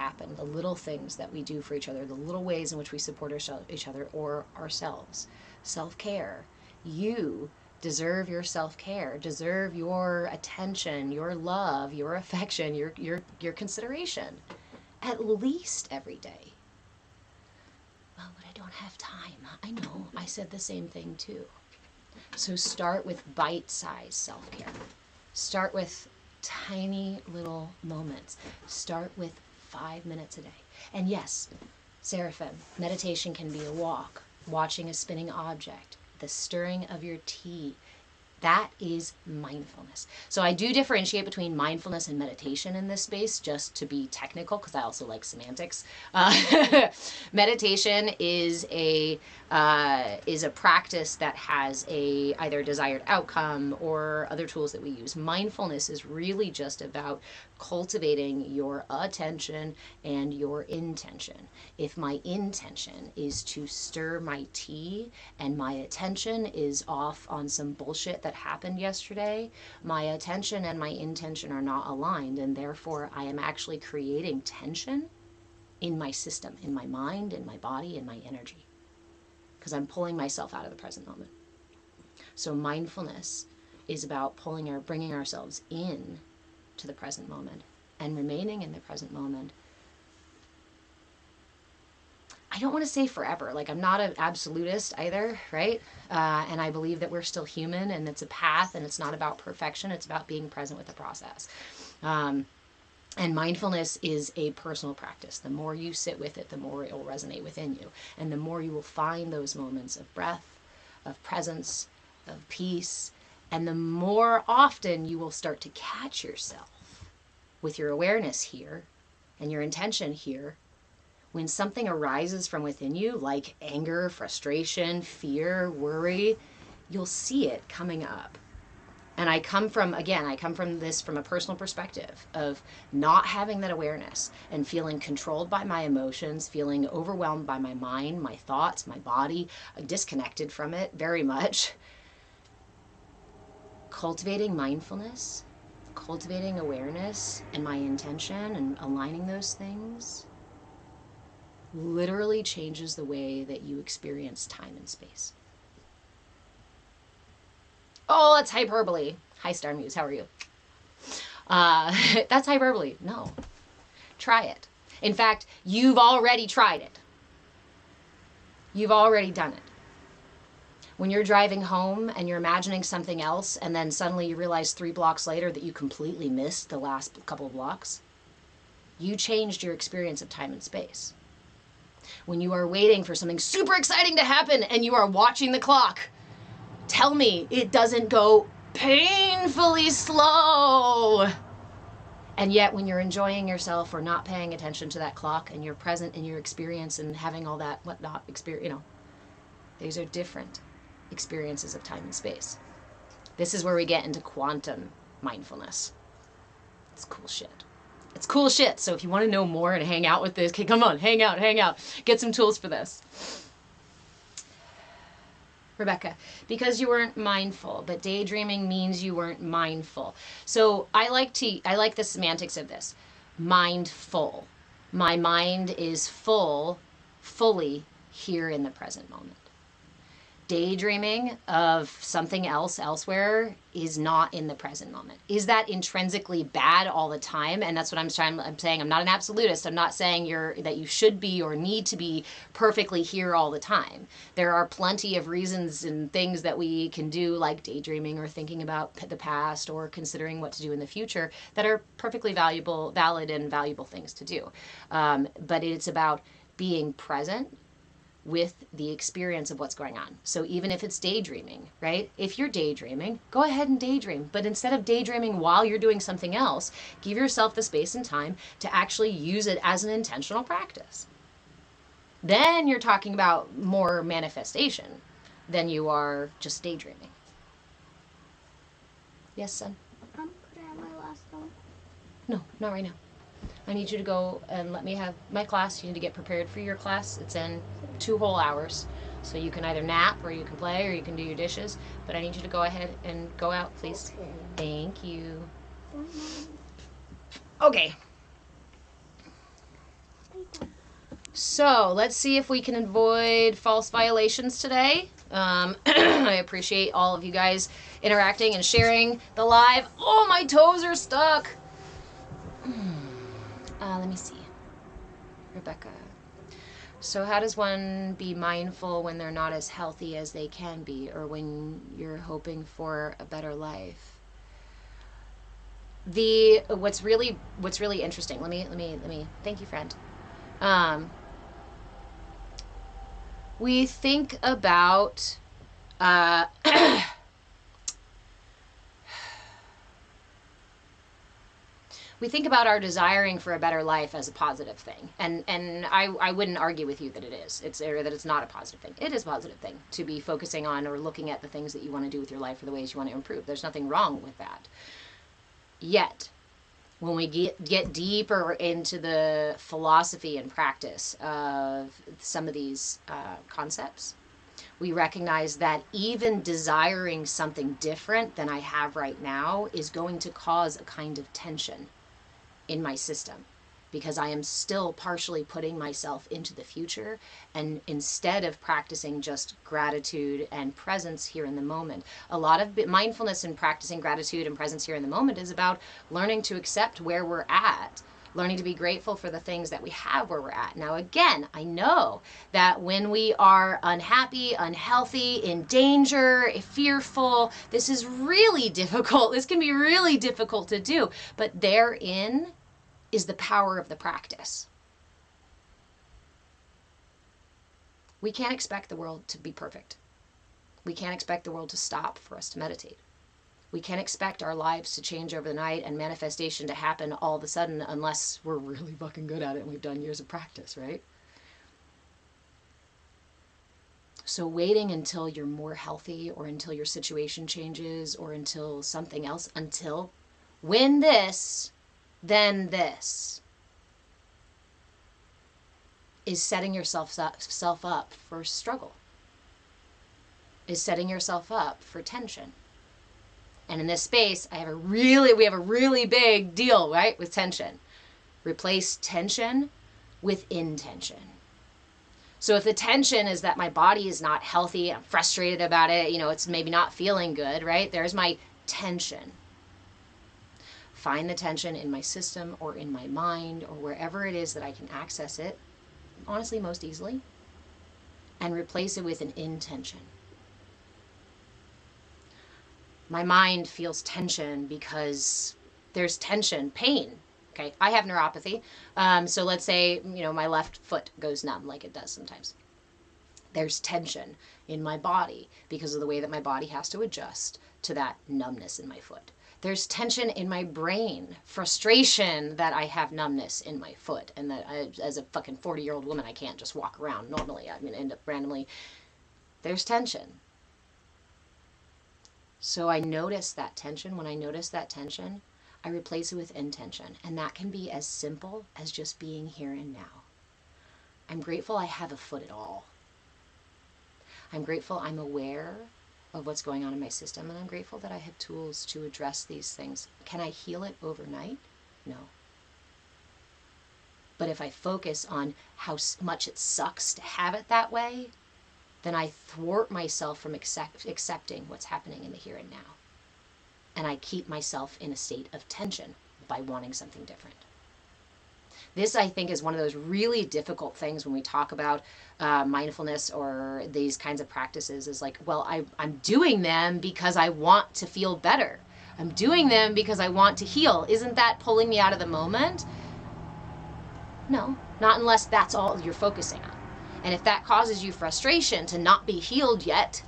happen, the little things that we do for each other, the little ways in which we support each other or ourselves. Self-care. You deserve your self-care, deserve your attention, your love, your affection, your consideration, at least every day. Oh, but I don't have time. I know, I said the same thing too. So start with bite-sized self-care. Start with tiny little moments. Start with 5 minutes a day. And yes, Seraphim, meditation can be a walk, watching a spinning object, the stirring of your tea. That is mindfulness. So I do differentiate between mindfulness and meditation in this space, just to be technical, because I also like semantics. Meditation is a practice that has a either desired outcome or other tools that we use. Mindfulness is really just about cultivating your attention and your intention. If my intention is to stir my tea and my attention is off on some bullshit that happened yesterday, my attention and my intention are not aligned, and therefore I am actually creating tension in my system, in my mind, in my body, in my energy, because I'm pulling myself out of the present moment. So mindfulness is about bringing ourselves in to the present moment and remaining in the present moment. I don't want to say forever, like I'm not an absolutist either, right? And I believe that we're still human and it's a path and it's not about perfection, it's about being present with the process. And mindfulness is a personal practice. The more you sit with it, the more it will resonate within you. And the more you will find those moments of breath, of presence, of peace, and the more often you will start to catch yourself with your awareness here and your intention here. When something arises from within you, like anger, frustration, fear, worry, you'll see it coming up. And I come from this from a personal perspective of not having that awareness and feeling controlled by my emotions, feeling overwhelmed by my mind, my thoughts, my body, disconnected from it very much. Cultivating mindfulness, cultivating awareness and my intention and aligning those things literally changes the way that you experience time and space. Oh, that's hyperbole. Hi, Star Muse. How are you? That's hyperbole. No. Try it. In fact, you've already tried it. You've already done it. When you're driving home and you're imagining something else and then suddenly you realize 3 blocks later that you completely missed the last couple of blocks, you changed your experience of time and space. When you are waiting for something super exciting to happen and you are watching the clock, tell me it doesn't go painfully slow. And yet when you're enjoying yourself or not paying attention to that clock and you're present in your experience and having all that whatnot experience, these are different experiences of time and space. This is where we get into quantum mindfulness. It's cool shit. It's cool shit. So if you want to know more and hang out with this, okay, come on, hang out. Get some tools for this. Rebecca, because you weren't mindful, but daydreaming means you weren't mindful. So I like the semantics of this. Mindful. My mind is fully here in the present moment. Daydreaming of something else elsewhere is not in the present moment. Is that intrinsically bad all the time? And that's what I'm saying. I'm not an absolutist. I'm not saying that you should be or need to be perfectly here all the time. There are plenty of reasons and things that we can do, like daydreaming or thinking about the past or considering what to do in the future, that are perfectly valid and valuable things to do. But it's about being present with the experience of what's going on. So even if it's daydreaming, right? If you're daydreaming, go ahead and daydream. But instead of daydreaming while you're doing something else, give yourself the space and time to actually use it as an intentional practice. Then you're talking about more manifestation than you are just daydreaming. Yes, son? Could I have my last one? No, not right now. I need you to go and let me have my class. You need to get prepared for your class. It's in 2 whole hours. So you can either nap or you can play or you can do your dishes. But I need you to go ahead and go out, please. Okay. Thank you. Okay. So let's see if we can avoid false violations today. I appreciate all of you guys interacting and sharing the live. Oh, my toes are stuck. Let me see. Rebecca. So how does one be mindful when they're not as healthy as they can be, or when you're hoping for a better life? What's really interesting. Let me. Thank you, friend. We think about we think about our desiring for a better life as a positive thing, and I wouldn't argue with you that it is. Or that it's not a positive thing. It is a positive thing to be focusing on or looking at the things that you want to do with your life or the ways you want to improve. There's nothing wrong with that. Yet, when we get deeper into the philosophy and practice of some of these concepts, we recognize that even desiring something different than I have right now is going to cause a kind of tension in my system, because I am still partially putting myself into the future, and instead of practicing just gratitude and presence here in the moment. A lot of mindfulness and practicing gratitude and presence here in the moment is about learning to accept where we're at, learning to be grateful for the things that we have where we're at. Now, again, I know that when we are unhappy, unhealthy, in danger, fearful, this is really difficult. This can be really difficult to do, but therein is the power of the practice. We can't expect the world to be perfect. We can't expect the world to stop for us to meditate. We can't expect our lives to change over the night and manifestation to happen all of a sudden unless we're really fucking good at it and we've done years of practice, right? So waiting until you're more healthy, or until your situation changes, or until something else, until when this, then this, is setting yourself up for struggle, is setting yourself up for tension. And in this space, we have a really big deal, right, with tension. Replace tension with intention. So if the tension is that my body is not healthy, I'm frustrated about it, it's maybe not feeling good, right? There's my tension. Find the tension in my system or in my mind or wherever it is that I can access it, honestly, most easily, and replace it with an intention. My mind feels tension because there's tension, pain. Okay, I have neuropathy. So let's say, my left foot goes numb like it does sometimes. There's tension in my body because of the way that my body has to adjust to that numbness in my foot. There's tension in my brain, frustration that I have numbness in my foot, and that as a fucking 40-year-old woman, I can't just walk around normally. I'm going to end up randomly. There's tension. So I notice that tension. When I notice that tension, I replace it with intention. And that can be as simple as just being here and now. I'm grateful I have a foot at all. I'm grateful I'm aware of what's going on in my system. And I'm grateful that I have tools to address these things. Can I heal it overnight? No. But if I focus on how much it sucks to have it that way, then I thwart myself from accepting what's happening in the here and now. And I keep myself in a state of tension by wanting something different. This, I think, is one of those really difficult things when we talk about mindfulness or these kinds of practices, is like, well, I'm doing them because I want to feel better. I'm doing them because I want to heal. Isn't that pulling me out of the moment? No, not unless that's all you're focusing on. And if that causes you frustration to not be healed yet,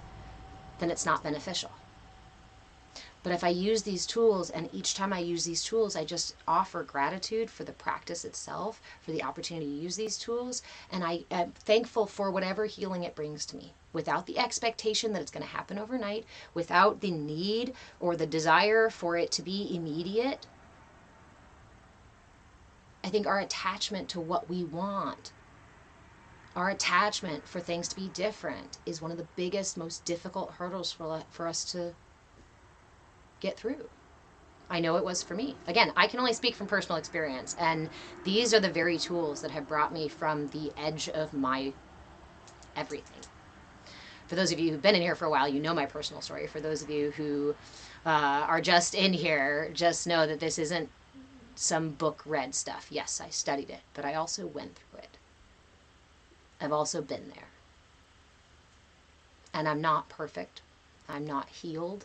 then it's not beneficial. But if I use these tools, and each time I use these tools, I just offer gratitude for the practice itself, for the opportunity to use these tools, and I am thankful for whatever healing it brings to me, without the expectation that it's going to happen overnight, without the need or the desire for it to be immediate. I think our attachment to what we want, our attachment for things to be different, is one of the biggest, most difficult hurdles for us to get through. I know it was for me. Again, I can only speak from personal experience, and these are the very tools that have brought me from the edge of my everything. For those of you who've been in here for a while, you know my personal story. For those of you who are just in here, just know that this isn't some book read stuff. Yes, I studied it, but I also went through it. I've also been there. And I'm not perfect. I'm not healed.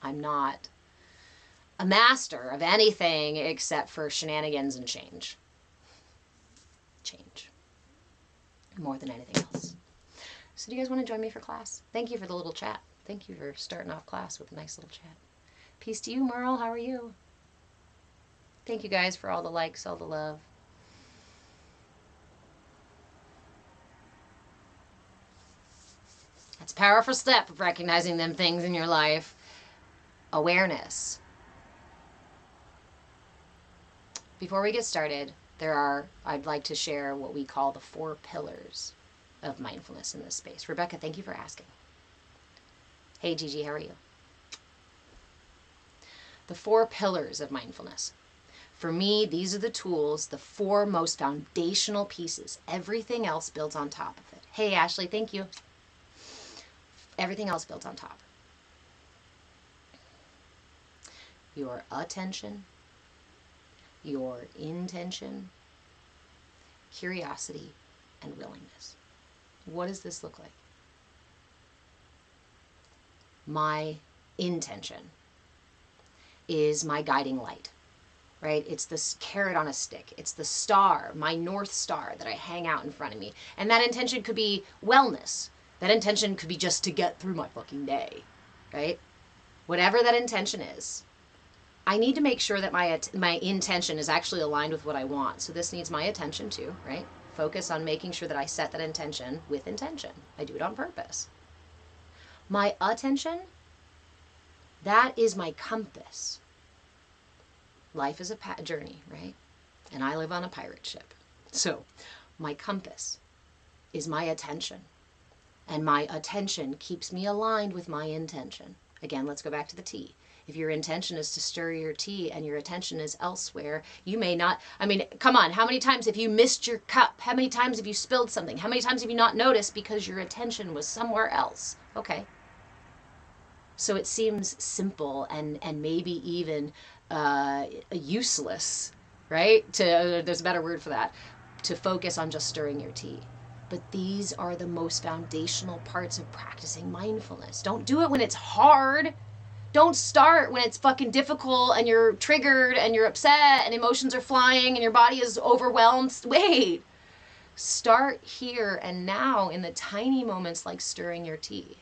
I'm not a master of anything except for shenanigans and change. Change. More than anything else. So do you guys want to join me for class? Thank you for the little chat. Thank you for starting off class with a nice little chat. Peace to you, Merle. How are you? Thank you guys for all the likes, all the love. That's a powerful step of recognizing them things in your life. Awareness. Before we get started, I'd like to share what we call the 4 pillars of mindfulness in this space. Rebecca, thank you for asking. Hey, Gigi, how are you? The 4 pillars of mindfulness. For me, these are the tools, the 4 most foundational pieces. Everything else builds on top of it. Hey, Ashley, thank you. Everything else builds on top. Your attention, your intention, curiosity, and willingness. What does this look like? My intention is my guiding light, right? It's this carrot on a stick. It's the star, my North Star that I hang out in front of me. And that intention could be wellness. That intention could be just to get through my fucking day, right? Whatever that intention is, I need to make sure that my intention is actually aligned with what I want. So this needs my attention too, right? Focus on making sure that I set that intention with intention. I do it on purpose. My attention, that is my compass. Life is a journey, right? And I live on a pirate ship. So my compass is my attention. And my attention keeps me aligned with my intention. Again, let's go back to the tea. If your intention is to stir your tea and your attention is elsewhere, you may not, come on, how many times have you missed your cup? How many times have you spilled something? How many times have you not noticed because your attention was somewhere else? Okay. So it seems simple and maybe even useless, right? There's a better word for that, to focus on just stirring your tea. But these are the most foundational parts of practicing mindfulness. Don't do it when it's hard. Don't start when it's fucking difficult and you're triggered and you're upset and emotions are flying and your body is overwhelmed. Wait. Start here and now in the tiny moments like stirring your tea.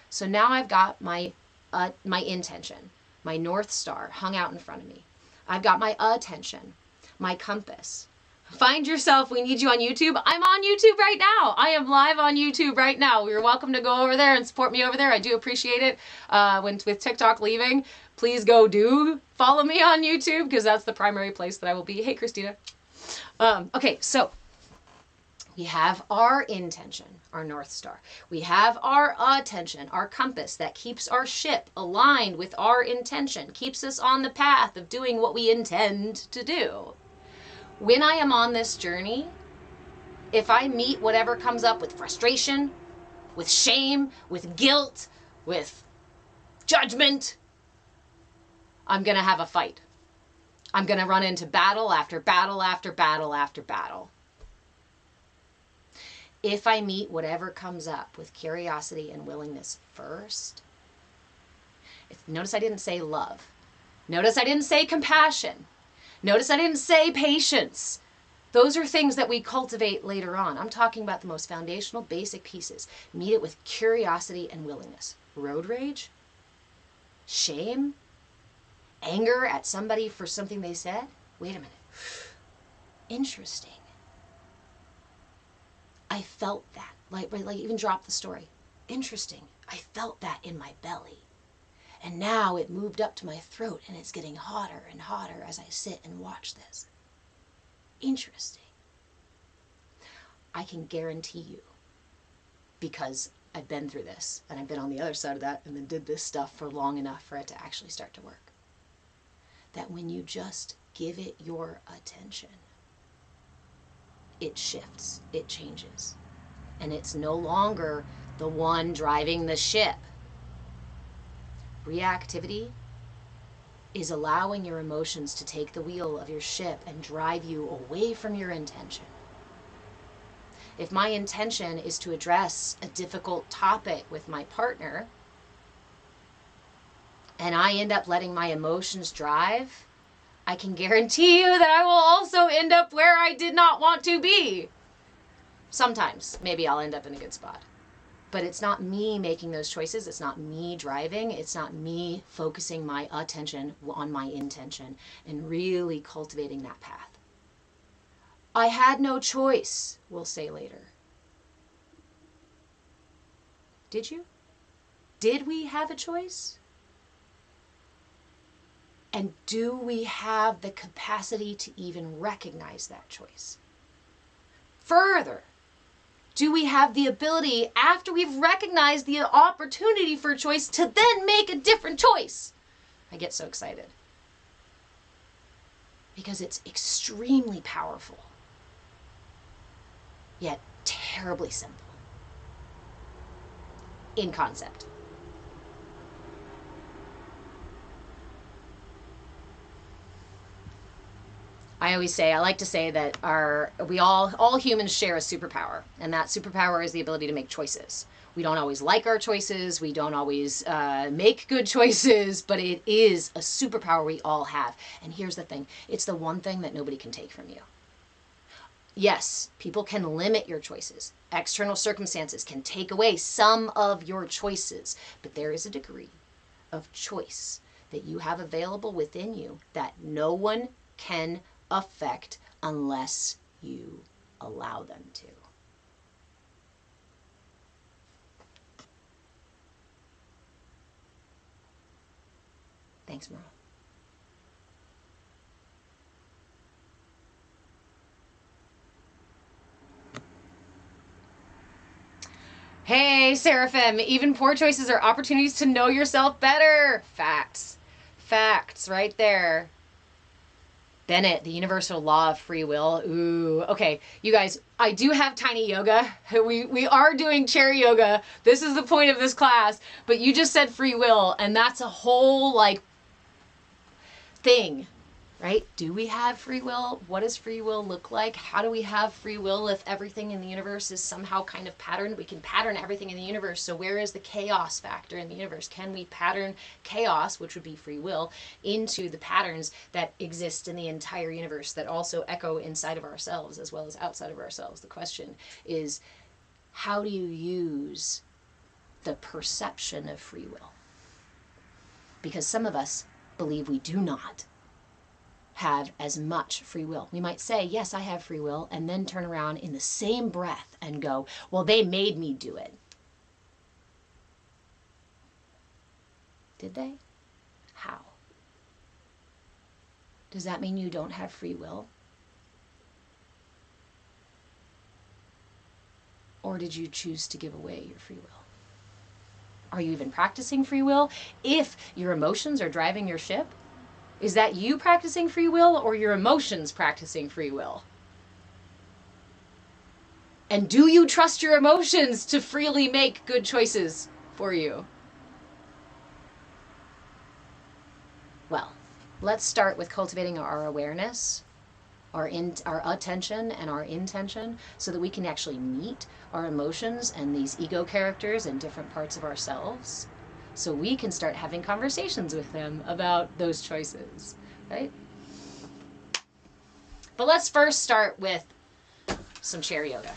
So now I've got my intention, my North Star hung out in front of me. I've got my attention, my compass. Find yourself. We need you on YouTube. I'm on YouTube right now. I am live on YouTube right now. You're welcome to go over there and support me over there. I do appreciate it. With TikTok leaving, please do follow me on YouTube because that's the primary place that I will be. Hey, Christina. Okay, so we have our intention, our North Star. We have our attention, our compass that keeps our ship aligned with our intention, keeps us on the path of doing what we intend to do. When I am on this journey, if I meet whatever comes up with frustration, with shame, with guilt, with judgment, I'm going to have a fight. I'm going to run into battle after battle after battle after battle. If I meet whatever comes up with curiosity and willingness first, notice I didn't say love. Notice I didn't say compassion. Notice I didn't say patience. Those are things that we cultivate later on. I'm talking about the most foundational, basic pieces. Meet it with curiosity and willingness. Road rage? Shame? Anger at somebody for something they said? Wait a minute. Interesting. I felt that. Like even drop the story. Interesting. I felt that in my belly. And now it moved up to my throat and it's getting hotter and hotter as I sit and watch this. Interesting. I can guarantee you, because I've been through this and I've been on the other side of that and then did this stuff for long enough for it to actually start to work. that when you just give it your attention, it shifts, it changes. And it's no longer the one driving the ship. Reactivity is allowing your emotions to take the wheel of your ship and drive you away from your intention. If my intention is to address a difficult topic with my partner, and I end up letting my emotions drive, I can guarantee you that I will also end up where I did not want to be. Sometimes, maybe I'll end up in a good spot. But it's not me making those choices. It's not me driving. It's not me focusing my attention on my intention and really cultivating that path. I had no choice, we'll say later. Did you? Did we have a choice? And do we have the capacity to even recognize that choice? Further, do we have the ability, after we've recognized the opportunity for a choice, to then make a different choice? I get so excited. Because it's extremely powerful, yet terribly simple in concept. I like to say that all humans share a superpower, and that superpower is the ability to make choices. We don't always like our choices, we don't always make good choices, but it is a superpower we all have. And here's the thing, it's the one thing that nobody can take from you. Yes, people can limit your choices. External circumstances can take away some of your choices, but there is a degree of choice that you have available within you that no one can affect unless you allow them to. Thanks, Merle. Hey, Seraphim, even poor choices are opportunities to know yourself better. Facts. Facts right there. Bennett, the universal law of free will. Ooh, okay, you guys, I do have tiny yoga. We are doing chair yoga. This is the point of this class, but you just said free will, and that's a whole, thing, right? Do we have free will? What does free will look like? How do we have free will if everything in the universe is somehow kind of patterned? We can pattern everything in the universe, so where is the chaos factor in the universe? Can we pattern chaos, which would be free will, into the patterns that exist in the entire universe that also echo inside of ourselves as well as outside of ourselves? The question is, how do you use the perception of free will? Because some of us believe we do not have as much free will. We might say, yes, I have free will, and then turn around in the same breath and go, well, they made me do it. Did they? How? Does that mean you don't have free will? Or did you choose to give away your free will? Are you even practicing free will? If your emotions are driving your ship, is that you practicing free will or your emotions practicing free will? And do you trust your emotions to freely make good choices for you? Well, let's start with cultivating our awareness, our attention and our intention, so that we can actually meet our emotions and these ego characters and different parts of ourselves, so we can start having conversations with them about those choices, right? But let's first start with some chair yoga.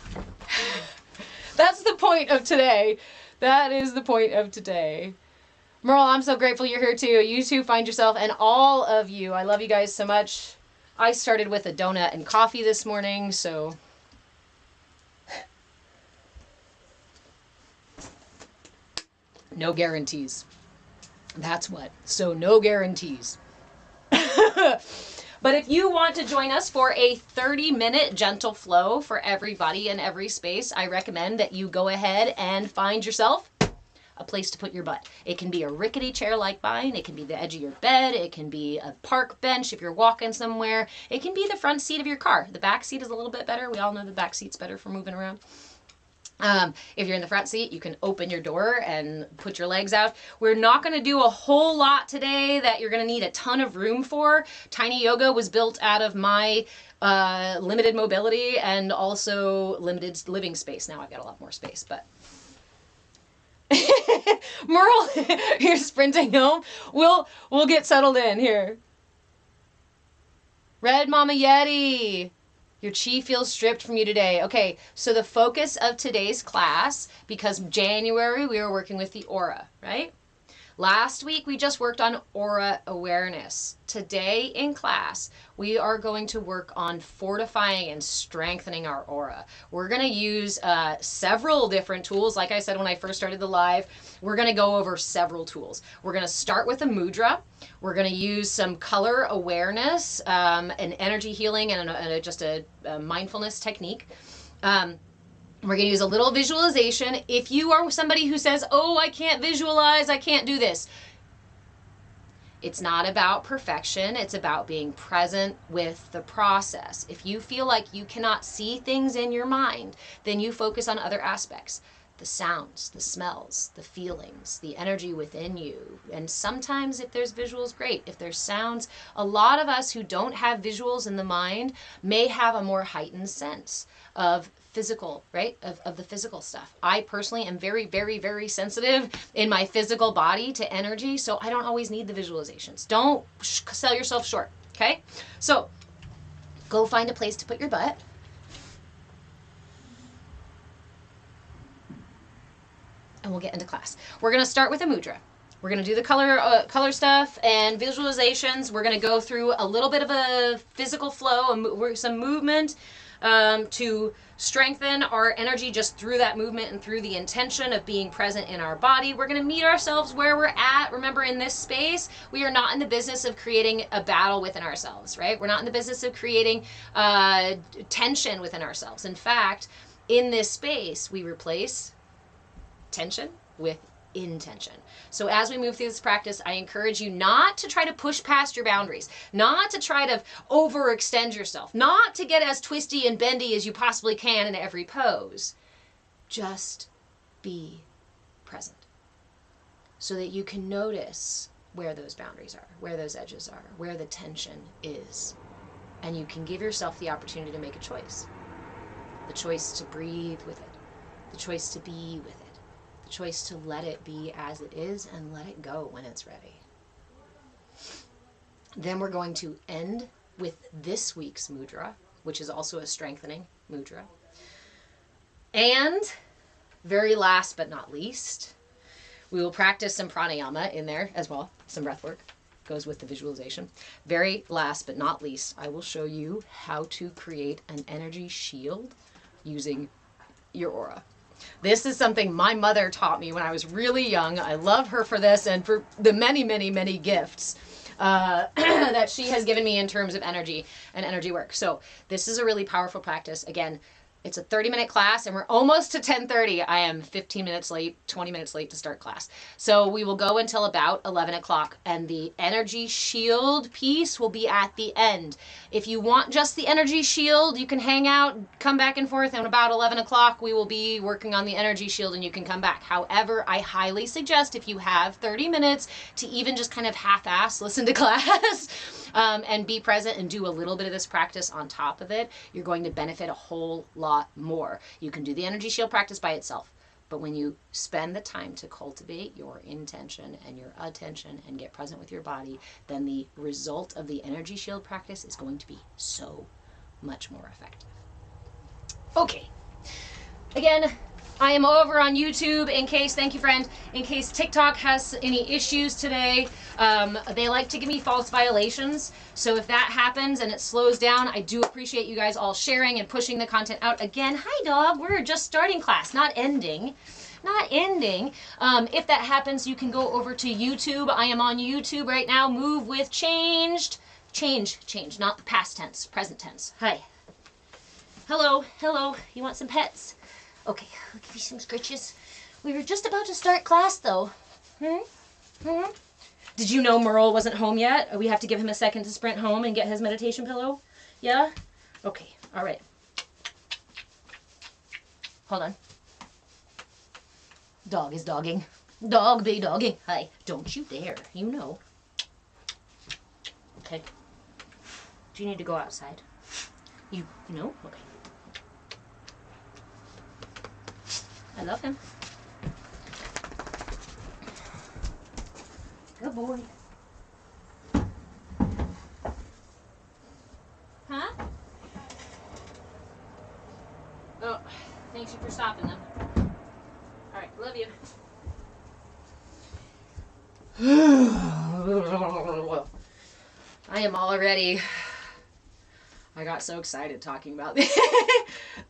That's the point of today. That is the point of today. Merle, I'm so grateful you're here too. You too find yourself, and all of you. I love you guys so much. I started with a donut and coffee this morning, so no guarantees. That's what. So no guarantees. But if you want to join us for a 30-minute gentle flow for everybody in every space, I recommend that you go ahead and find yourself a place to put your butt. It can be a rickety chair like mine. It can be the edge of your bed. It can be a park bench if you're walking somewhere. It can be the front seat of your car. The back seat is a little bit better. We all know the back seat's better for moving around. If you're in the front seat, you can open your door and put your legs out. We're not going to do a whole lot today that you're going to need a ton of room for. Tiny yoga was built out of my limited mobility and also limited living space. Now I've got a lot more space, but Merle, you're sprinting home. We'll get settled in here. Red Mama Yeti. Your chi feels stripped from you today. Okay, so the focus of today's class, because January we were working with the aura, right? Last week we just worked on aura awareness. Today in class, we are going to work on fortifying and strengthening our aura. We're going to use several different tools. Like I said when I first started the live, we're going to go over several tools. We're going to start with a mudra. We're going to use some color awareness, and energy healing, and just a mindfulness technique. We're going to use a little visualization. If you are somebody who says, oh, I can't visualize, I can't do this. It's not about perfection. It's about being present with the process. If you feel like you cannot see things in your mind, then you focus on other aspects. The sounds, the smells, the feelings, the energy within you. And sometimes if there's visuals, great. If there's sounds, a lot of us who don't have visuals in the mind may have a more heightened sense of physical, right? Of the physical stuff. I personally am very, very, very sensitive in my physical body to energy, so I don't always need the visualizations. Don't sell yourself short, okay? So go find a place to put your butt. And we'll get into class. We're going to start with a mudra. We're going to do the color stuff and visualizations. We're going to go through a little bit of a physical flow, some movement, to strengthen our energy just through that movement and through the intention of being present in our body. We're going to meet ourselves where we're at. Remember, in this space, we are not in the business of creating a battle within ourselves, right? We're not in the business of creating tension within ourselves. In fact, in this space, we replace tension with intention. So as we move through this practice, I encourage you not to try to push past your boundaries, not to try to overextend yourself, not to get as twisty and bendy as you possibly can in every pose. Just be present so that you can notice where those boundaries are, where those edges are, where the tension is. And you can give yourself the opportunity to make a choice. The choice to breathe with it, the choice to be with it, choice to let it be as it is and let it go when it's ready. Then we're going to end with this week's mudra, which is also a strengthening mudra. And very last but not least, we will practice some pranayama in there as well. Some breath work goes with the visualization. Very last but not least, I will show you how to create an energy shield using your aura. This is something my mother taught me when I was really young. I love her for this and for the many, many, many gifts that she has given me in terms of energy and energy work. So this is a really powerful practice. Again, it's a 30-minute class and we're almost to 10:30. I am 15 minutes late, 20 minutes late to start class. So we will go until about 11 o'clock and the energy shield piece will be at the end. If you want just the energy shield, you can hang out, come back and forth, and about 11 o'clock we will be working on the energy shield and you can come back. However, I highly suggest if you have 30 minutes to even just kind of half-ass listen to class and be present and do a little bit of this practice on top of it, you're going to benefit a whole lot more. You can do the energy shield practice by itself, but when you spend the time to cultivate your intention and your attention and get present with your body, then the result of the energy shield practice is going to be so much more effective. Okay. Again, I am over on YouTube thank you friend, in case TikTok has any issues today. They like to give me false violations. So if that happens and it slows down, I do appreciate you guys all sharing and pushing the content out. Again, hi dog, we're just starting class, not ending. Not ending. If that happens, you can go over to YouTube. I am on YouTube right now. Move with changed. Change, not the past tense, present tense. Hi. Hello, hello. You want some pets? Okay, I'll give you some scritches. We were just about to start class, though. Did you know Merle wasn't home yet? We have to give him a second to sprint home and get his meditation pillow? Yeah? Okay, all right. Hold on. Dog is dogging. Dog be dogging. Hi. Don't you dare. You know. Okay. Do you need to go outside? You know? Okay. I love him. Good boy. Huh? Oh, thanks you for stopping them. All right, love you. I am already. I got so excited talking about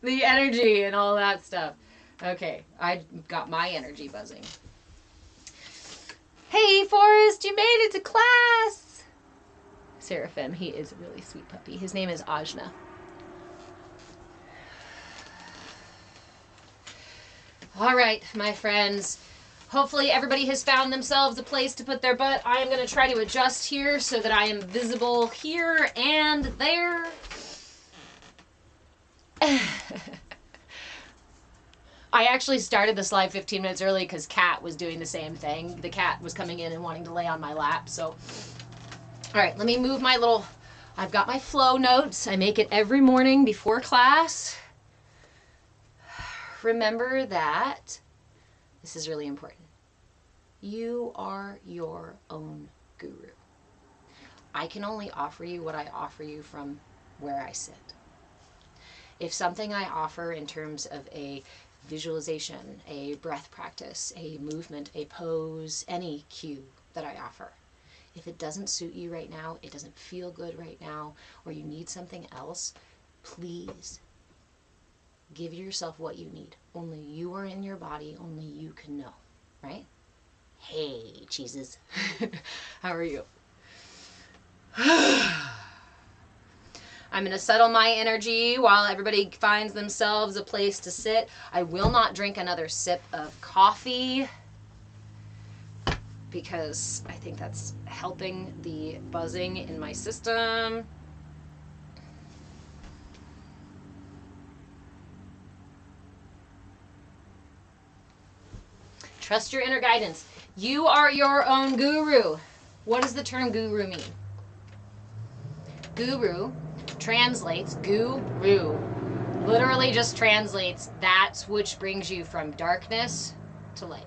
the energy and all that stuff. Okay, I got my energy buzzing. Hey, Forrest, you made it to class. Seraphim, he is a really sweet puppy. His name is Ajna. All right, my friends. Hopefully everybody has found themselves a place to put their butt. I am going to try to adjust here so that I am visible here and there. I actually started this live 15 minutes early because Kat was doing the same thing. The cat was coming in and wanting to lay on my lap. So, all right, let me move my little, I've got my flow notes. I make it every morning before class. Remember that, this is really important. You are your own guru. I can only offer you what I offer you from where I sit. If something I offer in terms of a visualization, a breath practice, a movement, a pose, any cue that I offer, if it doesn't suit you right now, it doesn't feel good right now, or you need something else, please give yourself what you need. Only you are in your body, only you can know, right? Hey, cheeses. How are you? I'm going to settle my energy while everybody finds themselves a place to sit. I will not drink another sip of coffee because I think that's helping the buzzing in my system. Trust your inner guidance. You are your own guru. What does the term guru mean? Guru translates, guru, literally just translates that which brings you from darkness to light.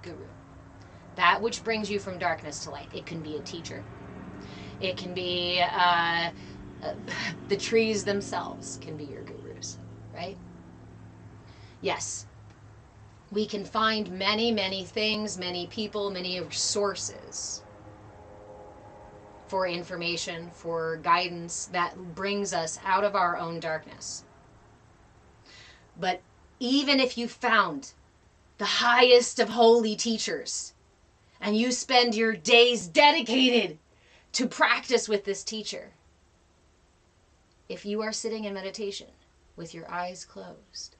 Guru. That which brings you from darkness to light. It can be a teacher. It can be the trees themselves can be your gurus, right? Yes. We can find many, many things, many people, many sources for information, for guidance that brings us out of our own darkness. But even if you found the highest of holy teachers and you spend your days dedicated to practice with this teacher, if you are sitting in meditation with your eyes closed,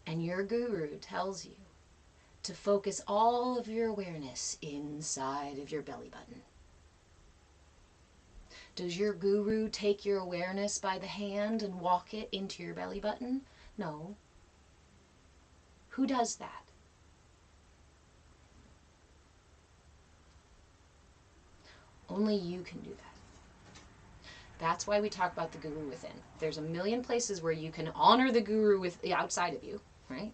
and your guru tells you to focus all of your awareness inside of your belly button. Does your guru take your awareness by the hand and walk it into your belly button? No. Who does that? Only you can do that. That's why we talk about the guru within. There's a million places where you can honor the guru with the outside of you, right?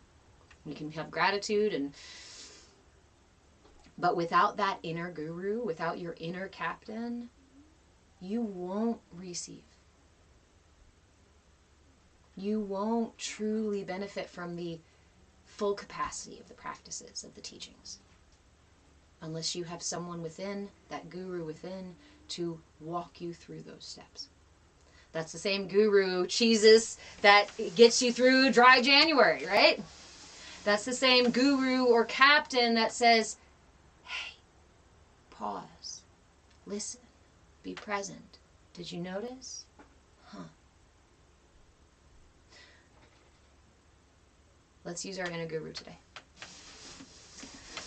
You can have gratitude, but without that inner guru, without your inner captain, you won't receive. You won't truly benefit from the full capacity of the practices, of the teachings, unless you have someone within, that guru within, to walk you through those steps. That's the same guru, cheeses, that gets you through dry January, right? That's the same guru or captain that says, hey, pause, listen, be present. Did you notice? Huh. Let's use our inner guru today.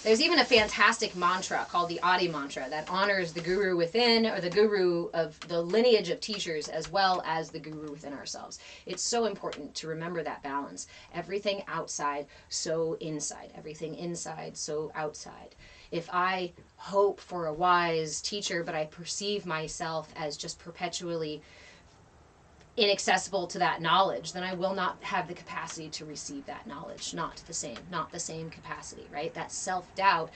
There's even a fantastic mantra called the Adi mantra that honors the guru within, or the guru of the lineage of teachers, as well as the guru within ourselves. It's so important to remember that balance. Everything outside, so inside. Everything inside, so outside. If I hope for a wise teacher, but I perceive myself as just perpetually inaccessible to that knowledge, then I will not have the capacity to receive that knowledge. Not the same capacity, right? That self-doubt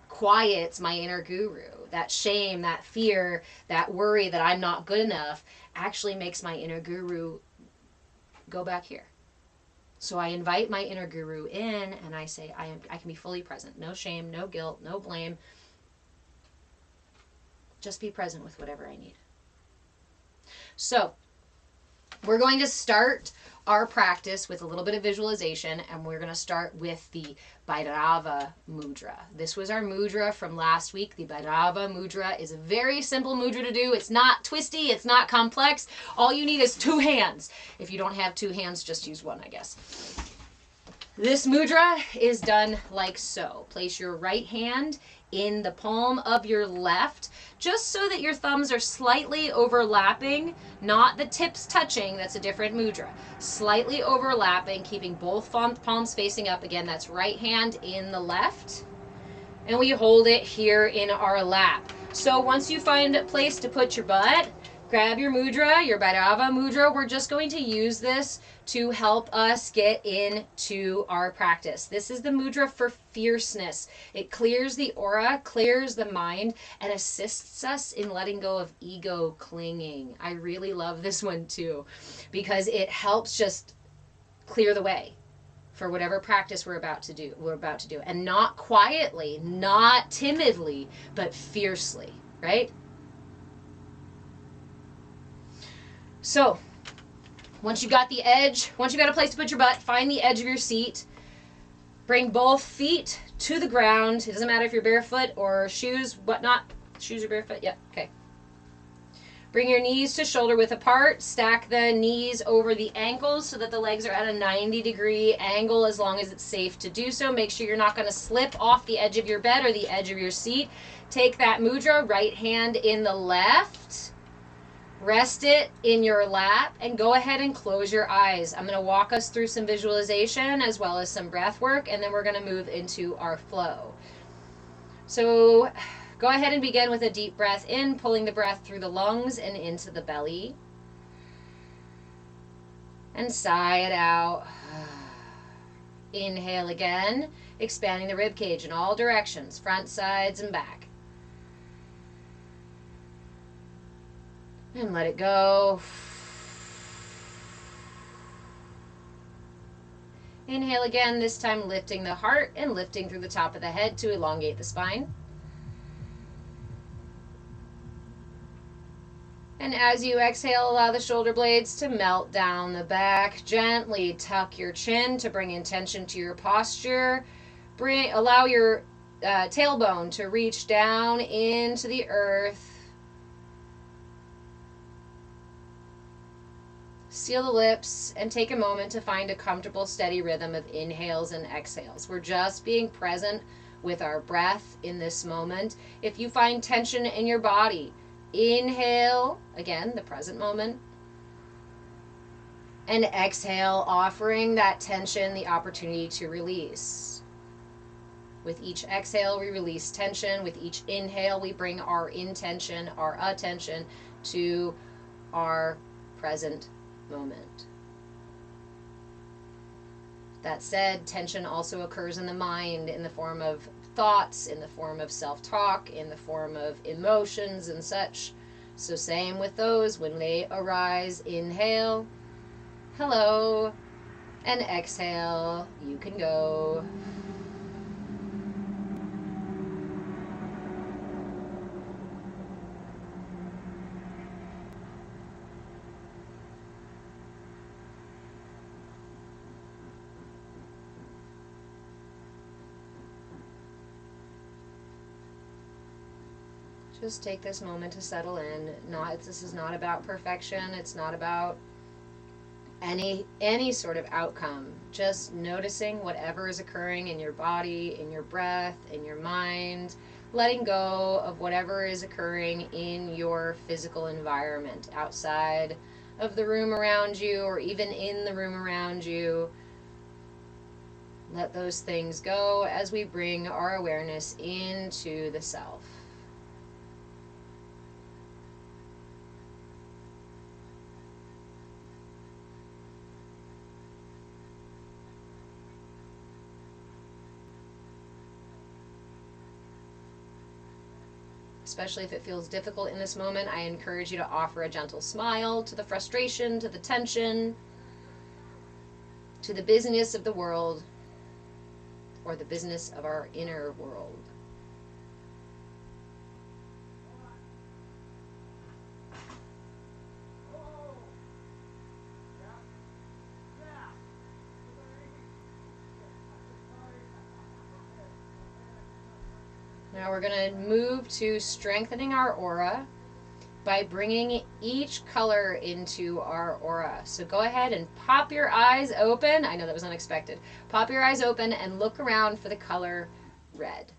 quiets my inner guru. That shame, that fear, that worry that I'm not good enough actually makes my inner guru go back here. So I invite my inner guru in and I say, I can be fully present. No shame, no guilt, no blame. Just be present with whatever I need. So we're going to start our practice with a little bit of visualization, and we're going to start with the Bhairava mudra. This was our mudra from last week. The Bhairava mudra is a very simple mudra to do. It's not twisty. It's not complex. All you need is 2 hands. If you don't have 2 hands, just use 1, I guess. This mudra is done like so. Place your right hand in the palm of your left, just so that your thumbs are slightly overlapping, not the tips touching. That's a different mudra. Slightly overlapping, keeping both palms facing up. Again, that's right hand in the left. And we hold it here in our lap. So once you find a place to put your butt, grab your mudra, your Bhairava mudra. We're just going to use this to help us get into our practice. This is the mudra for fierceness. It clears the aura, clears the mind, and assists us in letting go of ego clinging. I really love this one too, because it helps just clear the way for whatever practice we're about to do. And not quietly, not timidly, but fiercely, right? So, once you got a place to put your butt, find the edge of your seat. Bring both feet to the ground. It doesn't matter if you're barefoot or shoes, whatnot. Shoes or barefoot? Yep, okay. Bring your knees to shoulder width apart. Stack the knees over the ankles so that the legs are at a 90-degree angle as long as it's safe to do so. Make sure you're not going to slip off the edge of your bed or the edge of your seat. Take that mudra, right hand in the left. Rest it in your lap and go ahead and close your eyes. I'm going to walk us through some visualization as well as some breath work, and then we're going to move into our flow. So go ahead and begin with a deep breath in, pulling the breath through the lungs and into the belly. And sigh it out. Inhale again, expanding the rib cage in all directions, front, sides, and back. And let it go. Inhale again, this time lifting the heart and lifting through the top of the head to elongate the spine. And as you exhale, allow the shoulder blades to melt down the back. Gently tuck your chin to bring intention to your posture. Allow your tailbone to reach down into the earth. Seal the lips and take a moment to find a comfortable, steady rhythm of inhales and exhales. We're just being present with our breath in this moment. If you find tension in your body, inhale, again, the present moment, and exhale, offering that tension the opportunity to release. With each exhale, we release tension. With each inhale, we bring our intention, our attention to our present moment. That said, tension also occurs in the mind in the form of thoughts, in the form of self-talk, in the form of emotions and such. So same with those. When they arise, inhale, hello, and exhale, you can go. Just take this moment to settle in. This is not about perfection. It's not about any sort of outcome. Just noticing whatever is occurring in your body, in your breath, in your mind, letting go of whatever is occurring in your physical environment, outside of the room around you or even in the room around you. Let those things go as we bring our awareness into the self. Especially if it feels difficult in this moment, I encourage you to offer a gentle smile to the frustration, to the tension, to the busyness of the world, or the business of our inner world. Now we're going to move to strengthening our aura by bringing each color into our aura. So go ahead and pop your eyes open. I know that was unexpected. Pop your eyes open and look around for the color red.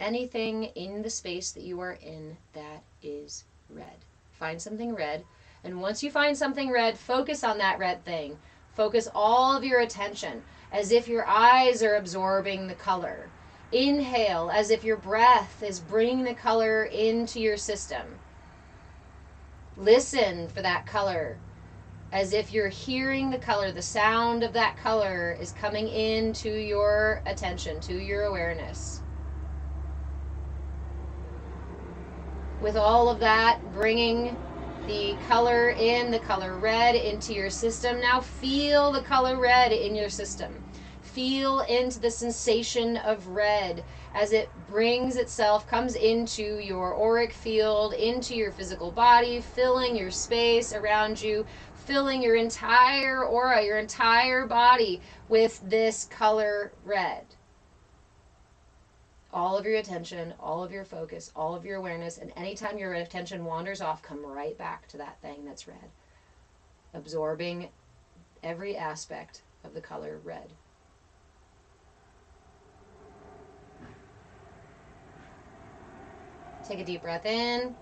Anything in the space that you are in that is red. Find something red. And once you find something red, focus on that red thing. Focus all of your attention as if your eyes are absorbing the color. Inhale as if your breath is bringing the color into your system. Listen for that color as if you're hearing the color. The sound of that color is coming into your attention, to your awareness. With all of that, bringing the color in, the color red into your system. Now feel the color red in your system. Feel into the sensation of red as it brings itself, comes into your auric field, into your physical body, filling your space around you, filling your entire aura, your entire body with this color red. All of your attention, all of your focus, all of your awareness, and anytime your attention wanders off, come right back to that thing that's red, absorbing every aspect of the color red. Take a deep breath in.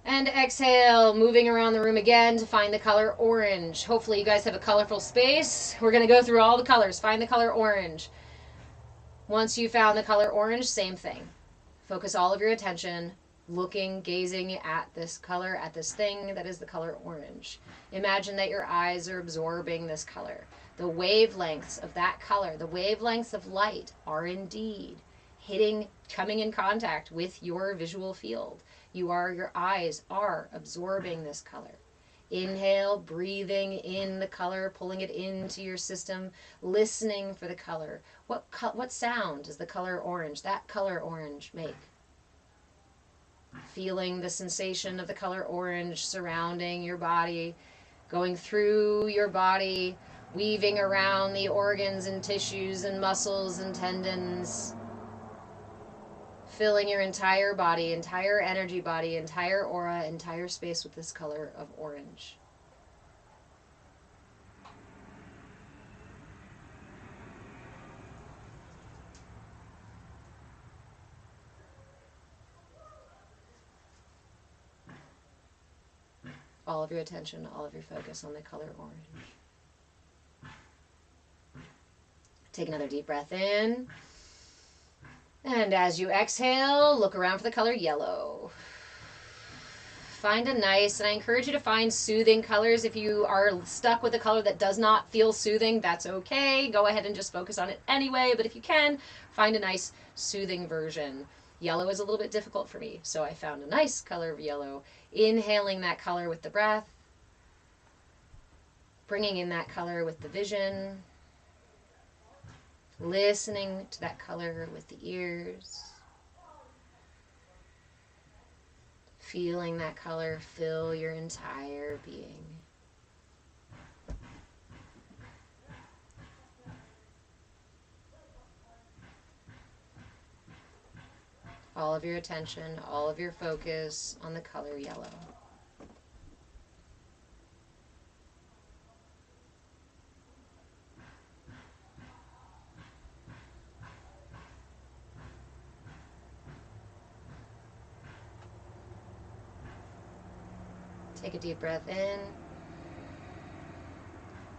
And exhale, moving around the room again to find the color orange. Hopefully you guys have a colorful space. We're going to go through all the colors. Find the color orange. Once you found the color orange, same thing. Focus all of your attention, looking, gazing at this color, at this thing that is the color orange. Imagine that your eyes are absorbing this color. The wavelengths of that color, the wavelengths of light are indeed coming in contact with your visual field. Your eyes are absorbing this color. Inhale, breathing in the color, pulling it into your system, listening for the color. What sound does the color orange, that color orange, make? Feeling the sensation of the color orange surrounding your body, going through your body, weaving around the organs and tissues and muscles and tendons, filling your entire body, entire energy body, entire aura, entire space with this color of orange. All of your attention, all of your focus on the color orange. Take another deep breath in. And as you exhale, look around for the color yellow. Find a nice, and I encourage you to find soothing colors. If you are stuck with a color that does not feel soothing, that's okay. Go ahead and just focus on it anyway. But if you can, find a nice soothing version. Yellow is a little bit difficult for me, so I found a nice color of yellow. Inhaling that color with the breath. Bringing in that color with the vision. Listening to that color with the ears. Feeling that color fill your entire being. All of your attention, all of your focus on the color yellow. Take a deep breath in.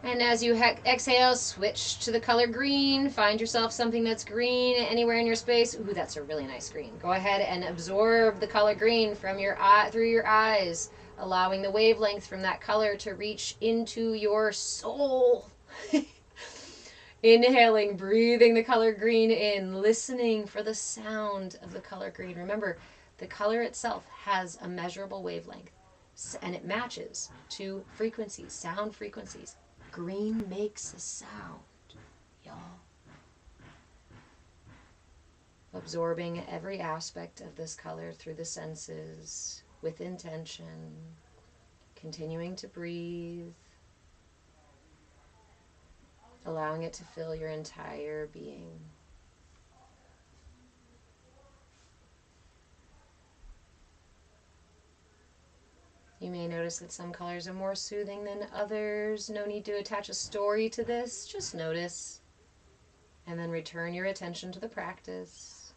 And as you exhale, switch to the color green. Find yourself something that's green anywhere in your space. Ooh, that's a really nice green. Go ahead and absorb the color green from your eye, through your eyes, allowing the wavelength from that color to reach into your soul. Inhaling, breathing the color green in, listening for the sound of the color green. Remember, the color itself has a measurable wavelength, and it matches to frequencies, sound frequencies. Green makes a sound, y'all. Absorbing every aspect of this color through the senses with intention, continuing to breathe, allowing it to fill your entire being. You may notice that some colors are more soothing than others. No need to attach a story to this. Just notice. And then return your attention to the practice.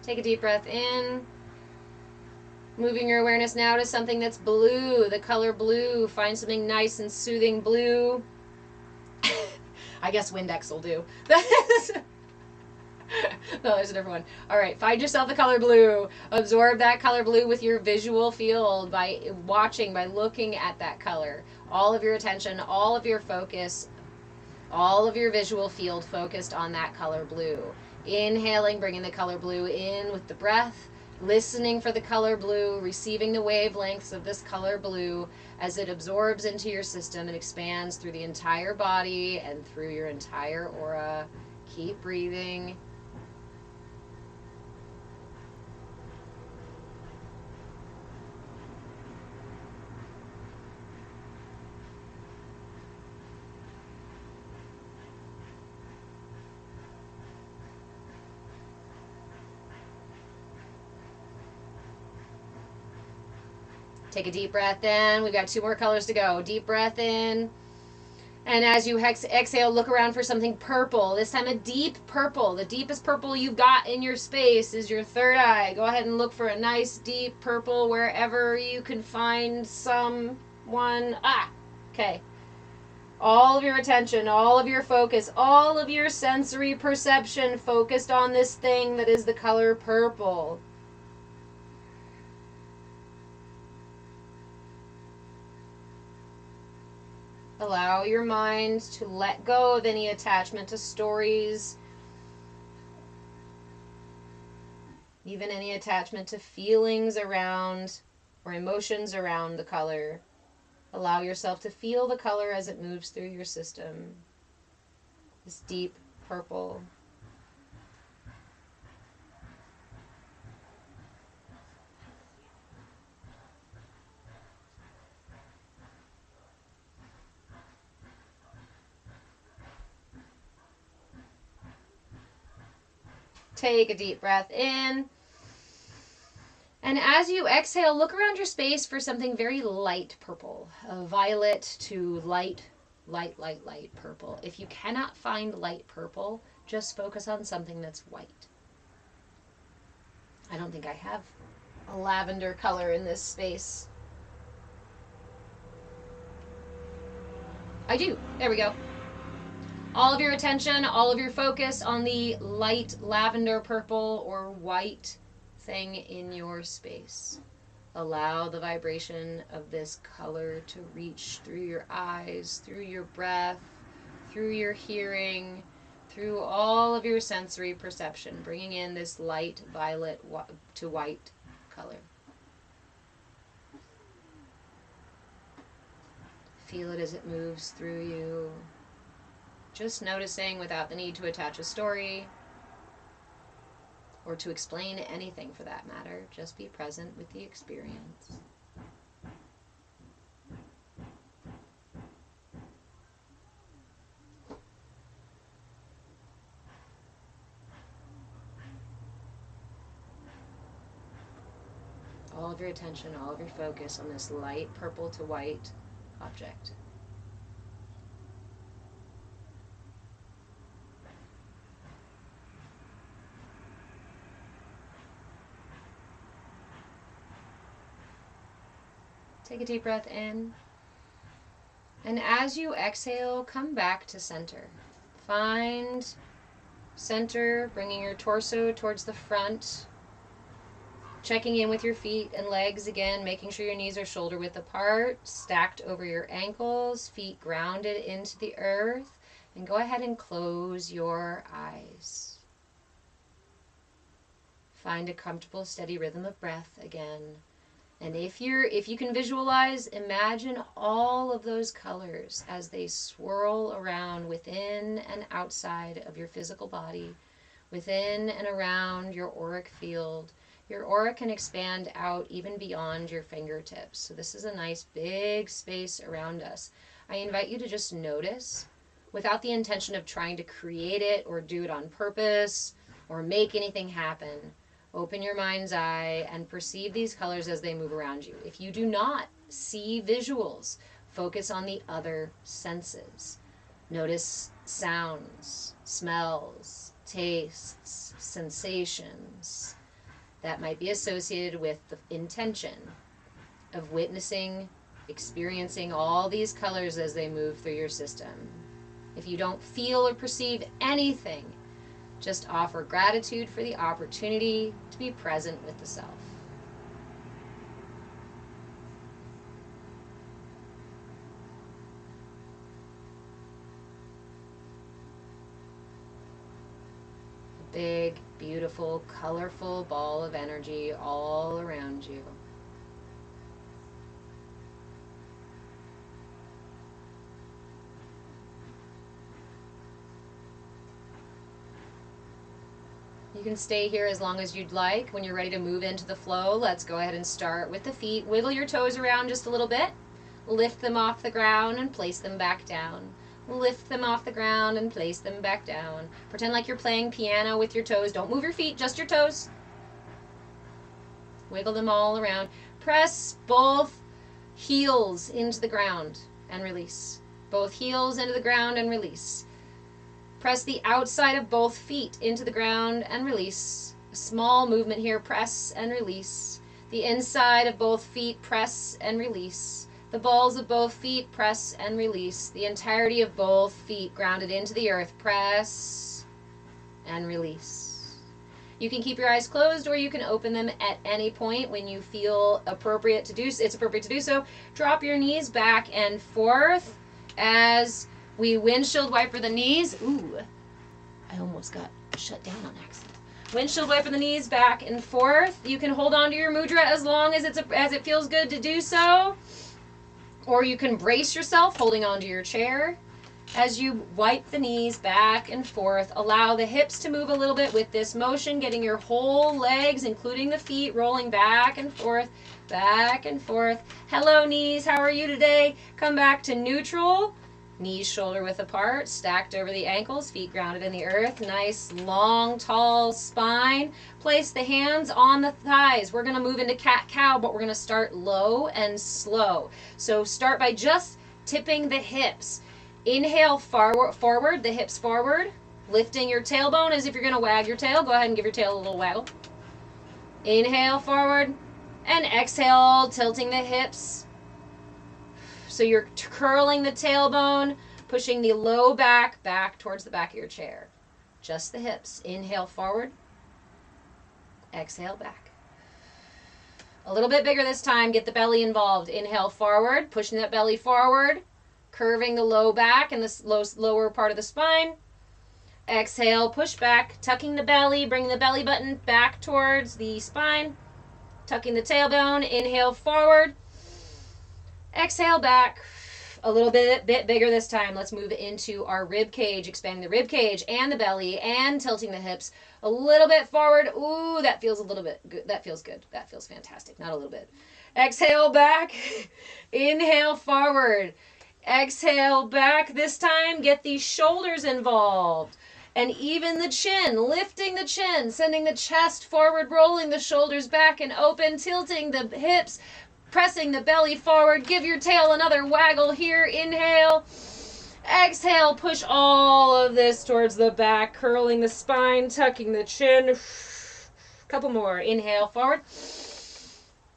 Take a deep breath in. Moving your awareness now to something that's blue, the color blue. Find something nice and soothing blue. I guess Windex will do. No, there's a different one. All right, find yourself the color blue. Absorb that color blue with your visual field by watching, by looking at that color. All of your attention, all of your focus, all of your visual field focused on that color blue. Inhaling, bringing the color blue in with the breath. Listening for the color blue, receiving the wavelengths of this color blue as it absorbs into your system and expands through the entire body and through your entire aura. Keep breathing. Take a deep breath in. We've got 2 more colors to go. Deep breath in. And as you exhale, look around for something purple. This time a deep purple. The deepest purple you've got in your space is your third eye. Go ahead and look for a nice deep purple wherever you can find someone. Okay. All of your attention, all of your focus, all of your sensory perception focused on this thing that is the color purple. Allow your mind to let go of any attachment to stories, even any attachment to feelings around or emotions around the color. Allow yourself to feel the color as it moves through your system. This deep purple. Take a deep breath in. And as you exhale, look around your space for something very light purple. A violet to light purple. If you cannot find light purple, just focus on something that's white. I don't think I have a lavender color in this space. I do. There we go. All of your attention, all of your focus on the light lavender purple or white thing in your space. Allow the vibration of this color to reach through your eyes, through your breath, through your hearing, through all of your sensory perception, bringing in this light violet to white color. Feel it as it moves through you. Just noticing without the need to attach a story or to explain anything for that matter. Just be present with the experience. All of your attention, all of your focus on this light purple to white object. Take a deep breath in. And as you exhale, come back to center. Find center, bringing your torso towards the front. Checking in with your feet and legs again, making sure your knees are shoulder width apart, stacked over your ankles, feet grounded into the earth. And go ahead and close your eyes. Find a comfortable, steady rhythm of breath again. And if you can visualize, imagine all of those colors as they swirl around within and outside of your physical body, within and around your auric field. Your aura can expand out even beyond your fingertips. So this is a nice big space around us. I invite you to just notice without the intention of trying to create it or do it on purpose or make anything happen. Open your mind's eye and perceive these colors as they move around you. If you do not see visuals, focus on the other senses. Notice sounds, smells, tastes, sensations that might be associated with the intention of witnessing, experiencing all these colors as they move through your system. If you don't feel or perceive anything, just offer gratitude for the opportunity to be present with the self. A big, beautiful, colorful ball of energy all around you. You can stay here as long as you'd like. When you're ready to move into the flow, let's go ahead and start with the feet. Wiggle your toes around just a little bit. Lift them off the ground and place them back down. Lift them off the ground and place them back down. Pretend like you're playing piano with your toes. Don't move your feet, just your toes. Wiggle them all around. Press both heels into the ground and release. Both heels into the ground and release. Press the outside of both feet into the ground and release. A small movement here, press and release. The inside of both feet, press and release. The balls of both feet, press and release. The entirety of both feet grounded into the earth, press and release. You can keep your eyes closed or you can open them at any point when you feel appropriate to do so. It's appropriate to do so. Drop your knees back and forth as we windshield wiper the knees. Ooh, I almost got shut down on accident. Windshield wiper the knees back and forth. You can hold on to your mudra as long as it feels good to do so. Or you can brace yourself holding onto your chair as you wipe the knees back and forth. Allow the hips to move a little bit with this motion, getting your whole legs, including the feet, rolling back and forth, back and forth. Hello, knees. How are you today? Come back to neutral. Knees shoulder width apart, stacked over the ankles, feet grounded in the earth. Nice, long, tall spine. Place the hands on the thighs. We're going to move into cat-cow, but we're going to start low and slow. So start by just tipping the hips. Inhale forward, the hips forward. Lifting your tailbone as if you're going to wag your tail. Go ahead and give your tail a little waggle. Inhale forward. And exhale, tilting the hips. So you're curling the tailbone, pushing the low back towards the back of your chair. Just the hips. Inhale forward. Exhale back. A little bit bigger this time. Get the belly involved. Inhale forward, pushing that belly forward, curving the low back and the lower part of the spine. Exhale, push back, tucking the belly, bringing the belly button back towards the spine, tucking the tailbone. Inhale forward. Exhale back. A little bit bigger this time. Let's move into our rib cage, expanding the rib cage and the belly and tilting the hips a little bit forward. Ooh, that feels a little bit good. That feels good. That feels fantastic. Not a little bit. Exhale back. Inhale forward. Exhale back. This time, get these shoulders involved. And even the chin, lifting the chin, sending the chest forward, rolling the shoulders back and open, tilting the hips, pressing the belly forward. Give your tail another waggle here. Inhale. Exhale. Push all of this towards the back, curling the spine, tucking the chin. Couple more. Inhale forward.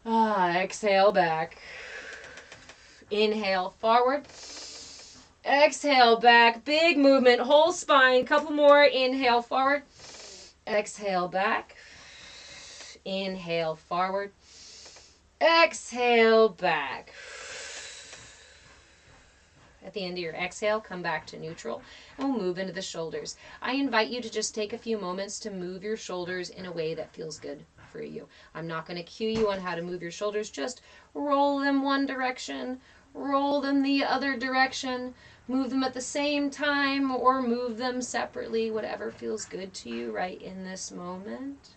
Exhale back. Inhale, forward. Exhale, back. Big movement, whole spine. Couple more. Inhale, forward. Exhale, back. Inhale, forward. Exhale, back. At the end of your exhale, come back to neutral and we'll move into the shoulders. I invite you to just take a few moments to move your shoulders in a way that feels good for you. I'm not going to cue you on how to move your shoulders. Just roll them one direction, roll them the other direction, move them at the same time or move them separately, whatever feels good to you right in this moment.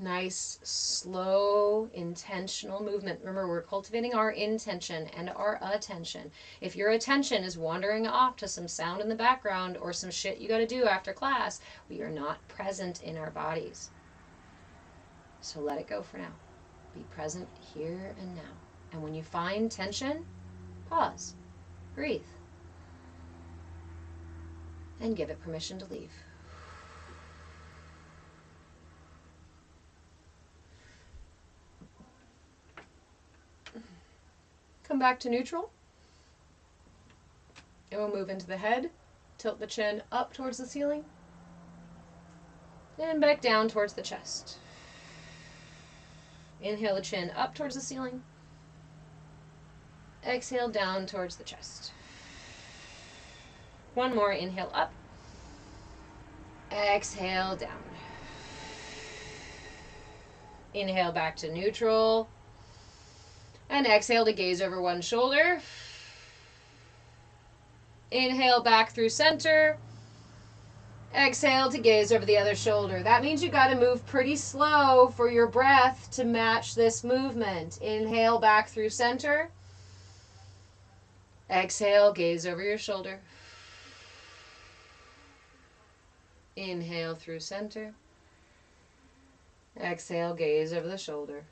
Nice, slow, intentional movement. Remember, we're cultivating our intention and our attention. If your attention is wandering off to some sound in the background or some shit you got to do after class, we are not present in our bodies. So let it go for now. Be present here and now. And when you find tension, pause, breathe, and give it permission to leave. Come back to neutral. And we'll move into the head. Tilt the chin up towards the ceiling. And back down towards the chest. Inhale the chin up towards the ceiling. Exhale down towards the chest. One more. Inhale up. Exhale down. Inhale back to neutral. And exhale to gaze over one shoulder. Inhale back through center. Exhale to gaze over the other shoulder. That means you got to move pretty slow for your breath to match this movement. Inhale back through center. Exhale, gaze over your shoulder. Inhale through center. Exhale, gaze over the shoulder.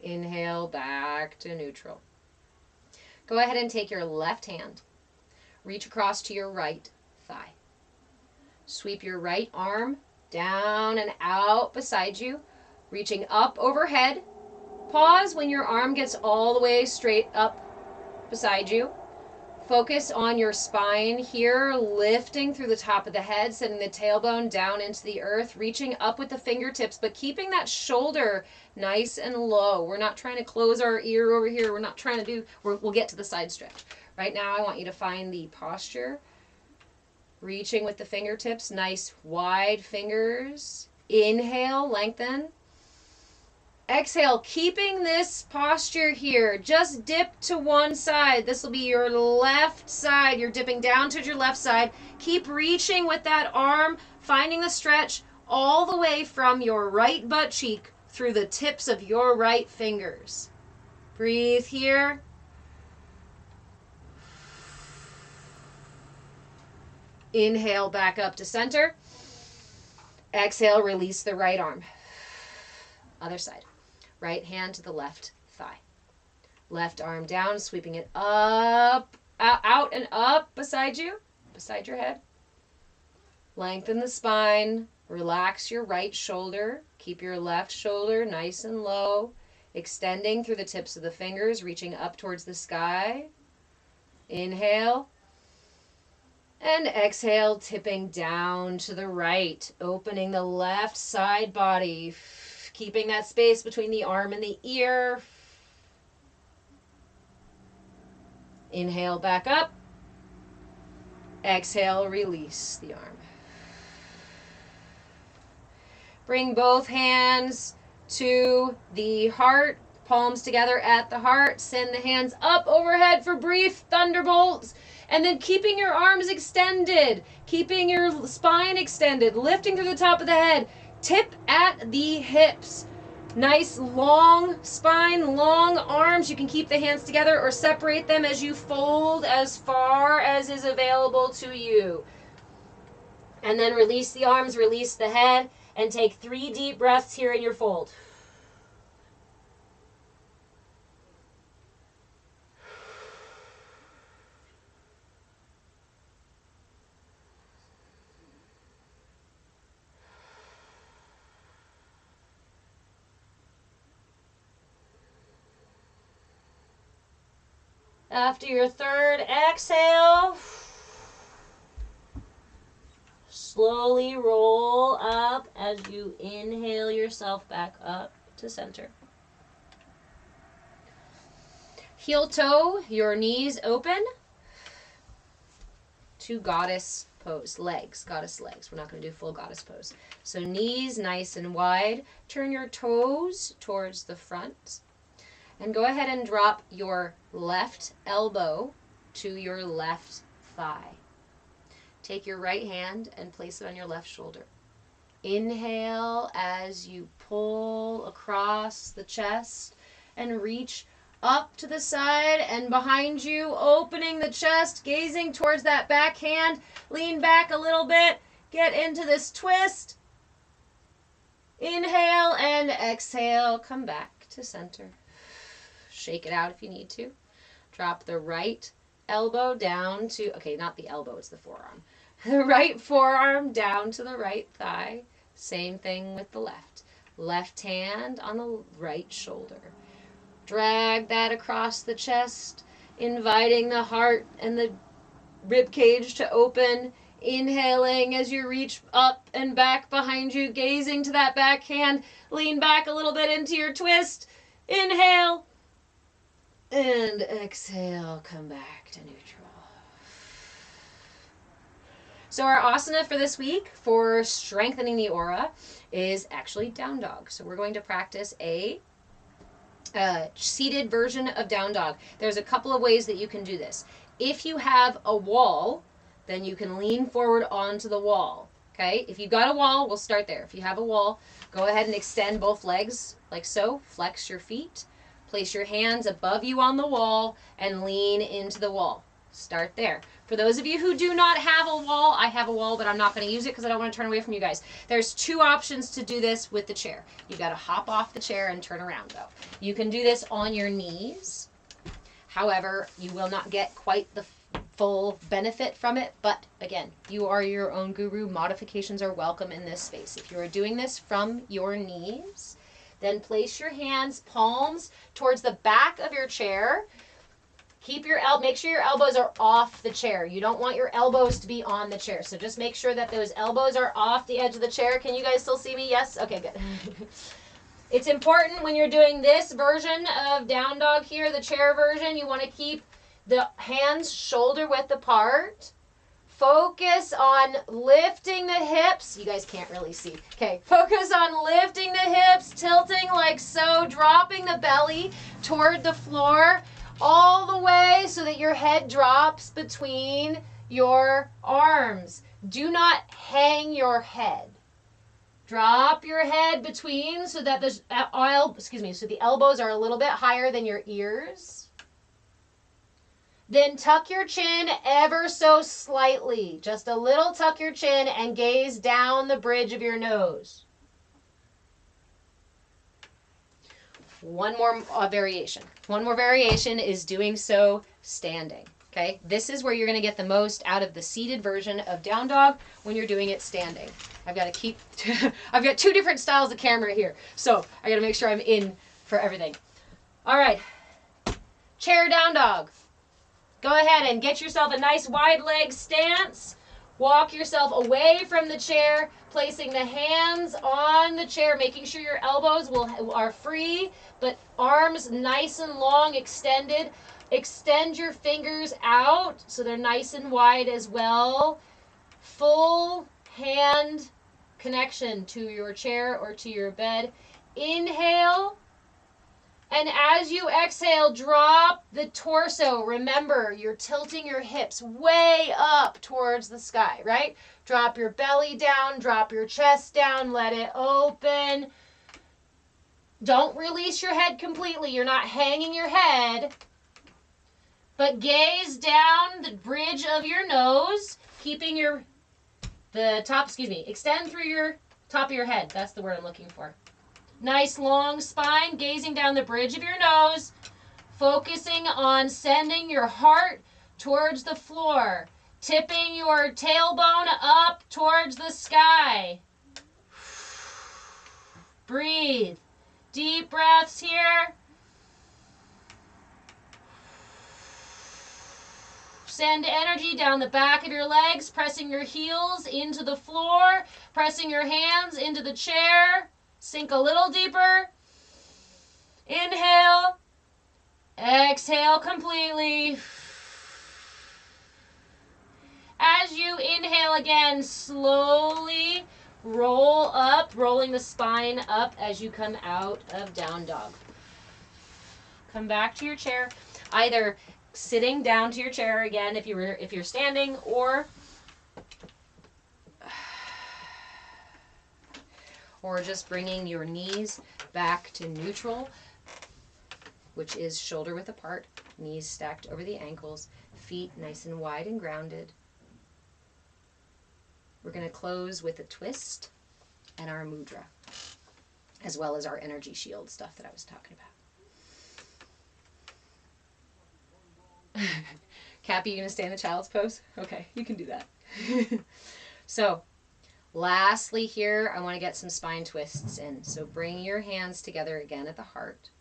Inhale back to neutral. Go ahead and take your left hand. Reach across to your right thigh. Sweep your right arm down and out beside you, reaching up overhead. Pause when your arm gets all the way straight up beside you. Focus on your spine here, lifting through the top of the head, sending the tailbone down into the earth, reaching up with the fingertips, but keeping that shoulder nice and low. We're not trying to close our ear over here. We're not trying to do, we'll get to the side stretch. Right now, I want you to find the posture. Reaching with the fingertips, nice wide fingers. Inhale, lengthen. Exhale, keeping this posture here. Just dip to one side. This will be your left side. You're dipping down towards your left side. Keep reaching with that arm, finding the stretch all the way from your right butt cheek through the tips of your right fingers. Breathe here. Inhale back up to center. Exhale, release the right arm. Other side. Right hand to the left thigh. Left arm down, sweeping it up, out and up beside you, beside your head. Lengthen the spine. Relax your right shoulder. Keep your left shoulder nice and low. Extending through the tips of the fingers, reaching up towards the sky. Inhale. And exhale, tipping down to the right, opening the left side body, keeping that space between the arm and the ear. Inhale, back up. Exhale, release the arm. Bring both hands to the heart, palms together at the heart. Send the hands up overhead for brief thunderbolts. And then keeping your arms extended, keeping your spine extended, lifting through the top of the head. Tip at the hips. Nice long spine, long arms. You can keep the hands together or separate them as you fold as far as is available to you. And then release the arms, release the head, and take 3 deep breaths here in your fold. After your third exhale, slowly roll up as you inhale yourself back up to center. Heel toe, your knees open to goddess pose. Legs, goddess legs. We're not going to do full goddess pose. So knees nice and wide. Turn your toes towards the front. And go ahead and drop your left elbow to your left thigh. Take your right hand and place it on your left shoulder. Inhale as you pull across the chest and reach up to the side and behind you, opening the chest, gazing towards that back hand. Lean back a little bit. Get into this twist. Inhale and exhale. Come back to center. Shake it out if you need to. Drop the right elbow down to, okay, not the elbow, it's the forearm. The right forearm down to the right thigh. Same thing with the left. Left hand on the right shoulder. Drag that across the chest, inviting the heart and the rib cage to open. Inhaling as you reach up and back behind you, gazing to that back hand. Lean back a little bit into your twist. Inhale. And exhale, come back to neutral. So our asana for this week for strengthening the aura is actually down dog. So we're going to practice a seated version of down dog. There's a couple of ways that you can do this. If you have a wall, then you can lean forward onto the wall. Okay, if you've got a wall, we'll start there. If you have a wall, go ahead and extend both legs like so. Flex your feet. Place your hands above you on the wall and lean into the wall. Start there. For those of you who do not have a wall, I have a wall, but I'm not going to use it because I don't want to turn away from you guys. There's two options to do this with the chair. You got to hop off the chair and turn around though. You can do this on your knees. However, you will not get quite the full benefit from it, but again, you are your own guru. Modifications are welcome in this space. If you are doing this from your knees, then place your hands, palms towards the back of your chair. Keep your make sure your elbows are off the chair. You don't want your elbows to be on the chair. So just make sure that those elbows are off the edge of the chair. Can you guys still see me? Yes? Okay, good. It's important when you're doing this version of down dog here, the chair version, you want to keep the hands shoulder width apart. Focus on lifting the hips. You guys can't really see. Okay, focus on lifting the hips, tilting like so, dropping the belly toward the floor all the way so that your head drops between your arms. Do not hang your head. Drop your head between so that the elbows are a little bit higher than your ears. Then tuck your chin ever so slightly. Just a little tuck your chin and gaze down the bridge of your nose. One more variation. One more variation is doing so standing. Okay, this is where you're going to get the most out of the seated version of down dog when you're doing it standing. I've got two different styles of camera here, so I got to make sure I'm in for everything. All right, chair down dog. Go ahead and get yourself a nice wide leg stance. Walk yourself away from the chair, placing the hands on the chair, making sure your elbows are free, but arms nice and long, extended. Extend your fingers out so they're nice and wide as well. Full hand connection to your chair or to your bed. Inhale. And as you exhale, drop the torso. Remember, you're tilting your hips way up towards the sky, right? Drop your belly down, drop your chest down, let it open. Don't release your head completely. You're not hanging your head. But gaze down the bridge of your nose, keeping extend through your top of your head. That's the word I'm looking for. Nice long spine, gazing down the bridge of your nose, focusing on sending your heart towards the floor, tipping your tailbone up towards the sky. Breathe. Deep breaths here. Send energy down the back of your legs, pressing your heels into the floor, pressing your hands into the chair. Sink a little deeper. Inhale. Exhale completely. As you inhale again, slowly roll up, rolling the spine up as you come out of down dog. Come back to your chair, either sitting down to your chair again if you're standing, or just bringing your knees back to neutral, which is shoulder width apart, knees stacked over the ankles, feet nice and wide and grounded. We're going to close with a twist and our mudra, as well as our energy shield stuff that I was talking about. Cappy, you going to stay in the child's pose? Okay, you can do that. So, lastly here, I want to get some spine twists in. So bring your hands together again at the heart.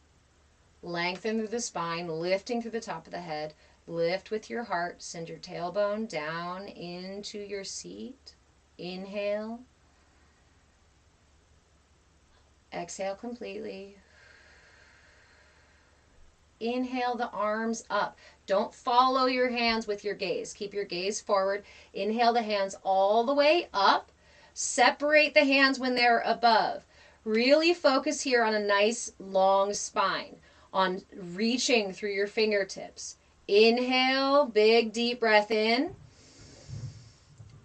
Lengthen through the spine, lifting through the top of the head. Lift with your heart. Send your tailbone down into your seat. Inhale. Exhale completely. Inhale the arms up. Don't follow your hands with your gaze. Keep your gaze forward. Inhale the hands all the way up. Separate the hands when they're above. Really focus here on a nice long spine, on reaching through your fingertips. Inhale, big deep breath in.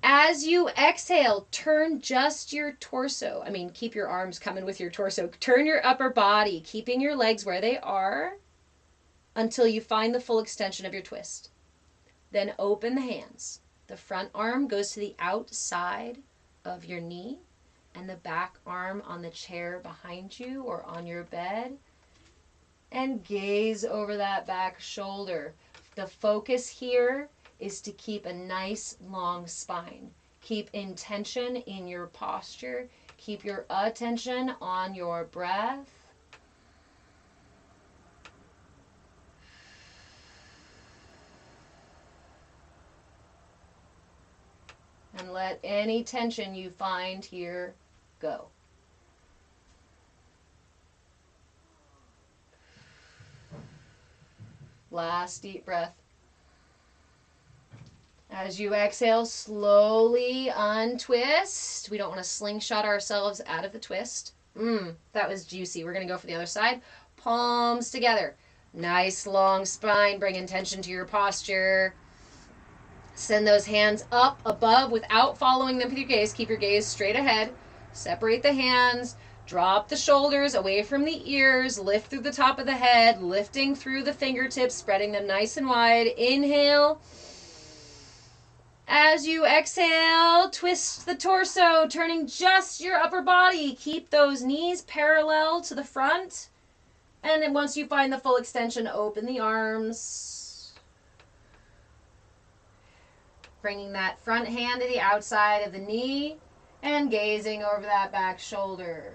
As you exhale, turn just your torso. Keep your arms coming with your torso. Turn your upper body, keeping your legs where they are until you find the full extension of your twist. Then open the hands. The front arm goes to the outside of your knee, and the back arm on the chair behind you or on your bed. And gaze over that back shoulder. The focus here is to keep a nice long spine. Keep intention in your posture. Keep your attention on your breath. And let any tension you find here go. Last deep breath. As you exhale, slowly untwist. We don't want to slingshot ourselves out of the twist. That was juicy. We're going to go for the other side. Palms together. Nice long spine. Bring intention to your posture. Send those hands up above without following them with your gaze. Keep your gaze straight ahead. Separate the hands. Drop the shoulders away from the ears. Lift through the top of the head. Lifting through the fingertips. Spreading them nice and wide. Inhale. As you exhale, twist the torso, turning just your upper body. Keep those knees parallel to the front. And then once you find the full extension, open the arms. Bringing that front hand to the outside of the knee and gazing over that back shoulder.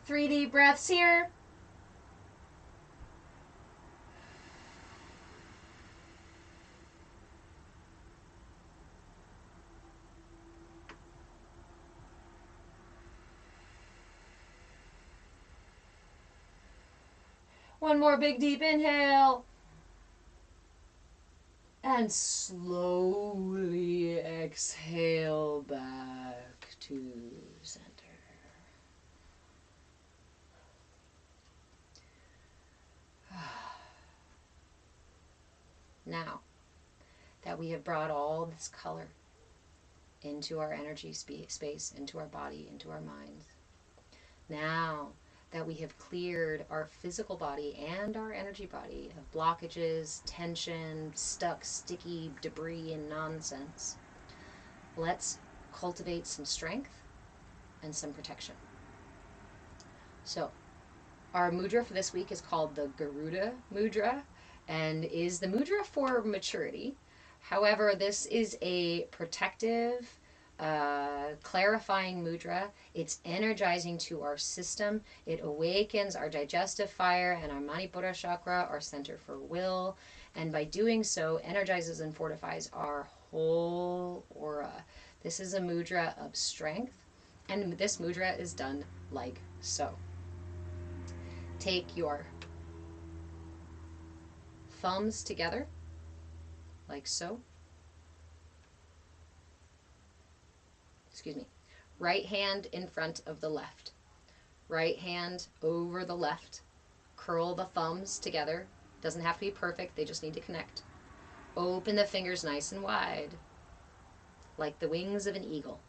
3 deep breaths here. One more big deep inhale. And slowly exhale back to center. Now that we have brought all this color into our energy space, into our body, into our minds, now that we have cleared our physical body and our energy body of blockages, tension, stuck, sticky debris and nonsense, let's cultivate some strength and some protection. So, our mudra for this week is called the Garuda Mudra and is the mudra for maturity. However, this is a protective, clarifying mudra. It's energizing to our system. It awakens our digestive fire and our Manipura chakra, our center for will, And by doing so, energizes and fortifies our whole aura. This is a mudra of strength, and this mudra is done like so. Take your thumbs together, like so. Excuse me. Right hand in front of the left. Right hand over the left. Curl the thumbs together. Doesn't have to be perfect, they just need to connect. Open the fingers nice and wide, like the wings of an eagle.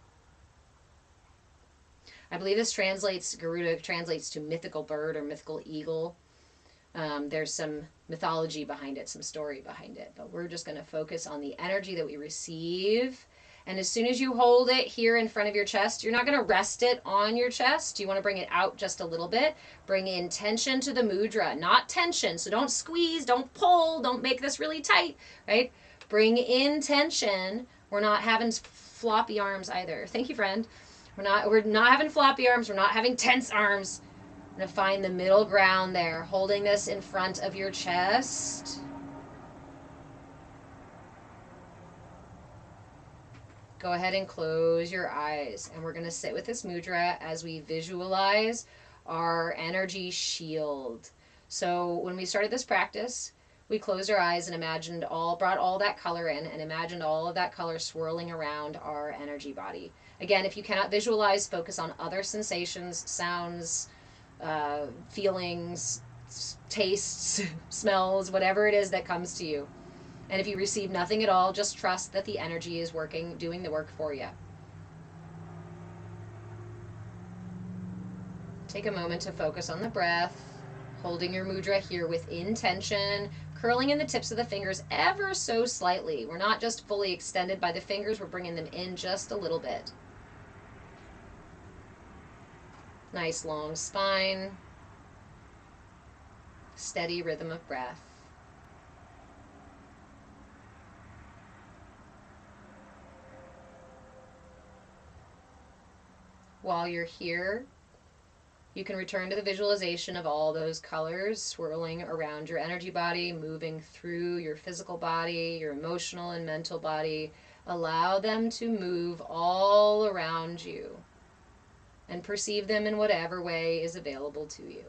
I believe this translates, Garuda translates to mythical bird or mythical eagle. There's some mythology behind it, some story behind it, but we're just going to focus on the energy that we receive. And as soon as you hold it here in front of your chest, you're not going to rest it on your chest. You want to bring it out just a little bit. Bring in tension to the mudra, not tension. So don't squeeze, don't pull, don't make this really tight, right? Bring in tension. We're not having floppy arms either. Thank you, friend. We're not having floppy arms. We're not having tense arms. I'm going to find the middle ground there, holding this in front of your chest. Go ahead and close your eyes. And we're going to sit with this mudra as we visualize our energy shield. So when we started this practice, we closed our eyes and brought all that color in and imagined all of that color swirling around our energy body. Again, if you cannot visualize, focus on other sensations, sounds, feelings, tastes, smells, whatever it is that comes to you. And if you receive nothing at all, just trust that the energy is working, doing the work for you. Take a moment to focus on the breath, holding your mudra here with intention, curling in the tips of the fingers ever so slightly. We're not just fully extended by the fingers, we're bringing them in just a little bit. Nice long spine, steady rhythm of breath. While you're here, you can return to the visualization of all those colors swirling around your energy body, moving through your physical body, your emotional and mental body. Allow them to move all around you and perceive them in whatever way is available to you.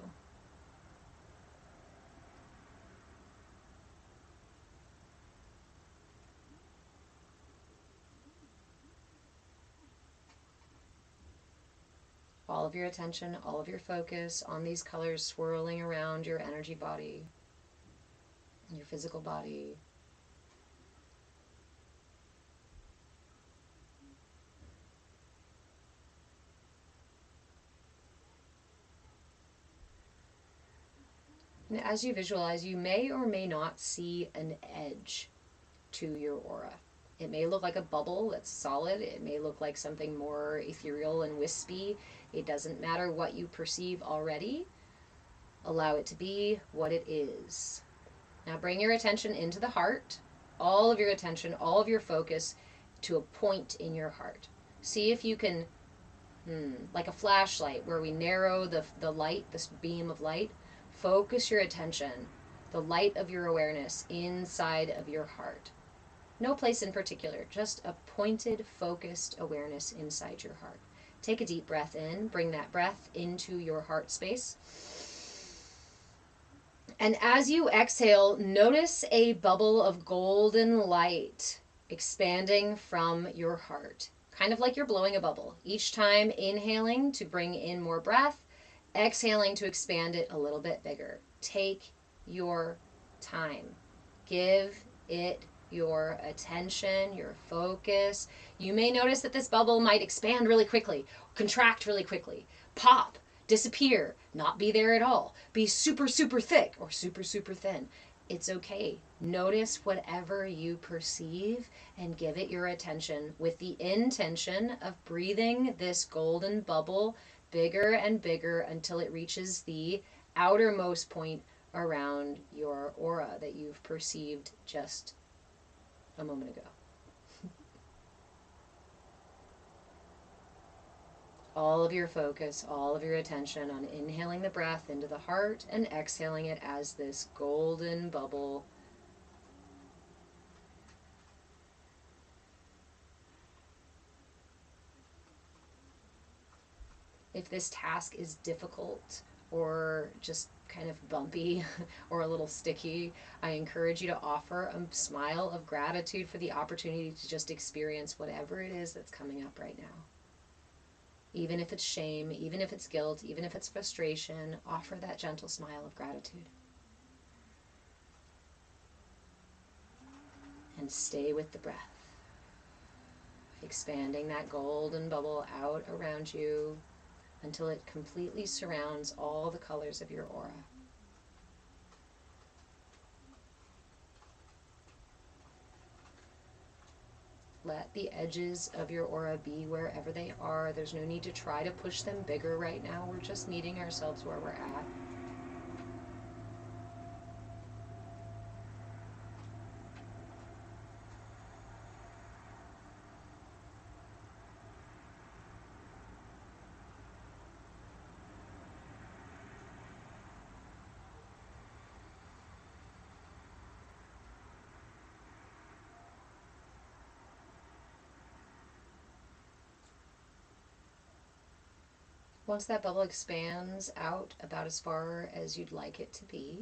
All of your attention, all of your focus on these colors swirling around your energy body, your physical body. And as you visualize, you may or may not see an edge to your aura. It may look like a bubble that's solid. It may look like something more ethereal and wispy. It doesn't matter what you perceive already. Allow it to be what it is. Now bring your attention into the heart. All of your attention, all of your focus to a point in your heart. See if you can, like a flashlight where we narrow the light, this beam of light. Focus your attention, the light of your awareness inside of your heart. No place in particular, just a pointed, focused awareness inside your heart. Take a deep breath in, bring that breath into your heart space. And as you exhale, notice a bubble of golden light expanding from your heart. Kind of like you're blowing a bubble. Each time inhaling to bring in more breath, exhaling to expand it a little bit bigger. Take your time. Give it your attention, your focus. You may notice that this bubble might expand really quickly, contract really quickly, pop, disappear, not be there at all, be super, super thick or super, super thin. It's okay. Notice whatever you perceive and give it your attention with the intention of breathing this golden bubble bigger and bigger until it reaches the outermost point around your aura that you've perceived just a moment ago. All of your focus, all of your attention on inhaling the breath into the heart and exhaling it as this golden bubble If this task is difficult or just kind of bumpy or a little sticky, I encourage you to offer a smile of gratitude for the opportunity to just experience whatever it is that's coming up right now. Even if it's shame, even if it's guilt, even if it's frustration, offer that gentle smile of gratitude. And stay with the breath, expanding that golden bubble out around you until it completely surrounds all the colors of your aura. Let the edges of your aura be wherever they are. There's no need to try to push them bigger right now. We're just meeting ourselves where we're at. Once that bubble expands out about as far as you'd like it to be,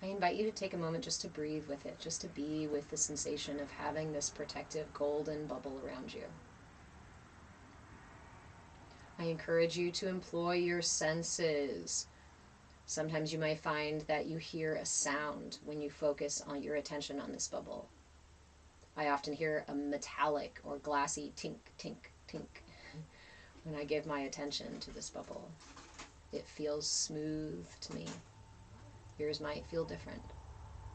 I invite you to take a moment just to breathe with it, just to be with the sensation of having this protective golden bubble around you. I encourage you to employ your senses. Sometimes you might find that you hear a sound when you focus on your attention on this bubble. I often hear a metallic or glassy tink, tink, tink when I give my attention to this bubble. It feels smooth to me. Yours might feel different.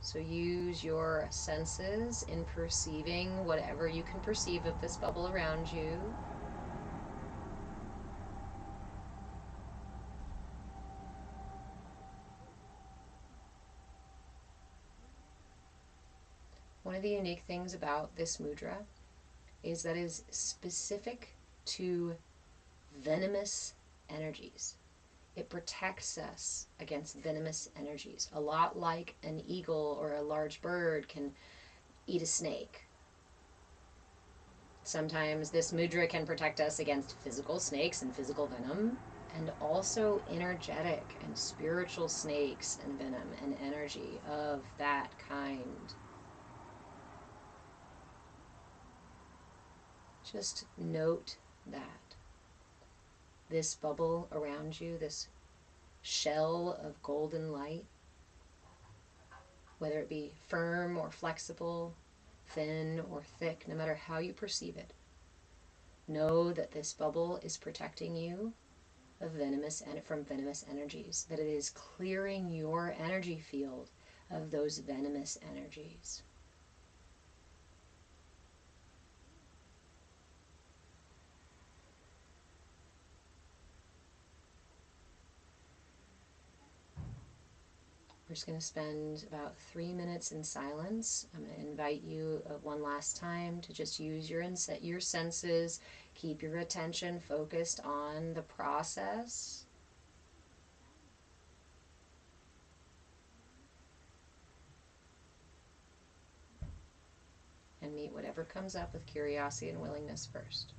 So use your senses in perceiving whatever you can perceive of this bubble around you. One of the unique things about this mudra is that it is specific to venomous energies. It protects us against venomous energies, a lot like an eagle or a large bird can eat a snake. Sometimes this mudra can protect us against physical snakes and physical venom, and also energetic and spiritual snakes and venom and energy of that kind. Just note that this bubble around you, this shell of golden light, whether it be firm or flexible, thin or thick, no matter how you perceive it, know that this bubble is protecting you of from venomous energies, that it is clearing your energy field of those venomous energies. We're just going to spend about 3 minutes in silence. I'm going to invite you one last time to just use your senses, keep your attention focused on the process. And meet whatever comes up with curiosity and willingness first.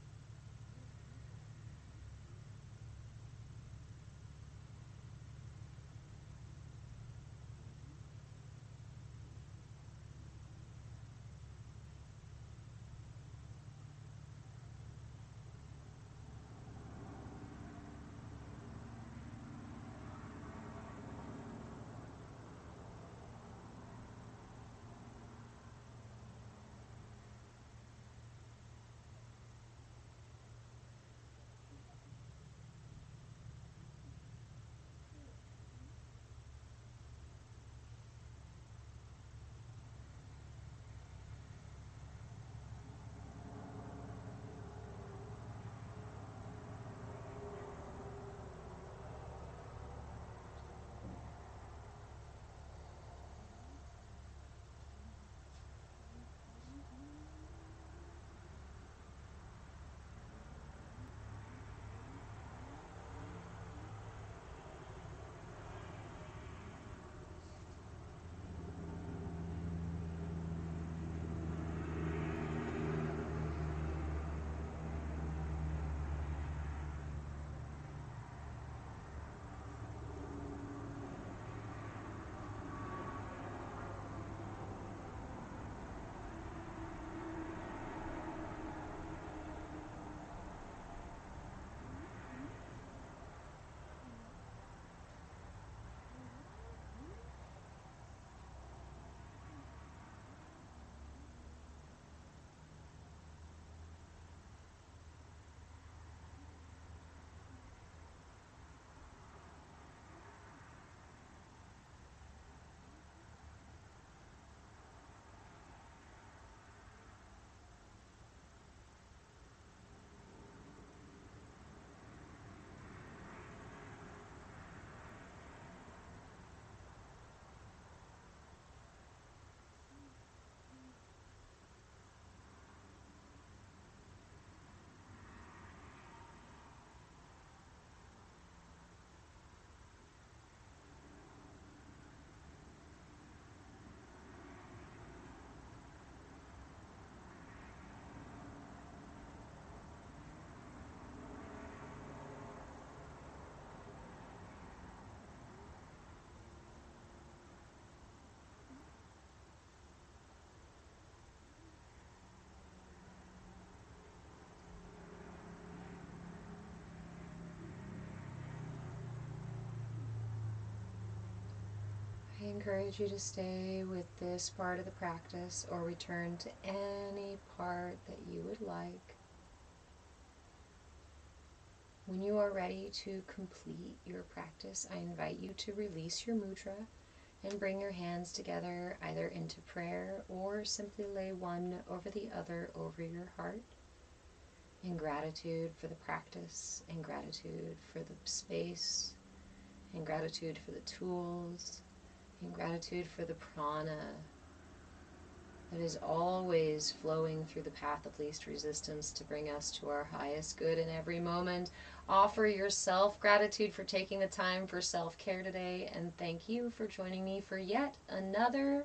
encourage you to stay with this part of the practice or return to any part that you would like. When you are ready to complete your practice, I invite you to release your mudra and bring your hands together either into prayer or simply lay one over the other over your heart in gratitude for the practice, in gratitude for the space, in gratitude for the tools, in gratitude for the prana that is always flowing through the path of least resistance to bring us to our highest good in every moment. Offer yourself gratitude for taking the time for self-care today, and thank you for joining me for yet another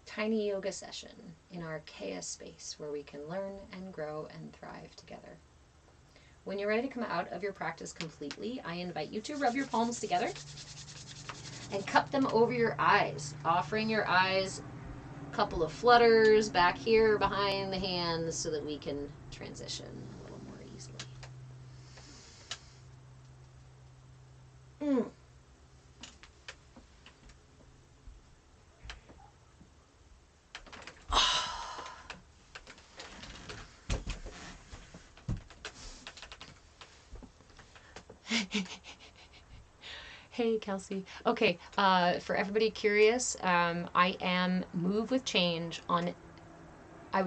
tiny yoga session in our CAYA space where we can learn and grow and thrive together. When you're ready to come out of your practice completely, I invite you to rub your palms together and cup them over your eyes, offering your eyes couple of flutters back here behind the hands so that we can transition a little more easily. Hey, Kelsey. Okay, for everybody curious, I am Move with Change on. I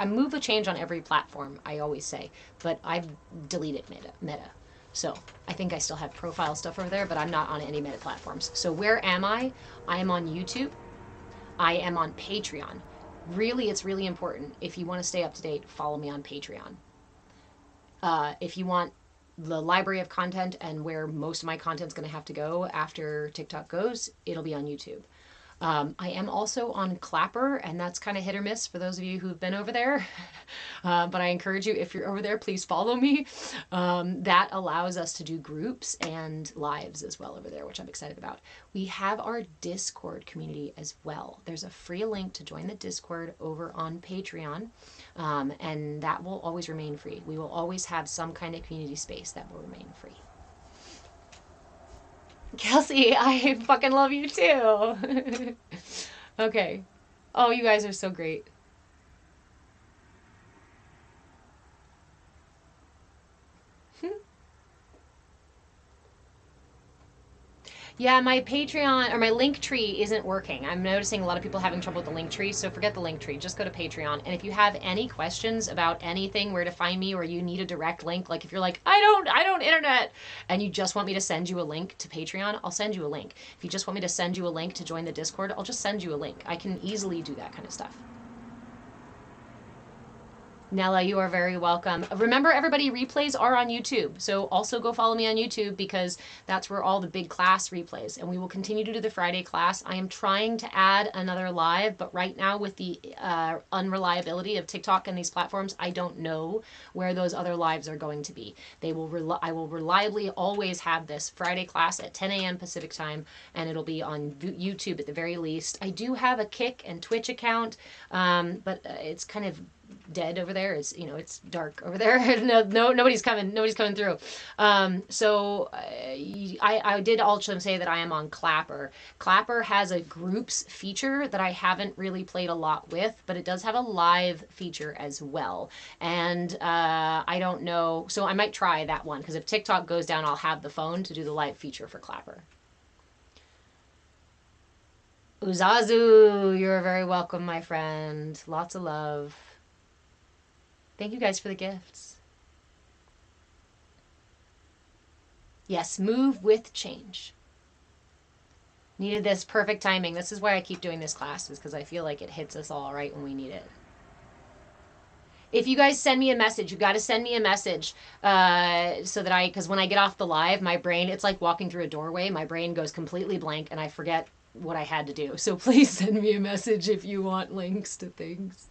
Move with Change on every platform. I always say, but I've deleted Meta. So I think I still have profile stuff over there, but I'm not on any Meta platforms. So where am I? I am on YouTube. I am on Patreon. Really, it's really important. If you want to stay up to date, follow me on Patreon. If you want the library of content and where most of my content's going to have to go after TikTok goes, it'll be on YouTube. I am also on Clapper, and that's kind of hit or miss for those of you who've been over there. But I encourage you, if you're over there, please follow me. That allows us to do groups and lives as well over there, which I'm excited about. We have our Discord community as well. There's a free link to join the Discord over on Patreon, and that will always remain free. We will always have some kind of community space that will remain free. Kelsey, I fucking love you too. Okay. Oh, you guys are so great. Yeah, my Patreon or my link tree isn't working. I'm noticing a lot of people having trouble with the link tree, so forget the link tree. Just go to Patreon. And if you have any questions about anything, where to find me, or you need a direct link, like if you're like, I don't internet, and you just want me to send you a link to Patreon, I'll send you a link. If you just want me to send you a link to join the Discord, I'll just send you a link. I can easily do that kind of stuff. Nella, you are very welcome. Remember, everybody, replays are on YouTube. So also go follow me on YouTube because that's where all the big class replays. And we will continue to do the Friday class. I am trying to add another live, but right now with the unreliability of TikTok and these platforms, I don't know where those other lives are going to be. I will reliably always have this Friday class at 10 a.m. Pacific time, and it'll be on YouTube at the very least. I do have a Kick and Twitch account, but it's kind of dead over there. It's dark over there. Nobody's coming through. So I did also say that I am on Clapper. Clapper has a groups feature that I haven't really played a lot with, but it does have a live feature as well. And I don't know, so I might try that one, because if TikTok goes down, I'll have the phone to do the live feature for Clapper. Uzazu, you're very welcome, my friend. Lots of love. Thank you guys for the gifts. Yes, move with change. Needed this perfect timing. This is why I keep doing this class, is because I feel like it hits us all right when we need it. If you guys send me a message, you got to send me a message so that because when I get off the live, my brain, it's like walking through a doorway. My brain goes completely blank and I forget what I had to do. So please send me a message if you want links to things.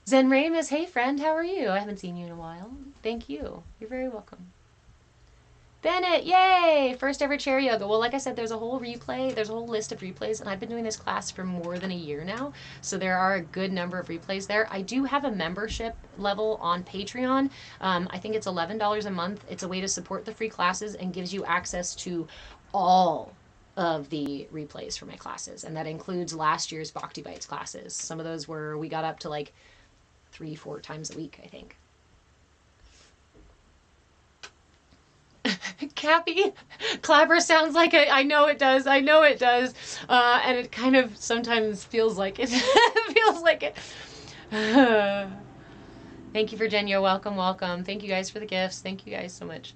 Zen Ramus, hey friend, how are you? I haven't seen you in a while. Thank you. You're very welcome. Bennett, yay! First ever chair yoga. Well, like I said, there's a whole list of replays, and I've been doing this class for more than a year now, so there are a good number of replays there. I do have a membership level on Patreon. I think it's $11 a month. It's a way to support the free classes and gives you access to all of the replays for my classes, and that includes last year's Bhakti Bites classes. Some of those were, we got up to like 3-4 times a week, I think. Cappy, clapper sounds like I know it does. I know it does. And it kind of sometimes feels like it. Feels like it. Thank you, Virginia. Welcome, welcome. Thank you guys for the gifts. Thank you guys so much.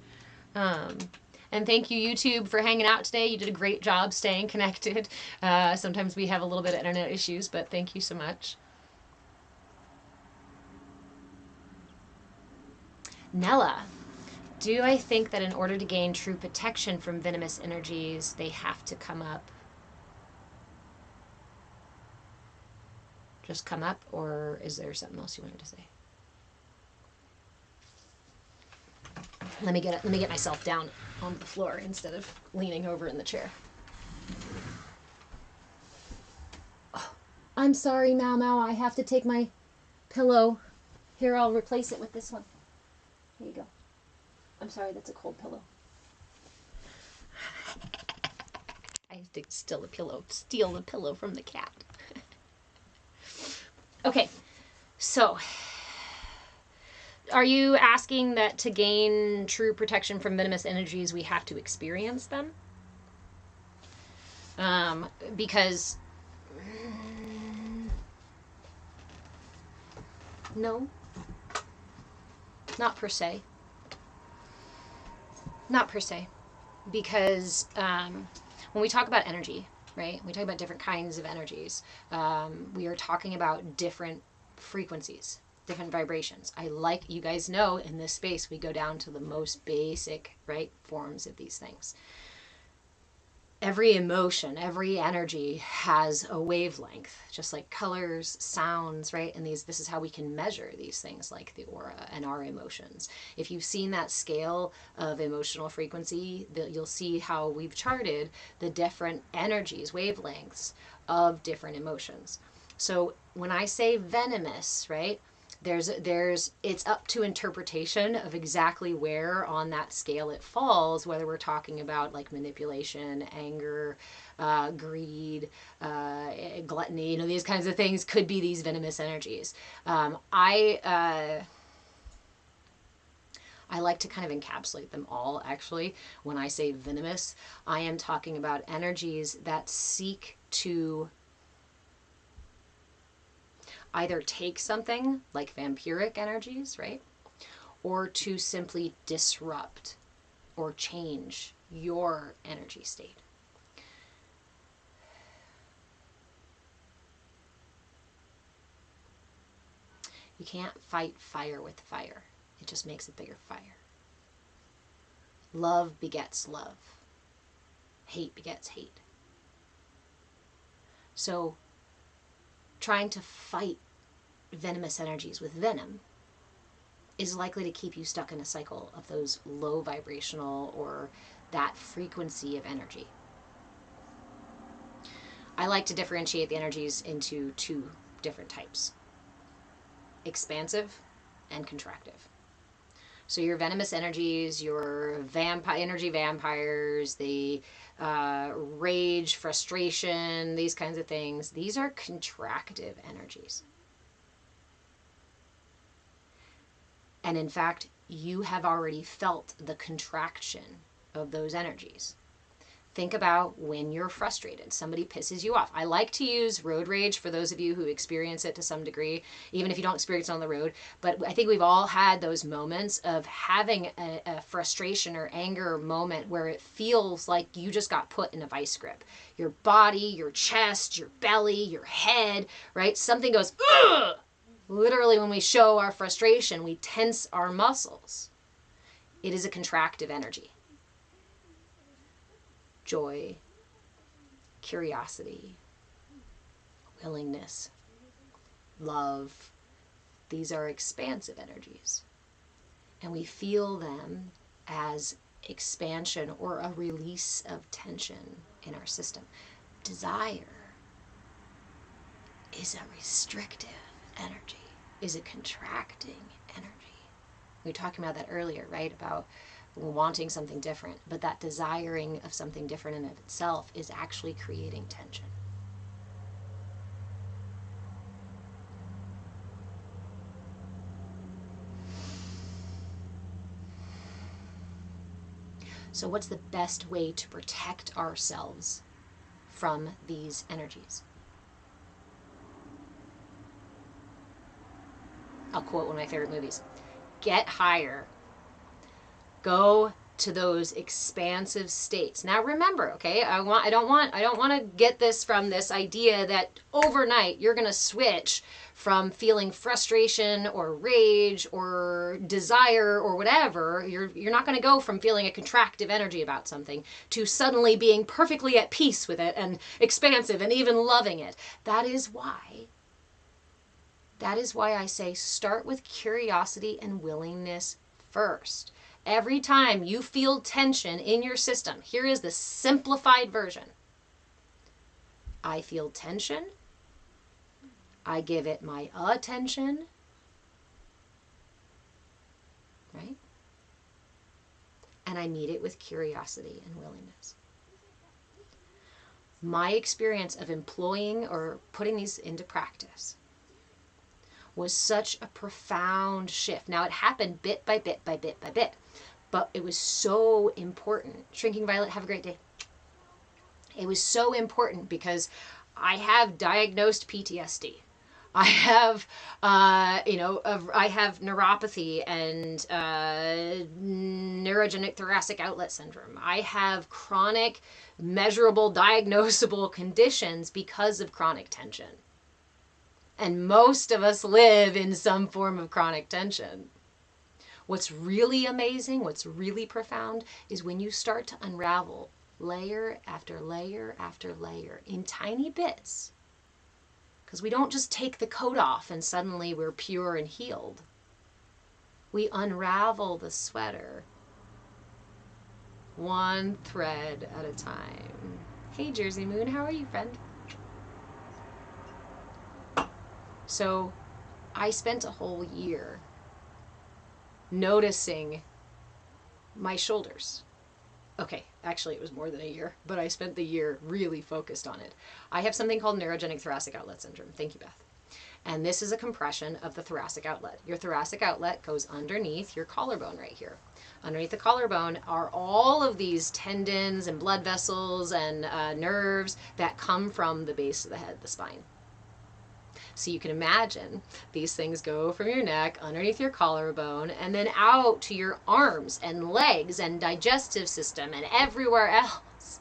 And thank you, YouTube, for hanging out today. You did a great job staying connected. Sometimes we have a little bit of internet issues, but thank you so much. Nella, do I think that in order to gain true protection from venomous energies, they have to come up? Just come up, or is there something else you wanted to say? Let me get myself down on the floor instead of leaning over in the chair. Oh, I'm sorry, Mau Mau. I have to take my pillow. Here, I'll replace it with this one. Here you go. I'm sorry, that's a cold pillow. I have to steal the pillow from the cat. Okay, so are you asking that to gain true protection from venomous energies, we have to experience them? Because no, not per se. Not per se. Because when we talk about energy, right, we talk about different kinds of energies. We are talking about different frequencies, different vibrations. You guys know, in this space, we go down to the most basic, right, forms of these things. Every emotion, every energy has a wavelength, just like colors, sounds, right? And this is how we can measure these things, like the aura and our emotions. If you've seen that scale of emotional frequency, you'll see how we've charted the different energies, wavelengths of different emotions. So when I say venomous, right, it's up to interpretation of exactly where on that scale it falls, whether we're talking about like manipulation, anger, greed, gluttony, these kinds of things could be these venomous energies. I like to kind of encapsulate them all, actually. When I say venomous, I am talking about energies that seek to either take something, like vampiric energies, right? Or to simply disrupt or change your energy state. You can't fight fire with fire. It just makes a bigger fire. Love begets love. Hate begets hate. So trying to fight venomous energies with venom is likely to keep you stuck in a cycle of those low vibrational or that frequency of energy. I like to differentiate the energies into two different types: expansive and contractive. So your venomous energies, your energy vampires, the rage, frustration, these kinds of things, these are contractive energies. And in fact, you have already felt the contraction of those energies. Think about when you're frustrated. Somebody pisses you off. I like to use road rage for those of you who experience it to some degree, even if you don't experience it on the road. But I think we've all had those moments of having a frustration or anger moment where it feels like you just got put in a vice grip. Your body, your chest, your belly, your head, right? Something goes, ugh! Literally, when we show our frustration, we tense our muscles. It is a contractive energy. Joy, curiosity, willingness, love, these are expansive energies. And we feel them as expansion or a release of tension in our system. Desire is a restrictive energy, is a contracting energy. We were talking about that earlier, right? About wanting something different, but that desiring of something different in of itself is actually creating tension. So what's the best way to protect ourselves from these energies? I'll quote one of my favorite movies. Get higher. Go to those expansive states. Now remember, okay, I don't want to get this from this idea that overnight you're going to switch from feeling frustration or rage or desire or whatever. You're not going to go from feeling a contractive energy about something to suddenly being perfectly at peace with it and expansive and even loving it. That is why I say start with curiosity and willingness first. Every time you feel tension in your system, here is the simplified version. I feel tension. I give it my attention. Right? And I meet it with curiosity and willingness. My experience of employing or putting these into practice was such a profound shift. Now, it happened bit by bit by bit by bit, but it was so important. Shrinking Violet, have a great day. It was so important because I have diagnosed PTSD. I have, I have neuropathy and neurogenic thoracic outlet syndrome. I have chronic, measurable, diagnosable conditions because of chronic tension. And most of us live in some form of chronic tension. What's really amazing, what's really profound, is when you start to unravel layer after layer after layer in tiny bits. Because we don't just take the coat off and suddenly we're pure and healed. We unravel the sweater one thread at a time. Hey, Jersey Moon, how are you, friend? So I spent a whole year noticing my shoulders. Okay, actually it was more than a year, but I spent the year really focused on it. I have something called neurogenic thoracic outlet syndrome. Thank you, Beth. And this is a compression of the thoracic outlet. Your thoracic outlet goes underneath your collarbone right here. Underneath the collarbone are all of these tendons and blood vessels and nerves that come from the base of the head, the spine. So you can imagine these things go from your neck, underneath your collarbone, and then out to your arms and legs and digestive system and everywhere else.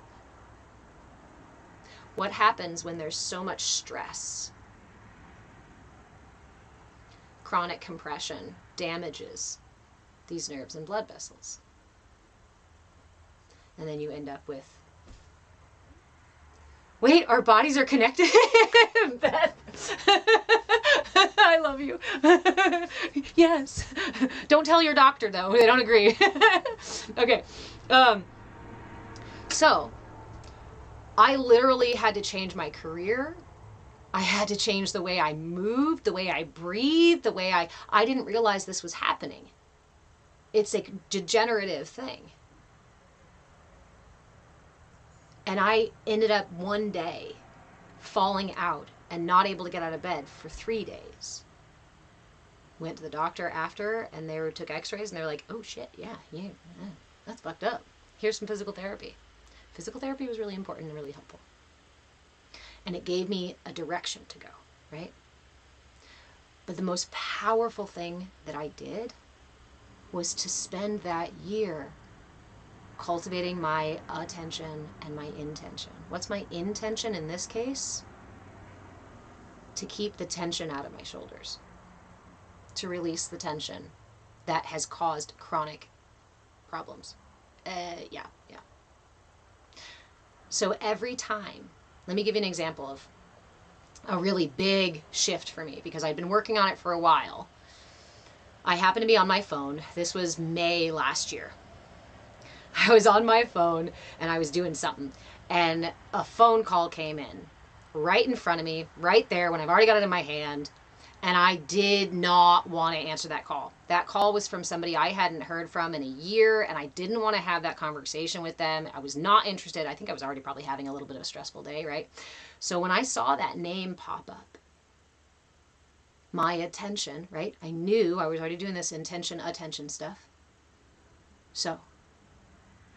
What happens when there's so much stress? Chronic compression damages these nerves and blood vessels. And then you end up with, wait, our bodies are connected? Beth. I love you. Yes. Don't tell your doctor, though. They don't agree. Okay. So, I literally had to change my career. I had to change the way I moved, the way I breathed, the way I didn't realize this was happening. It's a degenerative thing. And I ended up one day falling out and not able to get out of bed for 3 days. Went to the doctor after, and they took x-rays, and they're like, oh shit, yeah, that's fucked up. Here's some physical therapy. Physical therapy was really important and really helpful. And it gave me a direction to go, right? But the most powerful thing that I did was to spend that year cultivating my attention and my intention. What's my intention in this case? To keep the tension out of my shoulders. To release the tension that has caused chronic problems. Yeah. So every time, let me give you an example of a really big shift for me, because I'd been working on it for a while. I happened to be on my phone. This was May last year. I was on my phone and I was doing something, and a phone call came in right in front of me, right there when I've already got it in my hand, And I did not want to answer that call. That call was from somebody I hadn't heard from in a year, and I didn't want to have that conversation with them. I was not interested. I think I was already probably having a little bit of a stressful day, right? So when I saw that name pop up, my attention, right? I knew I was already doing this intention, attention stuff. So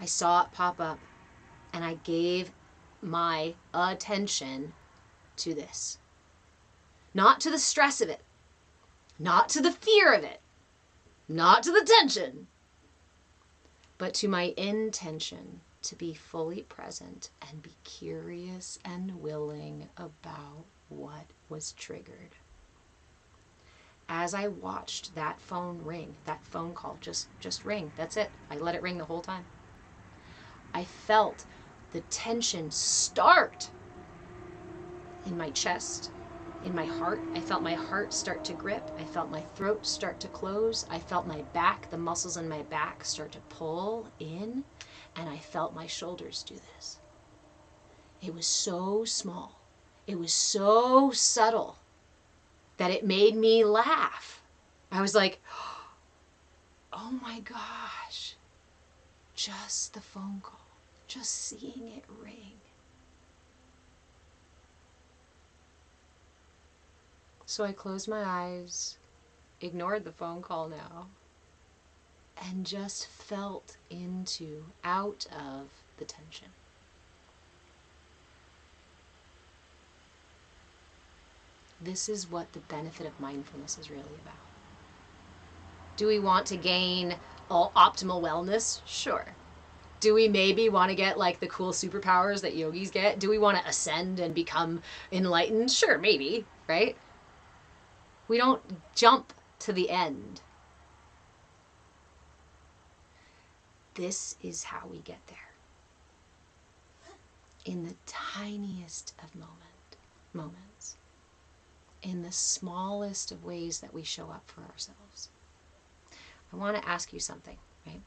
I saw it pop up, and I gave my attention to this. Not to the stress of it, not to the fear of it, not to the tension, but to my intention to be fully present and be curious and willing about what was triggered. As I watched that phone ring, that phone call just ring, that's it. I let it ring the whole time. I felt the tension start in my chest, in my heart. I felt my heart start to grip. I felt my throat start to close. I felt my back, the muscles in my back start to pull in, and I felt my shoulders do this. It was so small. It was so subtle that it made me laugh. I was like, oh my gosh, just the phone call, just seeing it ring. So I closed my eyes, ignored the phone call now, and just felt into, out of the tension. This is what the benefit of mindfulness is really about. Do we want to gain optimal wellness? Sure. Do we maybe want to get like the cool superpowers that yogis get? Do we want to ascend and become enlightened? Sure, maybe, right? We don't jump to the end. This is how we get there. In the tiniest of moments. In the smallest of ways that we show up for ourselves. I want to ask you something, right?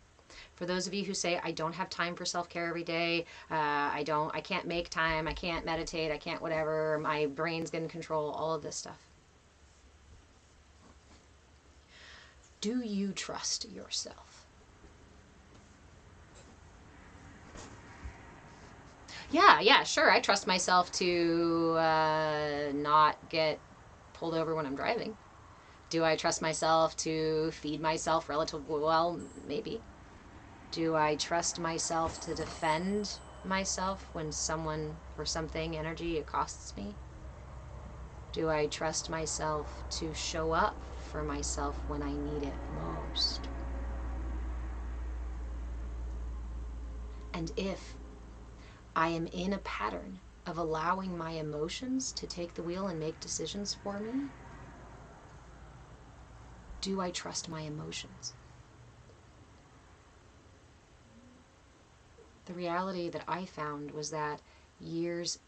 For those of you who say, I don't have time for self-care every day, I can't make time, I can't meditate, I can't whatever, my brain's in control, all of this stuff. Do you trust yourself? Yeah, sure. I trust myself to not get pulled over when I'm driving. Do I trust myself to feed myself relatively well? Maybe. Do I trust myself to defend myself when someone or something, energy, accosts me? Do I trust myself to show up for myself when I need it most? And if I am in a pattern of allowing my emotions to take the wheel and make decisions for me, do I trust my emotions? The reality that I found was that years,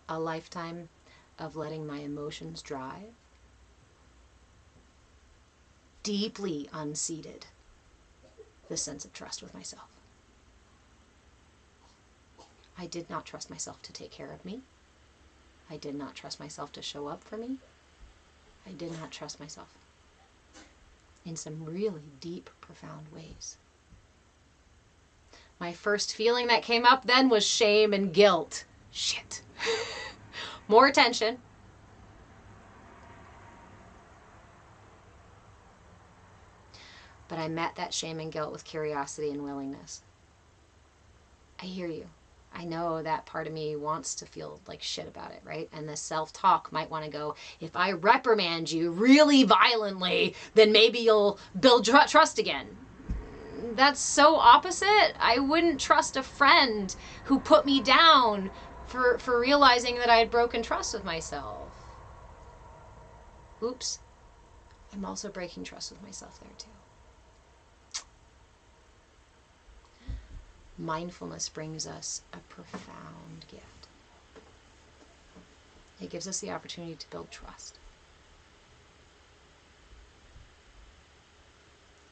a lifetime of letting my emotions drive, deeply unseated the sense of trust with myself. I did not trust myself to take care of me. I did not trust myself to show up for me. I did not trust myself in some really deep, profound ways. My first feeling that came up then was shame and guilt. Shit. More attention. But I met that shame and guilt with curiosity and willingness. I hear you. I know that part of me wants to feel like shit about it, right? And the self-talk might want to go, if I reprimand you really violently, then maybe you'll build trust again. That's so opposite. I wouldn't trust a friend who put me down for realizing that I had broken trust with myself. Oops. I'm also breaking trust with myself there too. Mindfulness brings us a profound gift. It gives us the opportunity to build trust.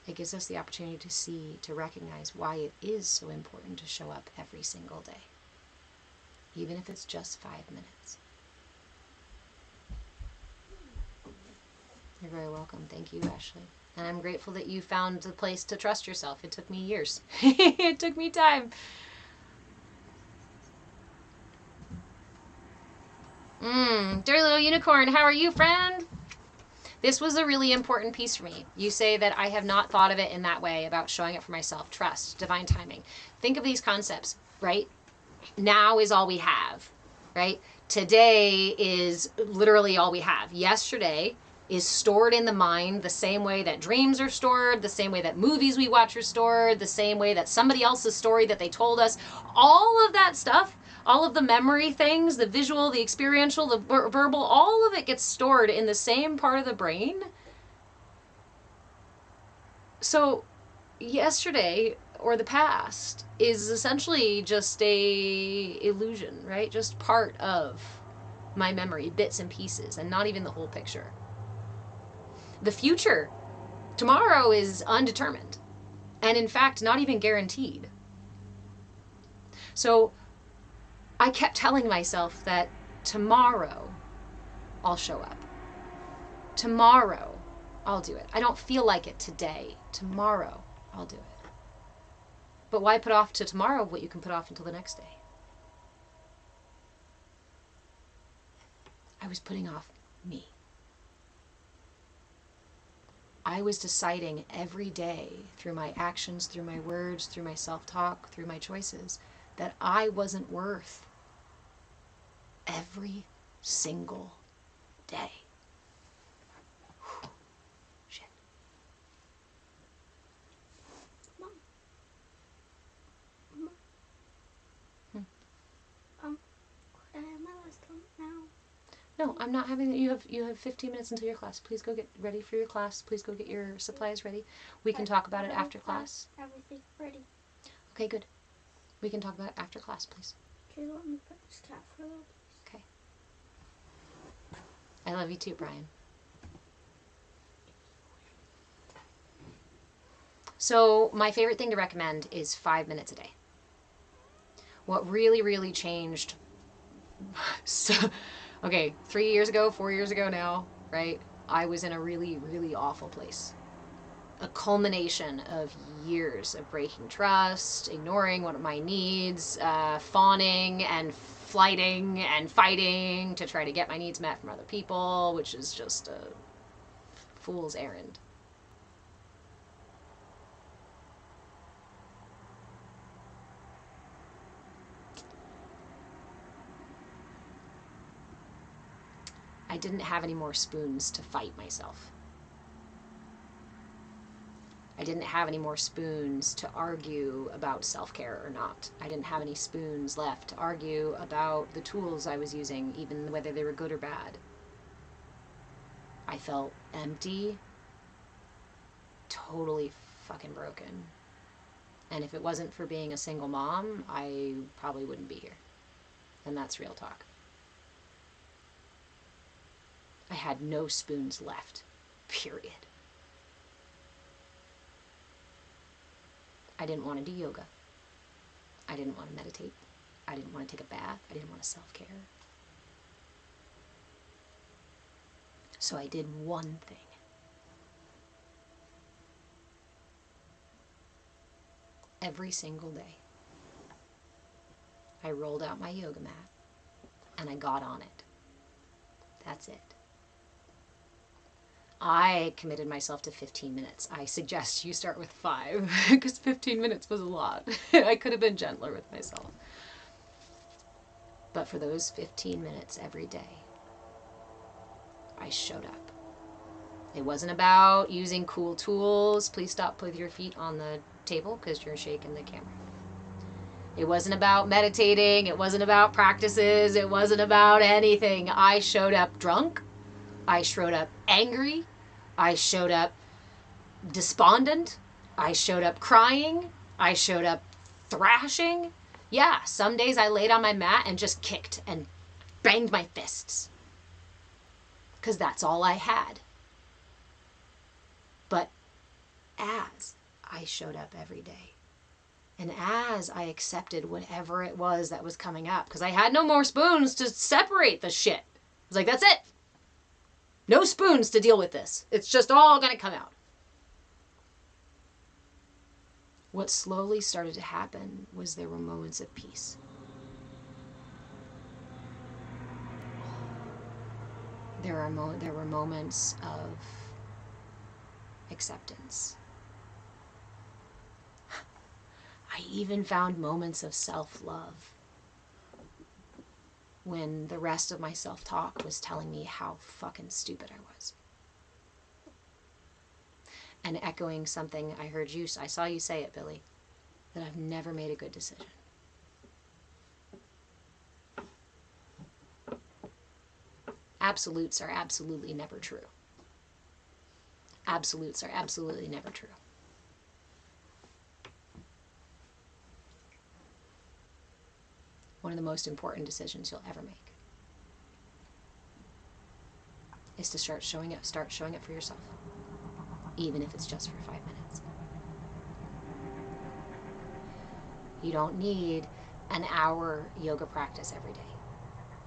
It gives us the opportunity to see, to recognize why it is so important to show up every single day, even if it's just 5 minutes. You're very welcome. Thank you, Ashley. And I'm grateful that you found the place to trust yourself. It took me years. It took me time. Dirty little unicorn, how are you, friend? This was a really important piece for me. You say that I have not thought of it in that way about showing up for myself. Trust, divine timing. Think of these concepts, right? Now is all we have, right? Today is literally all we have. Yesterday is stored in the mind the same way that dreams are stored, the same way that movies we watch are stored, the same way that somebody else's story that they told us. All of that stuff, all of the memory things, the visual, the experiential, the verbal, all of it gets stored in the same part of the brain. So yesterday or the past is essentially just a illusion, right? Just part of my memory, bits and pieces, and not even the whole picture. The future, tomorrow, is undetermined, and in fact not even guaranteed. So I kept telling myself that tomorrow I'll show up. Tomorrow I'll do it. I don't feel like it today. Tomorrow I'll do it. But why put off to tomorrow what you can put off until the next day? I was putting off me. I was deciding every day through my actions, through my words, through my self-talk, through my choices, that I wasn't worth every single day. Whew. Shit. Mom. Could I have my last one now? No, I'm not having. You have 15 minutes until your class. Please go get ready for your class. Please go get your supplies ready. We can talk about it after class. Everything's ready. Okay, good. We can talk about it after class, please. Okay, let me put this cat for a little, please. Okay. I love you too, Brian. So my favorite thing to recommend is 5 minutes a day. What really, really changed, so, okay, 3 years ago, 4 years ago now, right? I was in a really, really awful place. A culmination of years of breaking trust, ignoring one of my needs, fawning and flighting and fighting to try to get my needs met from other people, which is just a fool's errand. I didn't have any more spoons to fight myself. I didn't have any more spoons to argue about self-care or not. I didn't have any spoons left to argue about the tools I was using, even whether they were good or bad. I felt empty, totally fucking broken. And if it wasn't for being a single mom, I probably wouldn't be here. And that's real talk. I had no spoons left, period. I didn't want to do yoga. I didn't want to meditate. I didn't want to take a bath. I didn't want to self-care. So I did one thing. Every single day, I rolled out my yoga mat and I got on it. That's it. I committed myself to 15 minutes. I suggest you start with 5 because 15 minutes was a lot. I could have been gentler with myself. But for those 15 minutes every day, I showed up. It wasn't about using cool tools. Please stop with your feet on the table because you're shaking the camera. It wasn't about meditating. It wasn't about practices. It wasn't about anything. I showed up drunk. I showed up angry. I showed up despondent. I showed up crying. I showed up thrashing. Yeah, some days I laid on my mat and just kicked and banged my fists. Because that's all I had. But as I showed up every day, and as I accepted whatever it was that was coming up, because I had no more spoons to separate the shit. I was like, that's it. No spoons to deal with this. It's just all going to come out. What slowly started to happen was there were moments of peace. There were moments of acceptance. I even found moments of self-love when the rest of my self-talk was telling me how fucking stupid I was. And echoing something I heard you, I saw you say it, Billy, that I've never made a good decision. Absolutes are absolutely never true. Absolutes are absolutely never true. One of the most important decisions you'll ever make is to start showing up for yourself, even if it's just for 5 minutes. You don't need an hour yoga practice every day.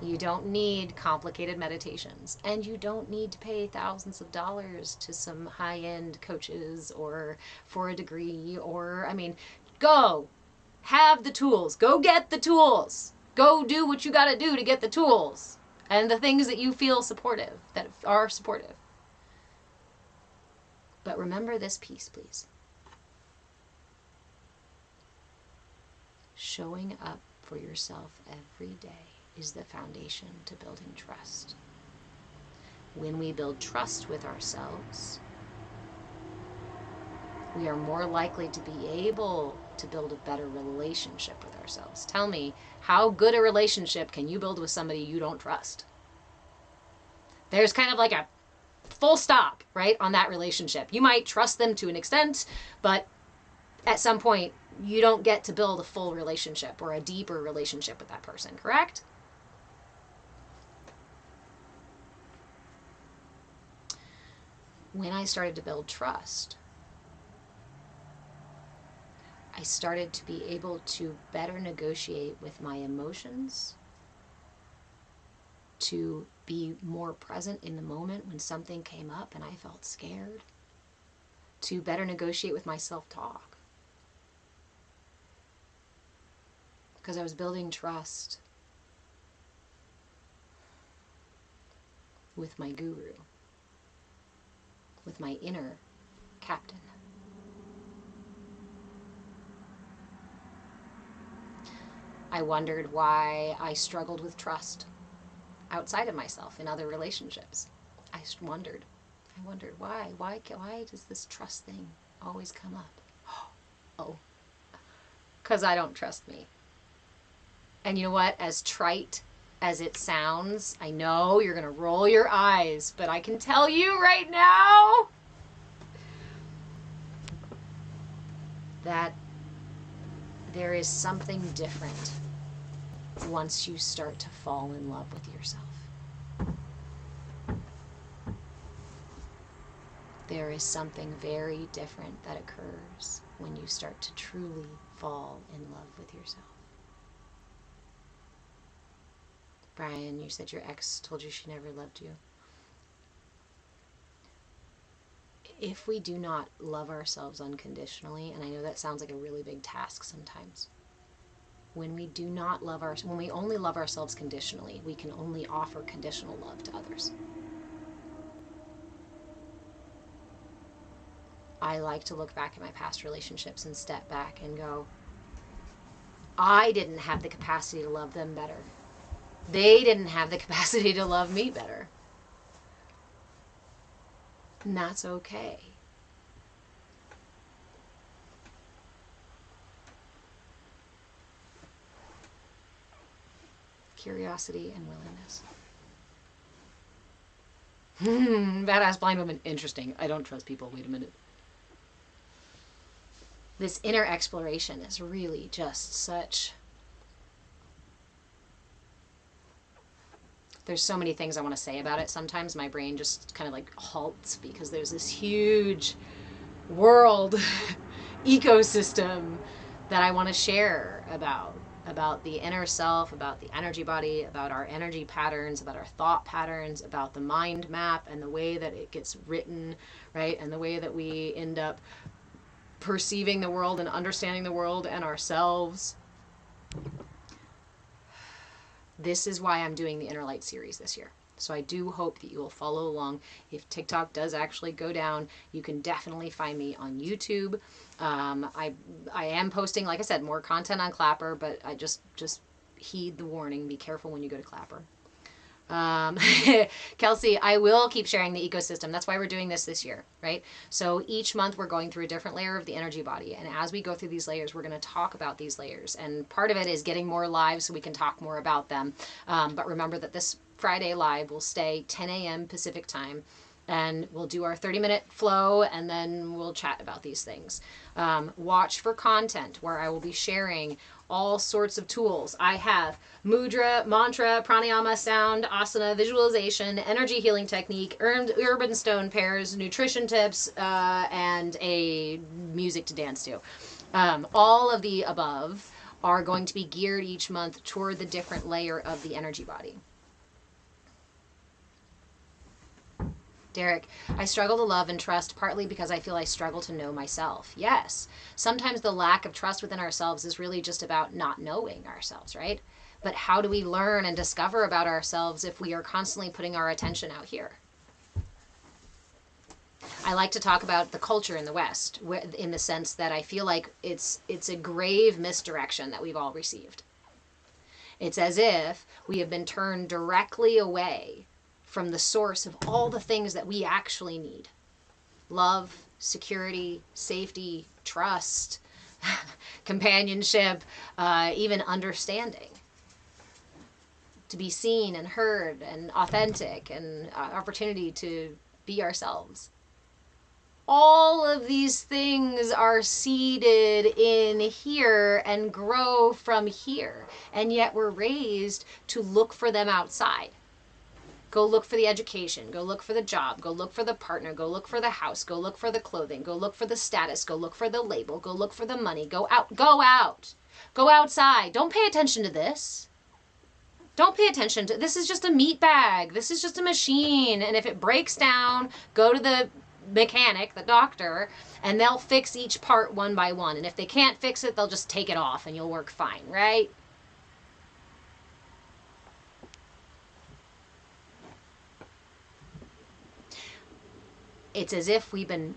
You don't need complicated meditations, and you don't need to pay thousands of dollars to some high-end coaches or for a degree, or, go have the tools. Go get the tools. Go do what you got to do to get the tools and the things that you feel supportive, that are supportive. But remember this piece, please. Showing up for yourself every day is the foundation to building trust. When we build trust with ourselves, we are more likely to be able to build a better relationship with ourselves. Tell me, how good a relationship can you build with somebody you don't trust? There's kind of like a full stop, right, on that relationship. You might trust them to an extent, but at some point, you don't get to build a full relationship or a deeper relationship with that person, correct? When I started to build trust, I started to be able to better negotiate with my emotions, to be more present in the moment when something came up and I felt scared, to better negotiate with my self-talk. Because I was building trust with my guru, with my inner captain. I wondered why I struggled with trust outside of myself in other relationships. I wondered why does this trust thing always come up? Oh, because I don't trust me. And you know what? As trite as it sounds, I know you're going to roll your eyes, but I can tell you right now that there is something different once you start to fall in love with yourself. There is something very different that occurs when you start to truly fall in love with yourself. Brian, you said your ex told you she never loved you. If we do not love ourselves unconditionally, and I know that sounds like a really big task sometimes, when we only love ourselves conditionally, we can only offer conditional love to others. I like to look back at my past relationships and step back and go, I didn't have the capacity to love them better. They didn't have the capacity to love me better. And that's okay. Curiosity and willingness. Badass blind woman. Interesting. I don't trust people. Wait a minute. This inner exploration is really just such... There's so many things I want to say about it. Sometimes my brain just kind of like halts because there's this huge world ecosystem that I want to share about. about the inner self, about the energy body, about our energy patterns, about our thought patterns, about the mind map and the way that it gets written, right? And the way that we end up perceiving the world and understanding the world and ourselves. This is why I'm doing the Inner Light series this year. So I do hope that you will follow along. If TikTok does actually go down, you can definitely find me on YouTube. I am posting, like I said, more content on Clapper, but I just heed the warning. Be careful when you go to Clapper. Kelsey, I will keep sharing the ecosystem. That's why we're doing this year, right? So each month we're going through a different layer of the energy body. And as we go through these layers, we're going to talk about these layers. And part of it is getting more live so we can talk more about them. But remember that this Friday live will stay 10 a.m. Pacific time. And we'll do our 30-minute flow, and then we'll chat about these things. Watch for content where I will be sharing all sorts of tools. I have mudra, mantra, pranayama, sound, asana, visualization, energy healing technique, urban stone pairs, nutrition tips, and a music to dance to. All of the above are going to be geared each month toward the different layer of the energy body. Derek, I struggle to love and trust partly because I feel I struggle to know myself. Yes, sometimes the lack of trust within ourselves is really just about not knowing ourselves, right? But how do we learn and discover about ourselves if we are constantly putting our attention out here? I like to talk about the culture in the West in the sense that I feel like it's a grave misdirection that we've all received. It's as if we have been turned directly away from the source of all the things that we actually need. Love, security, safety, trust, companionship, even understanding. To be seen and heard and authentic and opportunity to be ourselves. All of these things are seeded in here and grow from here. And yet we're raised to look for them outside. Go look for the education, go look for the job, go look for the partner, go look for the house, go look for the clothing, go look for the status, go look for the label, go look for the money, go out, go outside. Don't pay attention to this. Don't pay attention to, this is just a meat bag. This is just a machine. And if it breaks down, go to the mechanic, the doctor, and they'll fix each part one by one. And if they can't fix it, they'll just take it off and you'll work fine, right? It's as if we've been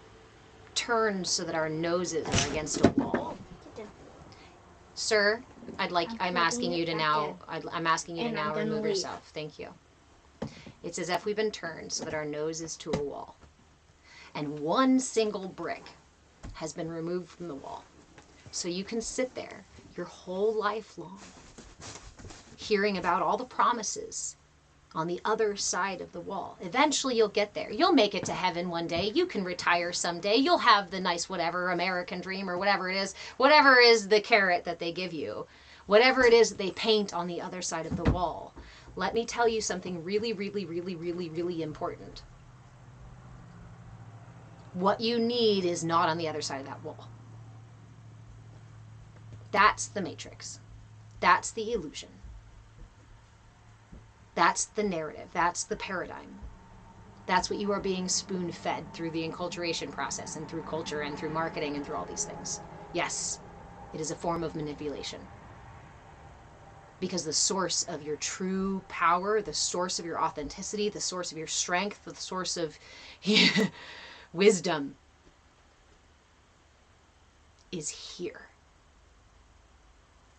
turned so that our noses are against a wall. Sir, I'm asking you to now remove yourself. Thank you. It's as if we've been turned so that our nose is to a wall. And one single brick has been removed from the wall. So you can sit there your whole life long, hearing about all the promises on the other side of the wall. Eventually you'll get there. You'll make it to heaven one day. You can retire someday. You'll have the nice whatever American dream or whatever it is. Whatever is the carrot that they give you. Whatever it is that they paint on the other side of the wall. Let me tell you something really, really, really, really, really important. What you need is not on the other side of that wall. That's the matrix. That's the illusion. That's the narrative. That's the paradigm. That's what you are being spoon-fed through the enculturation process and through culture and through marketing and through all these things. Yes, it is a form of manipulation. Because the source of your true power, the source of your authenticity, the source of your strength, the source of wisdom is here.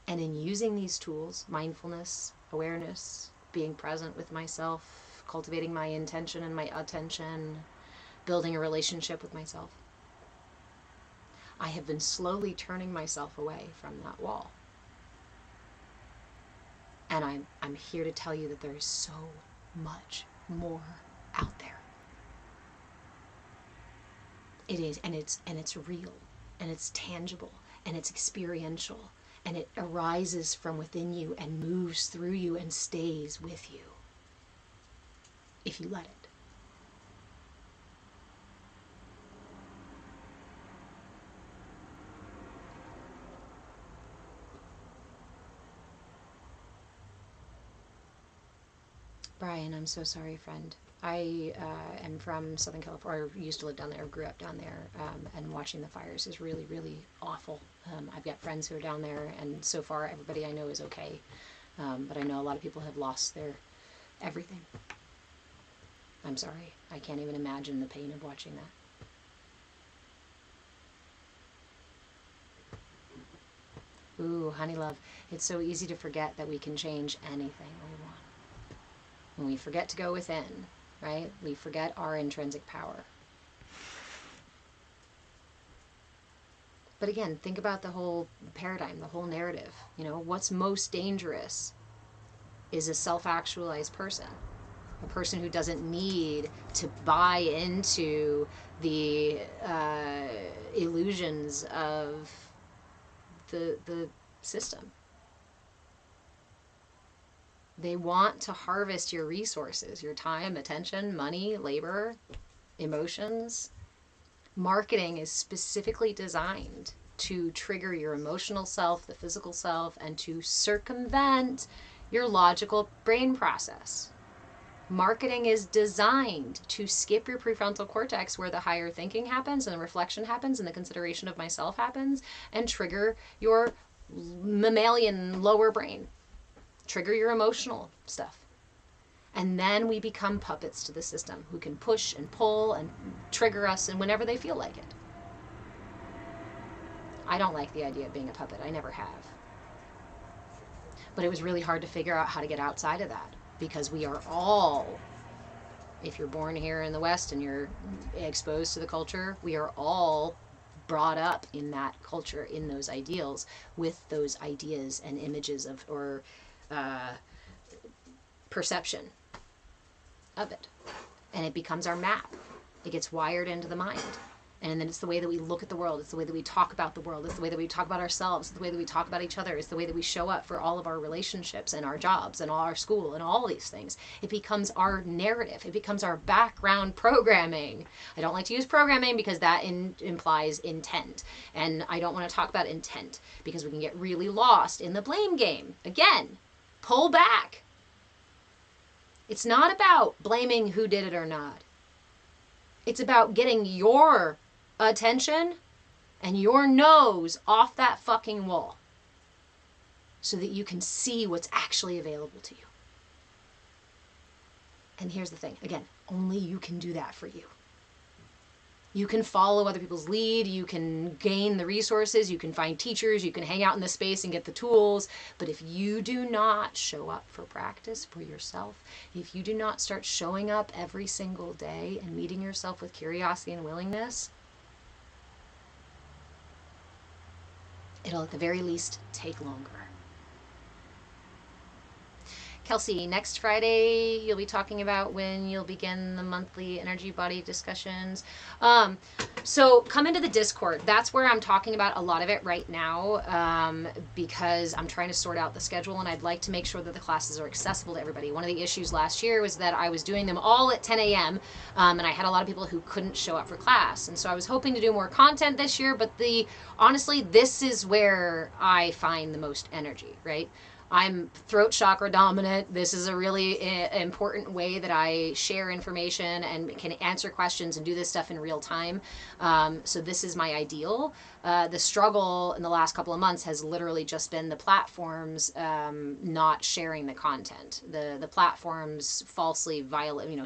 And in using these tools, mindfulness, awareness, being present with myself, cultivating my intention and my attention, building a relationship with myself, I have been slowly turning myself away from that wall. And I'm here to tell you that there is so much more out there. It is, and it's real, and it's tangible, and it's experiential, and it arises from within you and moves through you and stays with you, if you let it. Brian, I'm so sorry, friend. I am from Southern California, or used to live down there, grew up down there, and watching the fires is really, really awful. I've got friends who are down there, and so far everybody I know is okay. But I know a lot of people have lost their everything. I'm sorry. I can't even imagine the pain of watching that. Ooh, honey love. It's so easy to forget that we can change anything we want. When we forget to go within, right? We forget our intrinsic power. But again, think about the whole paradigm, the whole narrative. You know, what's most dangerous is a self-actualized person. A person who doesn't need to buy into the illusions of the system. They want to harvest your resources, your time, attention, money, labor, emotions. Marketing is specifically designed to trigger your emotional self, the physical self, and to circumvent your logical brain process. Marketing is designed to skip your prefrontal cortex where the higher thinking happens and the reflection happens and the consideration of myself happens, and trigger your mammalian lower brain, trigger your emotional stuff. And then we become puppets to the system who can push and pull and trigger us and whenever they feel like it. I don't like the idea of being a puppet. I never have. But it was really hard to figure out how to get outside of that, because we are all, if you're born here in the West and you're exposed to the culture, we are all brought up in that culture, in those ideals, with those ideas and images of, or perception of it. And it becomes our map. It gets wired into the mind. And then it's the way that we look at the world. It's the way that we talk about the world. It's the way that we talk about ourselves. It's the way that we talk about each other. It's the way that we show up for all of our relationships and our jobs and all our school and all these things. It becomes our narrative. It becomes our background programming. I don't like to use programming because that implies intent. And I don't want to talk about intent because we can get really lost in the blame game. Again, pull back. It's not about blaming who did it or not. It's about getting your attention and your nose off that fucking wall so that you can see what's actually available to you. And here's the thing, again, only you can do that for you. You can follow other people's lead, you can gain the resources, you can find teachers, you can hang out in the space and get the tools, but if you do not show up for practice for yourself, if you do not start showing up every single day and meeting yourself with curiosity and willingness, it'll at the very least take longer. Kelsey, next Friday you'll be talking about when you'll begin the monthly energy body discussions. So come into the Discord. That's where I'm talking about a lot of it right now, because I'm trying to sort out the schedule and I'd like to make sure that the classes are accessible to everybody. One of the issues last year was that I was doing them all at 10 a.m. And I had a lot of people who couldn't show up for class. And so I was hoping to do more content this year, but honestly, this is where I find the most energy, right? I'm throat chakra dominant. This is a really important way that I share information and can answer questions and do this stuff in real time. So this is my ideal. The struggle in the last couple of months has literally just been the platforms not sharing the content. The platforms falsely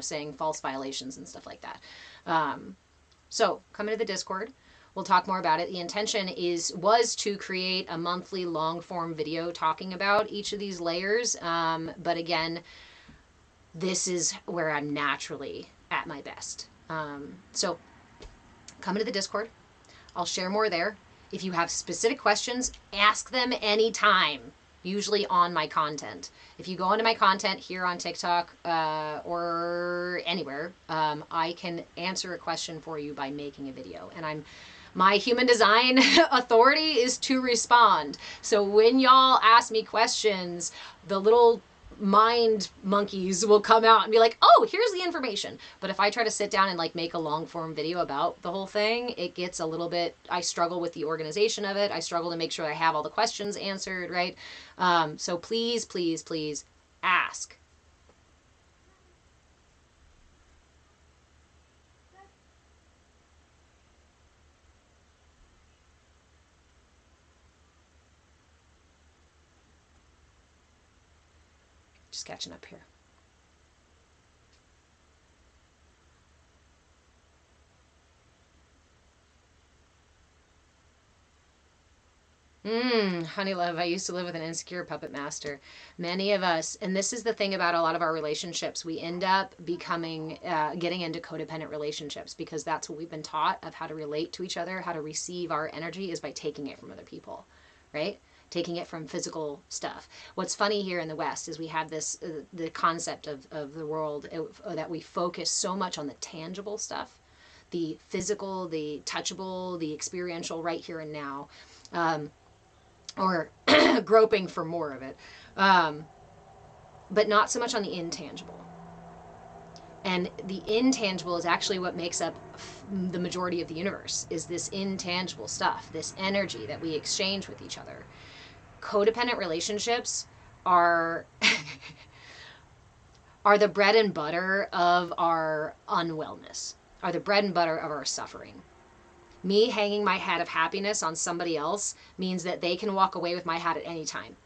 saying false violations and stuff like that. So come into the Discord. We'll talk more about it. The intention was to create a monthly long form video talking about each of these layers. But again, this is where I'm naturally at my best. So come into the Discord. I'll share more there. If you have specific questions, ask them anytime, usually on my content. If you go into my content here on TikTok or anywhere, I can answer a question for you by making a video. And my human design authority is to respond. So when y'all ask me questions, the little mind monkeys will come out and be like, oh, here's the information. But if I try to sit down and make a long form video about the whole thing, it gets a little bit, I struggle with the organization of it. I struggle to make sure I have all the questions answered, right? So please, please, please ask. Just catching up here. Honey love, I used to live with an insecure puppet master. Many of us, and this is the thing about a lot of our relationships, we end up becoming, getting into codependent relationships because that's what we've been taught of how to relate to each other, how to receive our energy is by taking it from other people, right? Taking it from physical stuff. What's funny here in the West is we have this, the concept of the world that we focus so much on the tangible stuff, the physical, the touchable, the experiential right here and now. Or groping for more of it, but not so much on the intangible. And the intangible is actually what makes up the majority of the universe, is this intangible stuff, this energy that we exchange with each other. Codependent relationships are are the bread and butter of our unwellness, are the bread and butter of our suffering. Me hanging my hat of happiness on somebody else means that they can walk away with my hat at any time.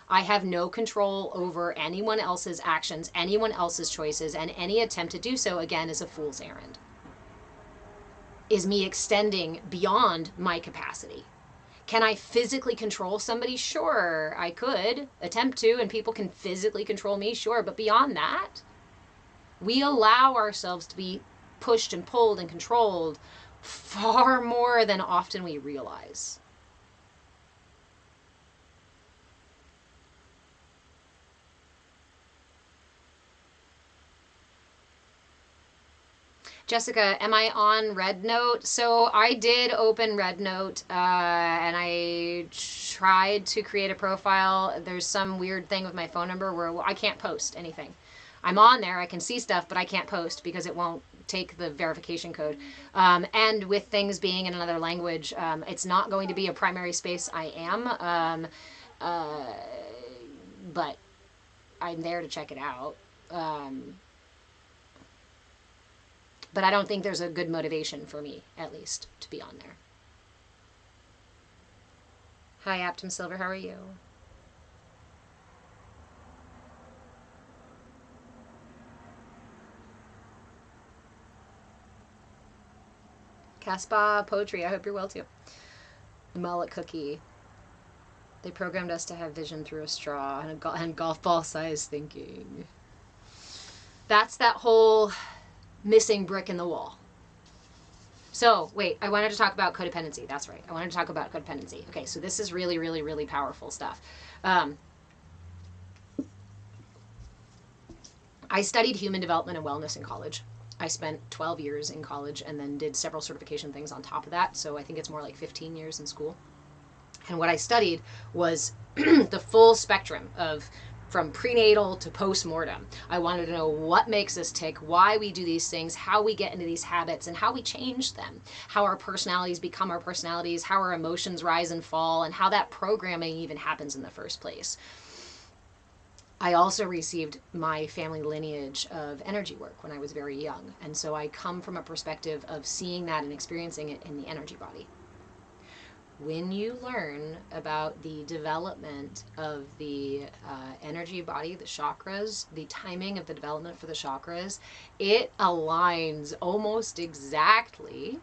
I have no control over anyone else's actions, anyone else's choices, and any attempt to do so, again, is a fool's errand. Is me extending beyond my capacity. Can I physically control somebody? Sure, I could attempt to, and people can physically control me, sure, but beyond that, we allow ourselves to be pushed and pulled and controlled far more than often we realize. Jessica, am I on Red Note? So I did open Red Note, and I tried to create a profile. There's some weird thing with my phone number where I can't post anything. I'm on there, I can see stuff, but I can't post because it won't take the verification code. And with things being in another language, it's not going to be a primary space I am, but I'm there to check it out. But I don't think there's a good motivation for me, at least, to be on there. Hi, Aptum Silver, how are you? Caspa Poetry, I hope you're well too. Mullet Cookie. They programmed us to have vision through a straw and golf ball size thinking. That's that whole missing brick in the wall. So, wait, I wanted to talk about codependency. That's right. I wanted to talk about codependency. Okay, so this is really, really, really powerful stuff. I studied human development and wellness in college. I spent 12 years in college and then did several certification things on top of that. So I think it's more like 15 years in school. And what I studied was the full spectrum of from prenatal to postmortem. I wanted to know what makes us tick, why we do these things, how we get into these habits, and how we change them, how our personalities become our personalities, how our emotions rise and fall, and how that programming even happens in the first place. I also received my family lineage of energy work when I was very young. And so I come from a perspective of seeing that and experiencing it in the energy body. When you learn about the development of the energy body, the chakras, the timing of the development for the chakras, it aligns almost exactly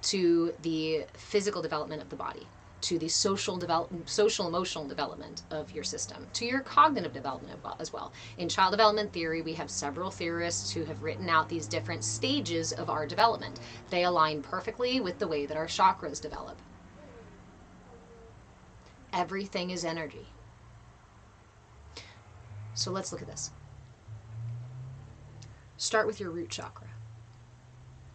to the physical development of the body, to the social emotional development of your system, to your cognitive development as well. In child development theory, we have several theorists who have written out these different stages of our development. They align perfectly with the way that our chakras develop. Everything is energy. So let's look at this. Start with your root chakra.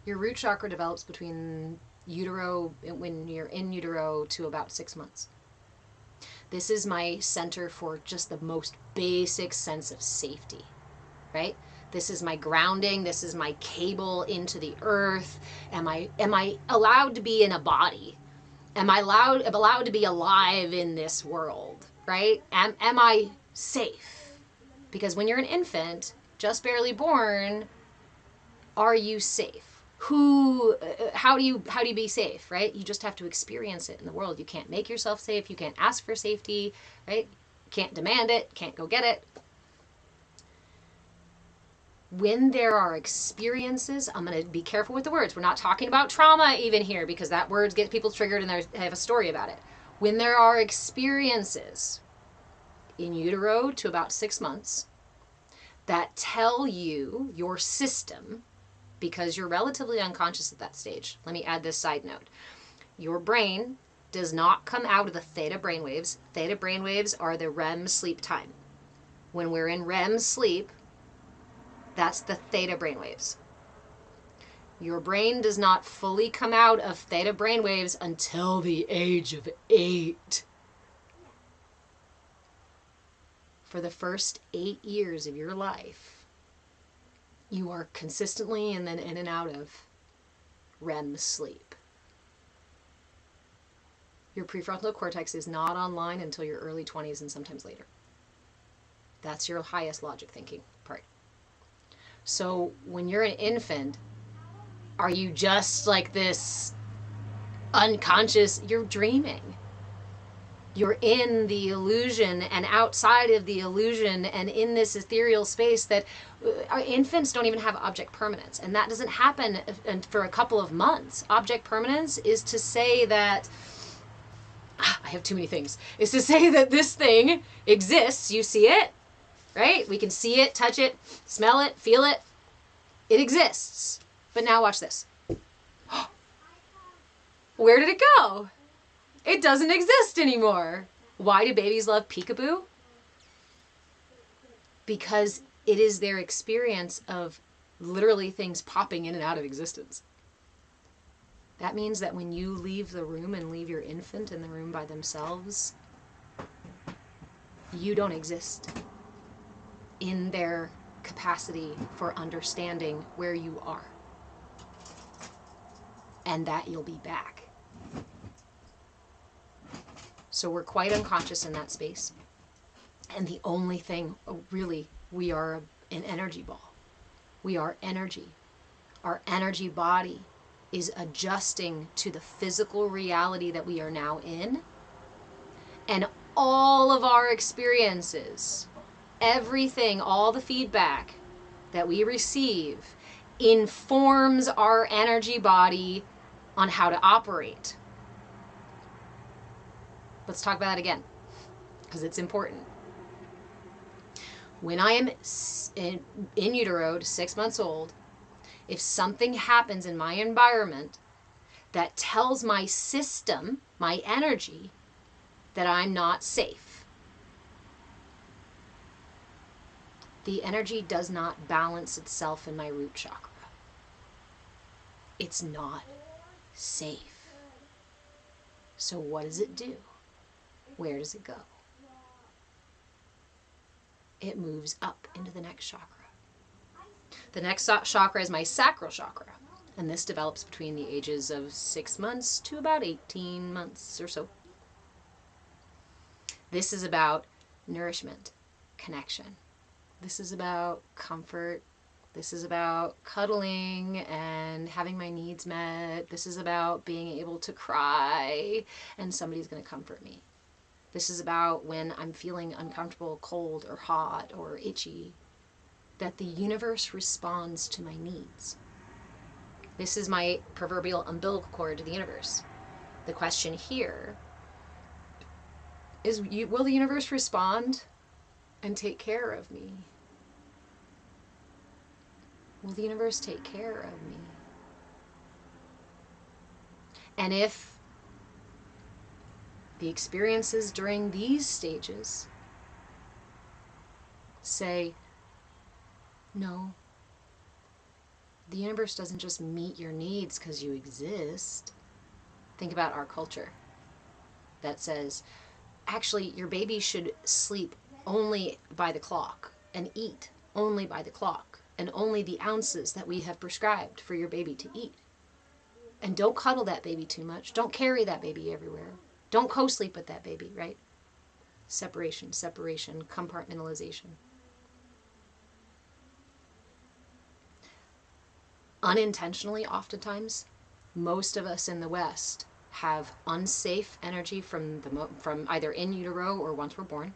Your root chakra develops between utero, when you're in utero, to about 6 months. This is my center for just the most basic sense of safety, right? This is my grounding. This is my cable into the earth. Am I allowed to be in a body? Am I allowed to be alive in this world, right? Am I safe? Because when you're an infant, just barely born, are you safe? How do you be safe, right? You just have to experience it in the world. You can't make yourself safe. You can't ask for safety, right? Can't demand it, can't go get it. when there are experiences, I'm going to be careful with the words. We're not talking about trauma even here, because that word gets people triggered and they have a story about it. When there are experiences in utero to about 6 months that tell you, your system, because you're relatively unconscious at that stage. Let me add this side note. Your brain does not come out of the theta brainwaves. Theta brainwaves are the REM sleep time. When we're in REM sleep, that's the theta brainwaves. Your brain does not fully come out of theta brainwaves until the age of 8. For the first 8 years of your life, you are consistently and then in and out of REM sleep. Your prefrontal cortex is not online until your early 20s and sometimes later. That's your highest logic thinking part. So when you're an infant, are you just like this unconscious? You're dreaming. You're in the illusion and outside of the illusion and in this ethereal space that infants don't even have object permanence. And that doesn't happen for a couple of months. Object permanence is to say that, I have too many things, is to say that this thing exists. You see it, right? We can see it, touch it, smell it, feel it. It exists. But now watch this. Where did it go? It doesn't exist anymore. Why do babies love peekaboo? Because it is their experience of literally things popping in and out of existence. That means that when you leave the room and leave your infant in the room by themselves, you don't exist in their capacity for understanding where you are. And that you'll be back. So we're quite unconscious in that space. And the only thing, really, we are an energy ball. We are energy. Our energy body is adjusting to the physical reality that we are now in. And all of our experiences, everything, all the feedback that we receive informs our energy body on how to operate. Let's talk about that again, because it's important. When I am in utero, 6 months old, if something happens in my environment that tells my system, my energy, that I'm not safe, the energy does not balance itself in my root chakra. It's not safe. So what does it do? Where does it go? It moves up into the next chakra. The next chakra is my sacral chakra, and this develops between the ages of 6 months to about 18 months or so. This is about nourishment, connection. This is about comfort. This is about cuddling and having my needs met. This is about being able to cry and somebody's going to comfort me. This is about when I'm feeling uncomfortable, cold, or hot, or itchy, that the universe responds to my needs. This is my proverbial umbilical cord to the universe. The question here is, will the universe respond and take care of me? Will the universe take care of me? And if the experiences during these stages say, no, the universe doesn't just meet your needs because you exist. Think about our culture that says, actually, your baby should sleep only by the clock and eat only by the clock and only the ounces that we have prescribed for your baby to eat. And don't cuddle that baby too much. Don't carry that baby everywhere. Don't co-sleep with that baby, right? Separation, compartmentalization. Unintentionally, oftentimes, most of us in the West have unsafe energy from either in utero or once we're born.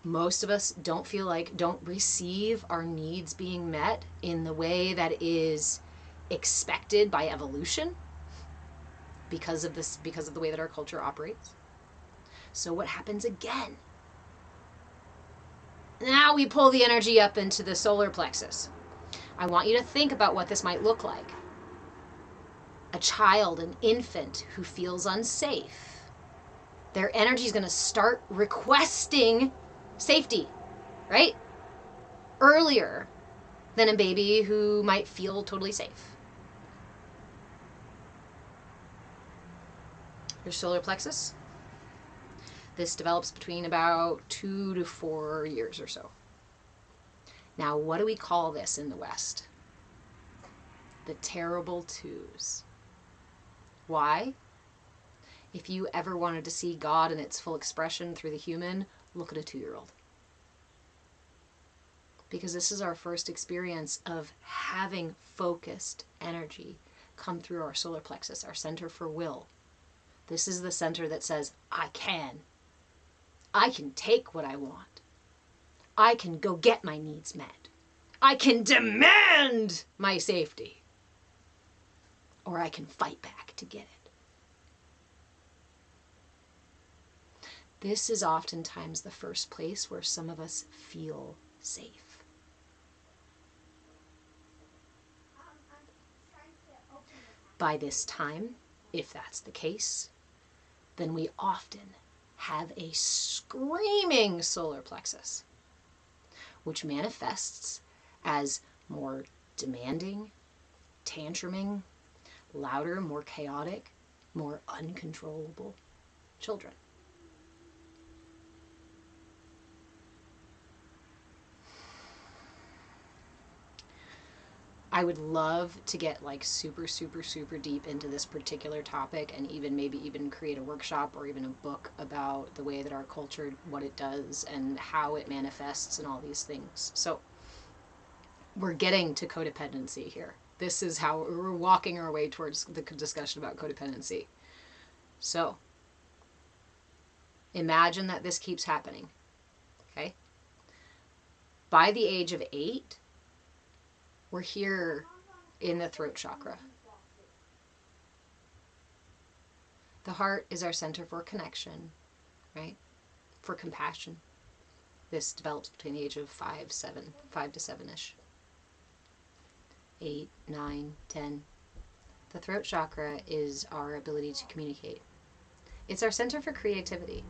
Most of us don't receive our needs being met in the way that is expected by evolution because of the way that our culture operates. So what happens again? Now we pull the energy up into the solar plexus. I want you to think about what this might look like. A child, an infant who feels unsafe. Their energy is going to start requesting safety, right? Earlier than a baby who might feel totally safe. Your solar plexus. This develops between about 2 to 4 years or so. Now, what do we call this in the West? The terrible twos. Why? If you ever wanted to see God in its full expression through the human, look at a 2-year-old. Because this is our first experience of having focused energy come through our solar plexus, our center for will. This is the center that says, I can take what I want. I can go get my needs met. I can demand my safety. Or I can fight back to get it. This is oftentimes the first place where some of us feel safe. By this time, if that's the case, then we often have a screaming solar plexus, which manifests as more demanding, tantruming, louder, more chaotic, more uncontrollable children. I would love to get like super deep into this particular topic and maybe even create a workshop or even a book about the way that our culture, what it does and how it manifests and all these things. So we're getting to codependency here. This is how we're walking our way towards the discussion about codependency. So imagine that this keeps happening, okay? By the age of 8, we're here in the throat chakra. The heart is our center for connection, right? For compassion. This develops between the age of 5 to 7-ish. 8, 9, 10. The throat chakra is our ability to communicate. It's our center for creativity,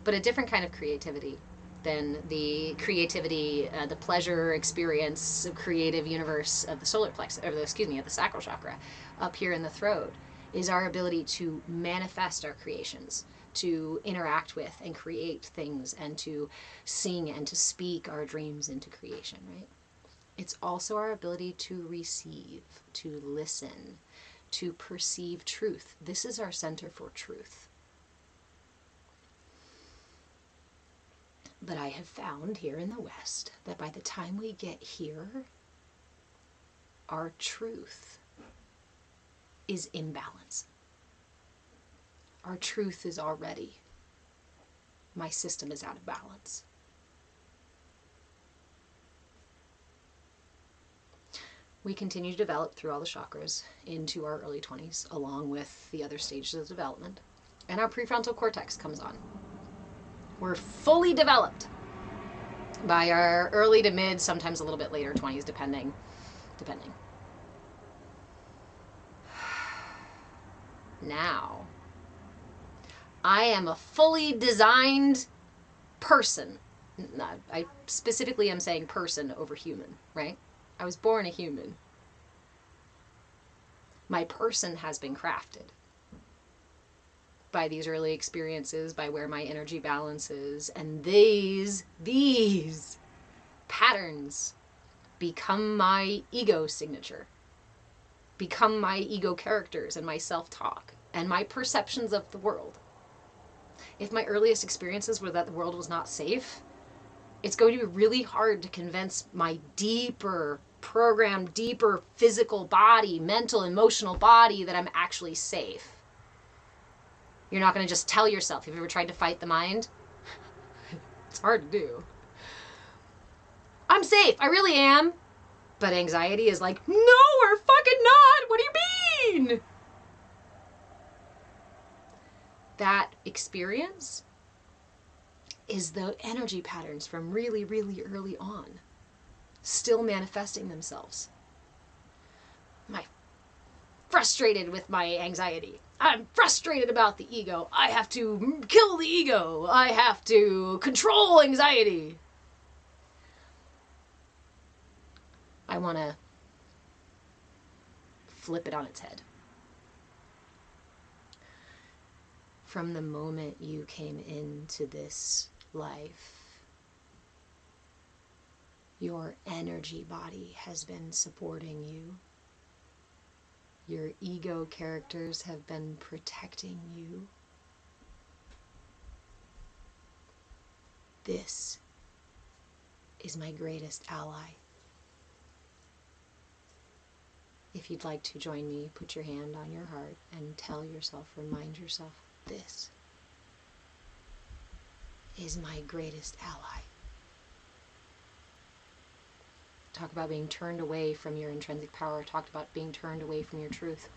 but a different kind of creativity than the creativity, the pleasure experience, creative universe of the solar plexus, of the sacral chakra. Up here in the throat is our ability to manifest our creations, to interact with and create things, and to sing and to speak our dreams into creation, right? It's also our ability to receive, to listen, to perceive truth. This is our center for truth. But I have found here in the West that by the time we get here, our truth is imbalance. Our truth is already, my system is out of balance. We continue to develop through all the chakras into our early 20s, along with the other stages of development. And our prefrontal cortex comes on. We're fully developed by our early to mid, sometimes a little bit later 20s, depending. Now, I am a fully designed person. I specifically am saying person over human, right? I was born a human. My person has been crafted by these early experiences, by where my energy balance is, and these patterns become my ego signature, become my ego characters and my self-talk and my perceptions of the world. If my earliest experiences were that the world was not safe, it's going to be really hard to convince my deeper programmed, deeper physical body, mental, emotional body that I'm actually safe. You're not going to just tell yourself. Have you ever tried to fight the mind? It's hard to do. I'm safe. I really am. But anxiety is like, no, we're fucking not. What do you mean? That experience is the energy patterns from really, really early on still manifesting themselves. I'm frustrated with my anxiety. I'm frustrated about the ego. I have to kill the ego. I have to control anxiety. I want to flip it on its head. From the moment you came into this life, your energy body has been supporting you. Your ego characters have been protecting you. This is my greatest ally. If you'd like to join me, put your hand on your heart and tell yourself, remind yourself, this is my greatest ally. Talk about being turned away from your intrinsic power. Talked about being turned away from your truth.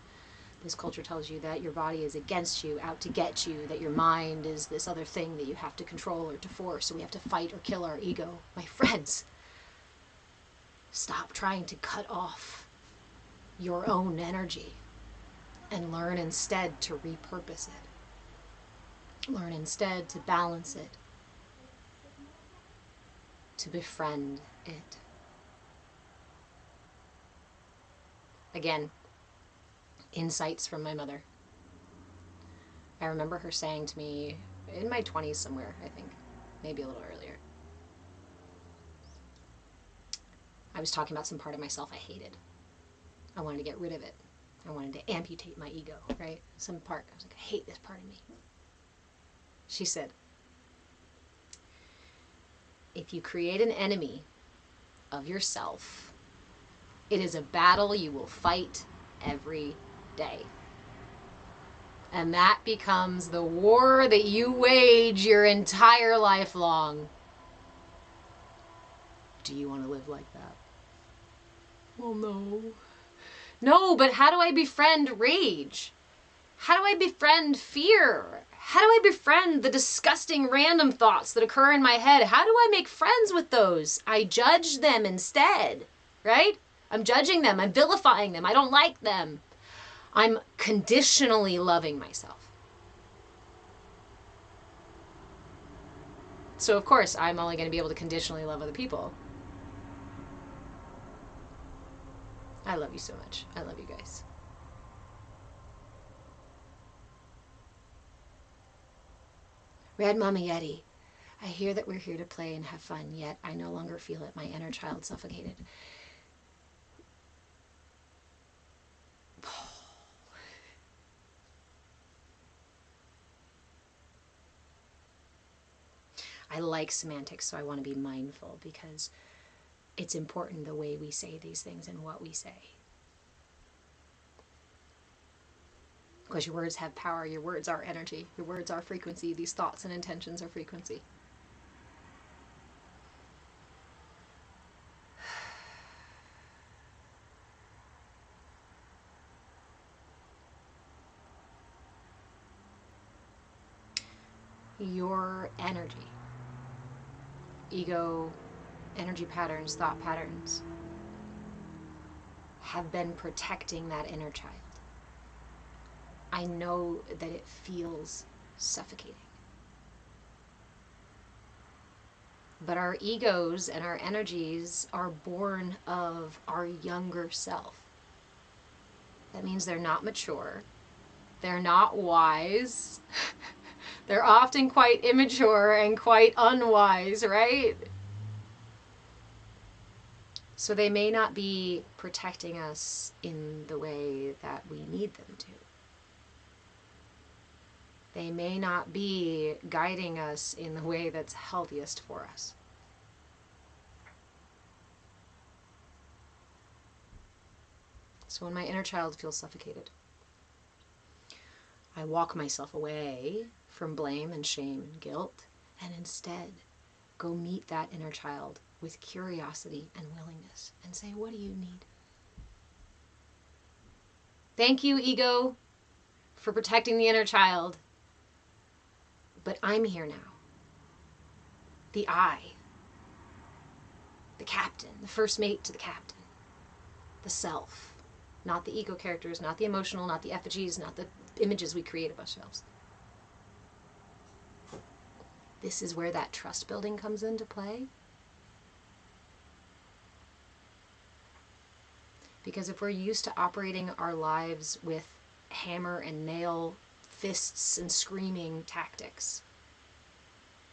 This culture tells you that your body is against you, out to get you, that your mind is this other thing that you have to control or to force, so we have to fight or kill our ego. My friends, stop trying to cut off your own energy and learn instead to repurpose it. Learn instead to balance it, to befriend it. Again, insights from my mother. I remember her saying to me in my 20s somewhere, I think, maybe a little earlier. I was talking about some part of myself I hated. I wanted to get rid of it. I wanted to amputate my ego, right? Some part. I was like, I hate this part of me. She said, if you create an enemy of yourself, it is a battle you will fight every day. And that becomes the war that you wage your entire life long. Do you want to live like that? Well, no. No, but how do I befriend rage? How do I befriend fear? How do I befriend the disgusting random thoughts that occur in my head? How do I make friends with those? I judge them instead, right? I'm judging them. I'm vilifying them. I don't like them. I'm conditionally loving myself. So, of course, I'm only going to be able to conditionally love other people. I love you so much. I love you guys. Red Mama Yeti, I hear that we're here to play and have fun, yet I no longer feel it. My inner child suffocated. I like semantics, so I want to be mindful because it's important the way we say these things and what we say. Because your words have power, your words are energy, your words are frequency, these thoughts and intentions are frequency. Your energy, ego, energy patterns, thought patterns, have been protecting that inner child. I know that it feels suffocating. But our egos and our energies are born of our younger self. That means they're not mature. They're not wise. They're often quite immature and quite unwise, right? So they may not be protecting us in the way that we need them to. They may not be guiding us in the way that's healthiest for us. So when my inner child feels suffocated, I walk myself away from blame and shame and guilt and instead go meet that inner child with curiosity and willingness and say, what do you need? Thank you, ego, for protecting the inner child. But I'm here now. The I. The captain. The first mate to the captain. The self. Not the ego characters, not the emotional, not the effigies, not the images we create of ourselves. This is where that trust building comes into play. Because if we're used to operating our lives with hammer and nail, fists and screaming tactics,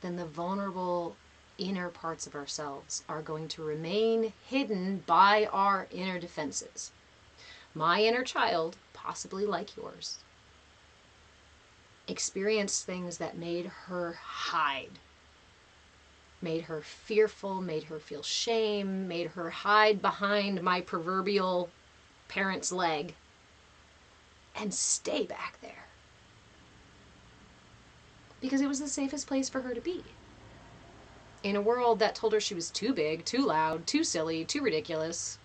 then the vulnerable inner parts of ourselves are going to remain hidden by our inner defenses. My inner child, possibly like yours, experienced things that made her hide, made her fearful, made her feel shame, made her hide behind my proverbial parent's leg and stay back there. Because it was the safest place for her to be. In a world that told her she was too big, too loud, too silly, too ridiculous.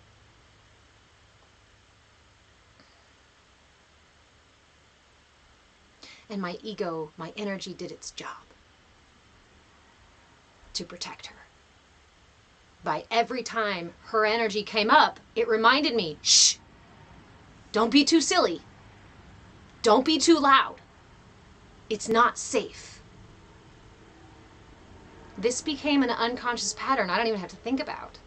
And my ego, my energy did its job to protect her. By every time her energy came up, it reminded me, shh, don't be too silly. Don't be too loud. It's not safe. This became an unconscious pattern I don't even have to think about.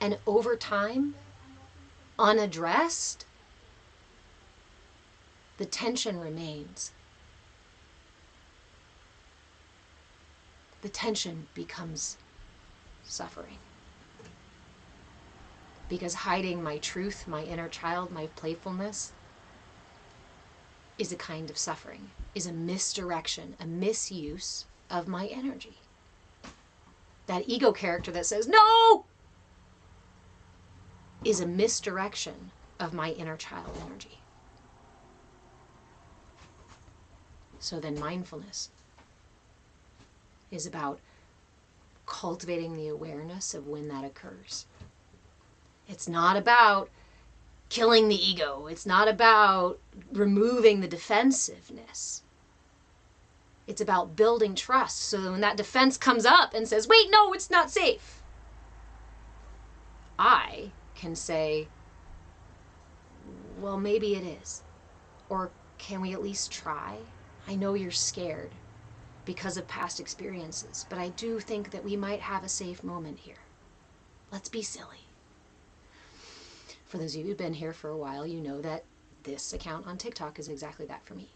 And over time, unaddressed, the tension remains. The tension becomes suffering. Because hiding my truth, my inner child, my playfulness, is a kind of suffering, is a misdirection, a misuse of my energy. That ego character that says, no, is a misdirection of my inner child energy. So then mindfulness is about cultivating the awareness of when that occurs. It's not about killing the ego. It's not about removing the defensiveness. It's about building trust so that when that defense comes up and says, wait, no, it's not safe, I can say, well, maybe it is. Or can we at least try? I know you're scared because of past experiences, but I do think that we might have a safe moment here. Let's be silly. For those of you who've been here for a while, you know that this account on TikTok is exactly that for me.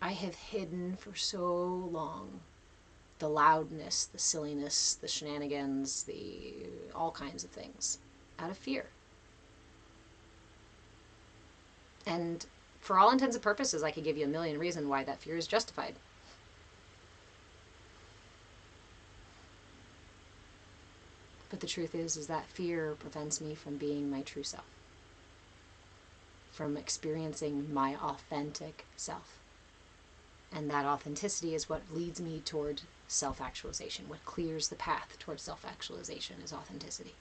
I have hidden for so long the loudness, the silliness, the shenanigans, the all kinds of things out of fear. And for all intents and purposes, I could give you a million reasons why that fear is justified. But the truth is that fear prevents me from being my true self, from experiencing my authentic self. And that authenticity is what leads me toward self-actualization. What clears the path toward self-actualization is authenticity.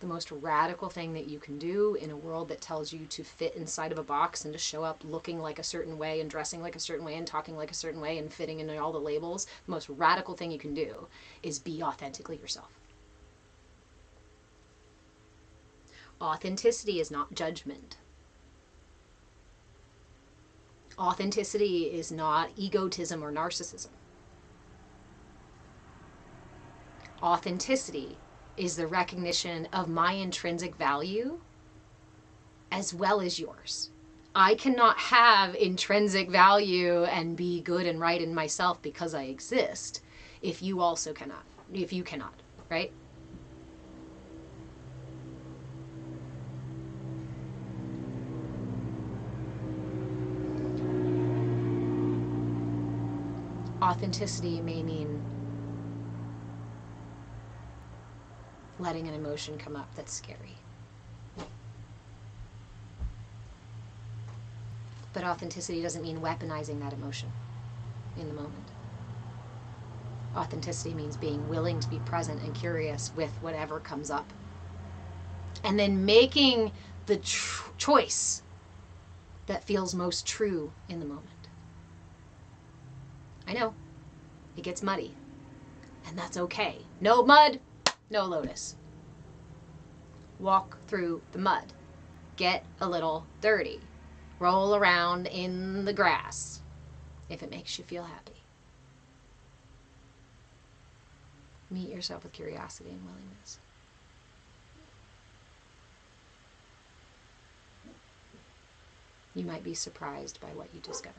The most radical thing that you can do in a world that tells you to fit inside of a box and to show up looking like a certain way and dressing like a certain way and talking like a certain way and fitting in all the labels, the most radical thing you can do is be authentically yourself. Authenticity is not judgment. Authenticity is not egotism or narcissism. Authenticity is the recognition of my intrinsic value as well as yours. I cannot have intrinsic value and be good and right in myself because I exist if you also cannot, if you cannot, right? Authenticity may mean letting an emotion come up that's scary. But authenticity doesn't mean weaponizing that emotion in the moment. Authenticity means being willing to be present and curious with whatever comes up. And then making the choice that feels most true in the moment. I know, it gets muddy. And that's okay. No mud, no lotus. Walk through the mud. Get a little dirty. Roll around in the grass if it makes you feel happy. Meet yourself with curiosity and willingness. You might be surprised by what you discover.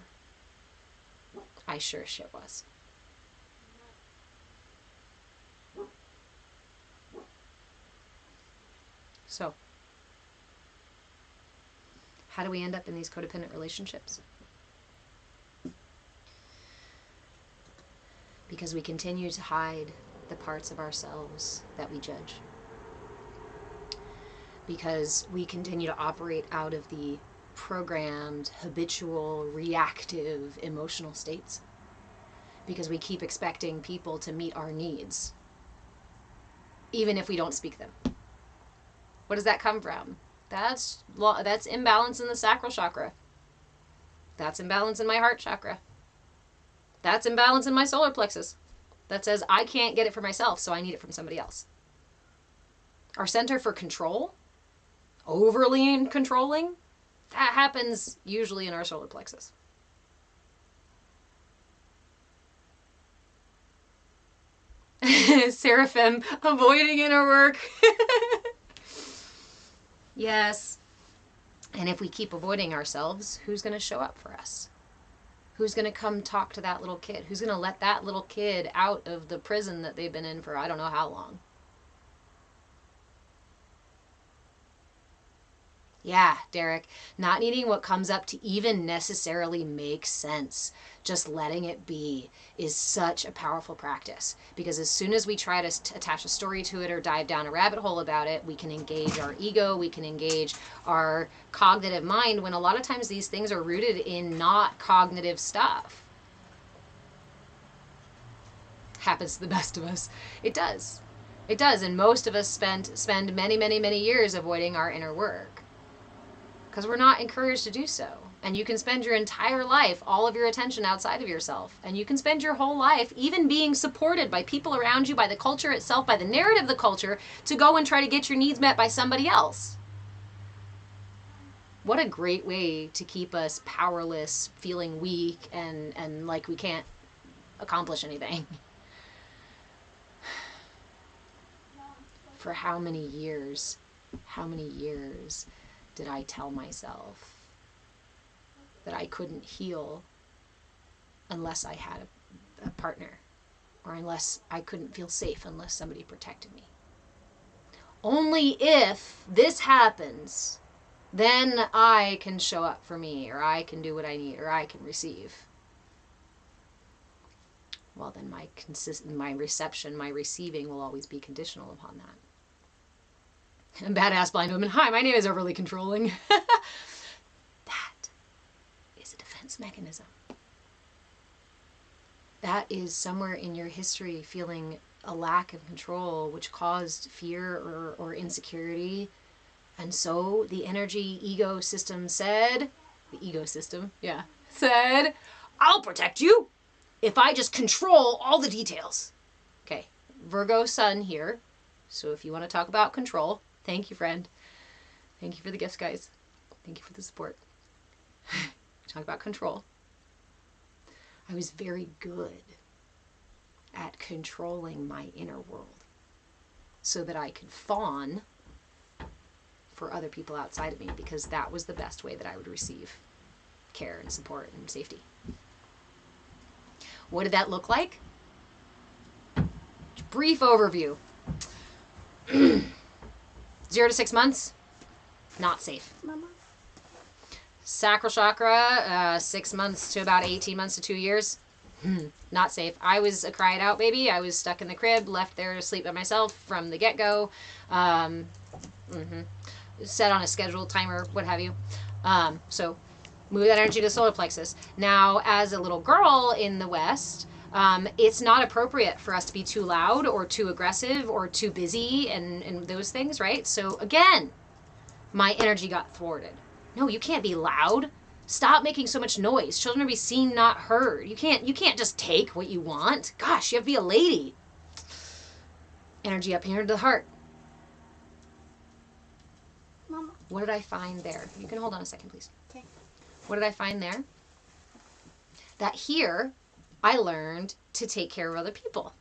I sure shit was. So, how do we end up in these codependent relationships? Because we continue to hide the parts of ourselves that we judge. Because we continue to operate out of the programmed, habitual, reactive emotional states. Because we keep expecting people to meet our needs, even if we don't speak them. What does that come from? That's imbalance in the sacral chakra. That's imbalance in my heart chakra. That's imbalance in my solar plexus. That says I can't get it for myself, so I need it from somebody else. Our center for control, overly controlling, that happens usually in our solar plexus. Seraphim, avoiding inner work. Yes. And if we keep avoiding ourselves, who's going to show up for us? Who's going to come talk to that little kid? Who's going to let that little kid out of the prison that they've been in for I don't know how long? Yeah, Derek, not needing what comes up to even necessarily make sense, just letting it be, is such a powerful practice. Because as soon as we try to attach a story to it or dive down a rabbit hole about it, we can engage our ego, we can engage our cognitive mind, when a lot of times these things are rooted in not cognitive stuff. Happens to the best of us. It does. It does. And most of us spend many, many, many years avoiding our inner work, because we're not encouraged to do so. And you can spend your entire life, all of your attention outside of yourself. And you can spend your whole life even being supported by people around you, by the culture itself, by the narrative of the culture, to go and try to get your needs met by somebody else. What a great way to keep us powerless, feeling weak, and like we can't accomplish anything. For how many years did I tell myself that I couldn't heal unless I had a partner, or unless I couldn't feel safe unless somebody protected me? Only if this happens, then I can show up for me, or I can do what I need, or I can receive. Well, then my reception, my receiving will always be conditional upon that. Badass blind woman. Hi, my name is overly controlling. That is a defense mechanism. That is somewhere in your history feeling a lack of control, which caused fear or insecurity. And so the energy ego system said, said, I'll protect you if I just control all the details. Okay, Virgo sun here. So if you want to talk about control, thank you, friend. Thank you for the gifts, guys. Thank you for the support. Talk about control. I was very good at controlling my inner world so that I could fawn for other people outside of me, because that was the best way that I would receive care and support and safety. What did that look like? Brief overview. 0 to 6 months, not safe. Mama. Sacral chakra, 6 months to about 18 months to 2 years, not safe. I was a cry it out baby. I was stuck in the crib, left there to sleep by myself from the get-go. Set on a schedule, timer, what have you. So move that energy to solar plexus. Now, as a little girl in the West, It's not appropriate for us to be too loud or too aggressive or too busy and those things, right? So again, my energy got thwarted. No, you can't be loud. Stop making so much noise. Children are to be seen, not heard. You can't just take what you want. Gosh, you have to be a lady. Energy up here to the heart. Mama. What did I find there? You can hold on a second, please. Okay. What did I find there? That here, I learned to take care of other people.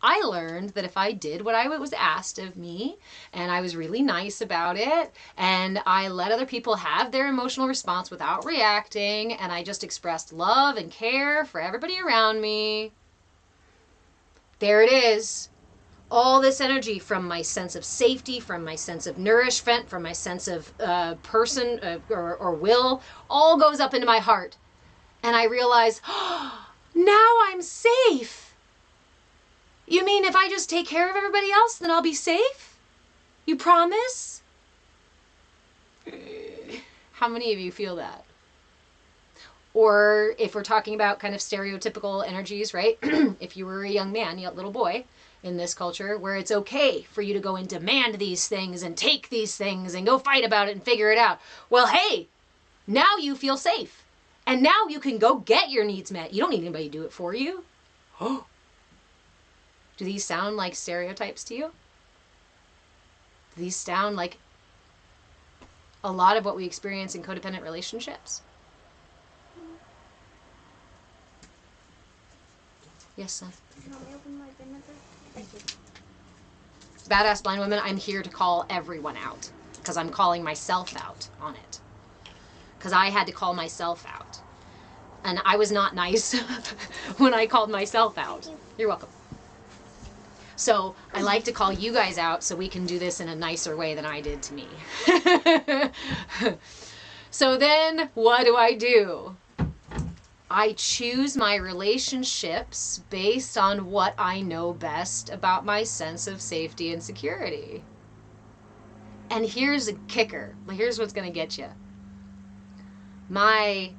I learned that if I did what I was asked of me, and I was really nice about it, and I let other people have their emotional response without reacting, and I just expressed love and care for everybody around me, there it is. All this energy from my sense of safety, from my sense of nourishment, from my sense of person or will, all goes up into my heart. And I realize, oh, now I'm safe. You mean if I just take care of everybody else, then I'll be safe? You promise? How many of you feel that? Or if we're talking about kind of stereotypical energies, right? If you were a young man, a little boy in this culture, where it's okay for you to go and demand these things and take these things and go fight about it and figure it out. Well, hey, now you feel safe. And now you can go get your needs met. You don't need anybody to do it for you. Oh. Do these sound like stereotypes to you? Do these sound like a lot of what we experience in codependent relationships? Yes, son. Can you help me open my vinegar? Thank you. Badass Blind Women, I'm here to call everyone out. Because I'm calling myself out on it. Because I had to call myself out. And I was not nice when I called myself out. You're welcome. So I like to call you guys out so we can do this in a nicer way than I did to me. So then what do? I choose my relationships based on what I know best about my sense of safety and security. And here's a kicker. Here's what's going to get you. My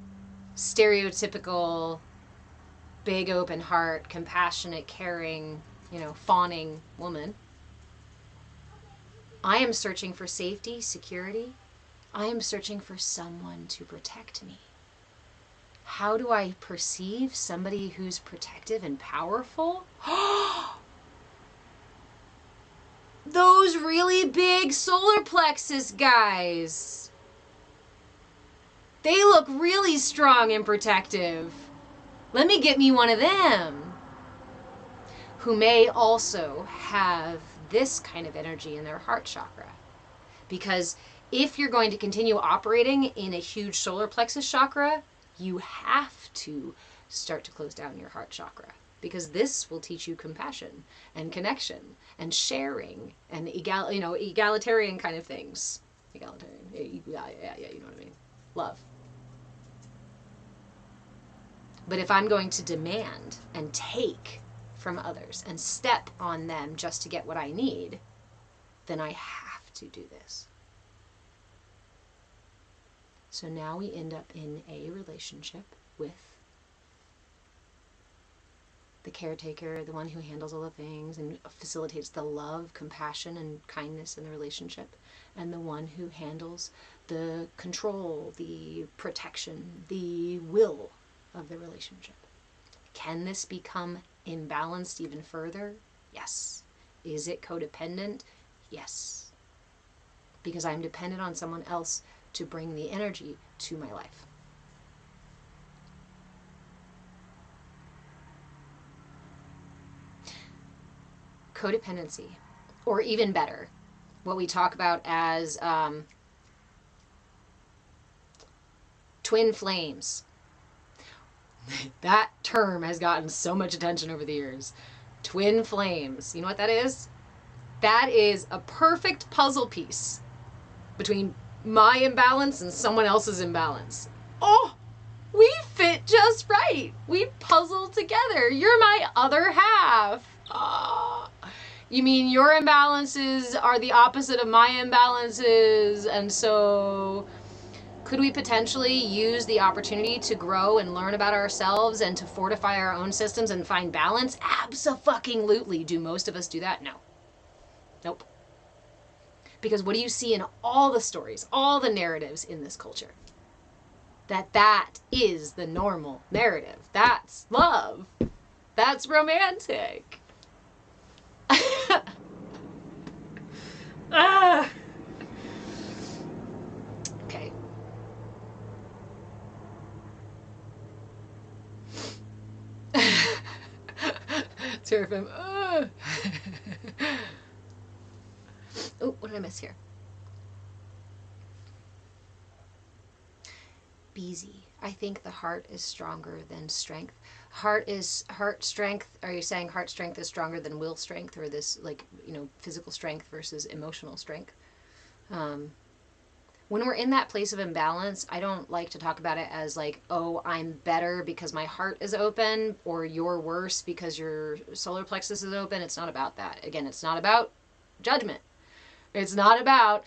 stereotypical big open heart, compassionate, caring, fawning woman. I am searching for safety, security. I am searching for someone to protect me. How do I perceive somebody who's protective and powerful? Those really big solar plexus guys. They look really strong and protective. Let me get me one of them. Who may also have this kind of energy in their heart chakra. Because if you're going to continue operating in a huge solar plexus chakra, you have to start to close down your heart chakra. Because this will teach you compassion and connection and sharing and egalitarian kind of things. Egalitarian, yeah, you know what I mean. Love. But if I'm going to demand and take from others and step on them just to get what I need, then I have to do this. So now we end up in a relationship with the caretaker, the one who handles all the things and facilitates the love, compassion, and kindness in the relationship, and the one who handles the control, the protection, the will of the relationship. Can this become imbalanced even further? Yes. Is it codependent? Yes. Because I'm dependent on someone else to bring the energy to my life. Codependency, or even better, what we talk about as twin flames. That term has gotten so much attention over the years. Twin flames. You know what that is? That is a perfect puzzle piece between my imbalance and someone else's imbalance. Oh, we fit just right. We puzzle together. You're my other half. Oh. You mean your imbalances are the opposite of my imbalances, and so Could we potentially use the opportunity to grow and learn about ourselves and to fortify our own systems and find balance? Abso-fucking-lutely. Do most of us do that? No. Nope. Because what do you see in all the stories, all the narratives in this culture? That is the normal narrative. That's love. That's romantic. Ah. Okay. Terrifying. Oh, what did I miss here? Beezy. I think the heart is stronger than strength. Heart strength. Are you saying heart strength is stronger than will strength, or this, like, physical strength versus emotional strength? When we're in that place of imbalance, I don't like to talk about it as like, oh, I'm better because my heart is open, or you're worse because your solar plexus is open. It's not about that. Again, it's not about judgment. It's not about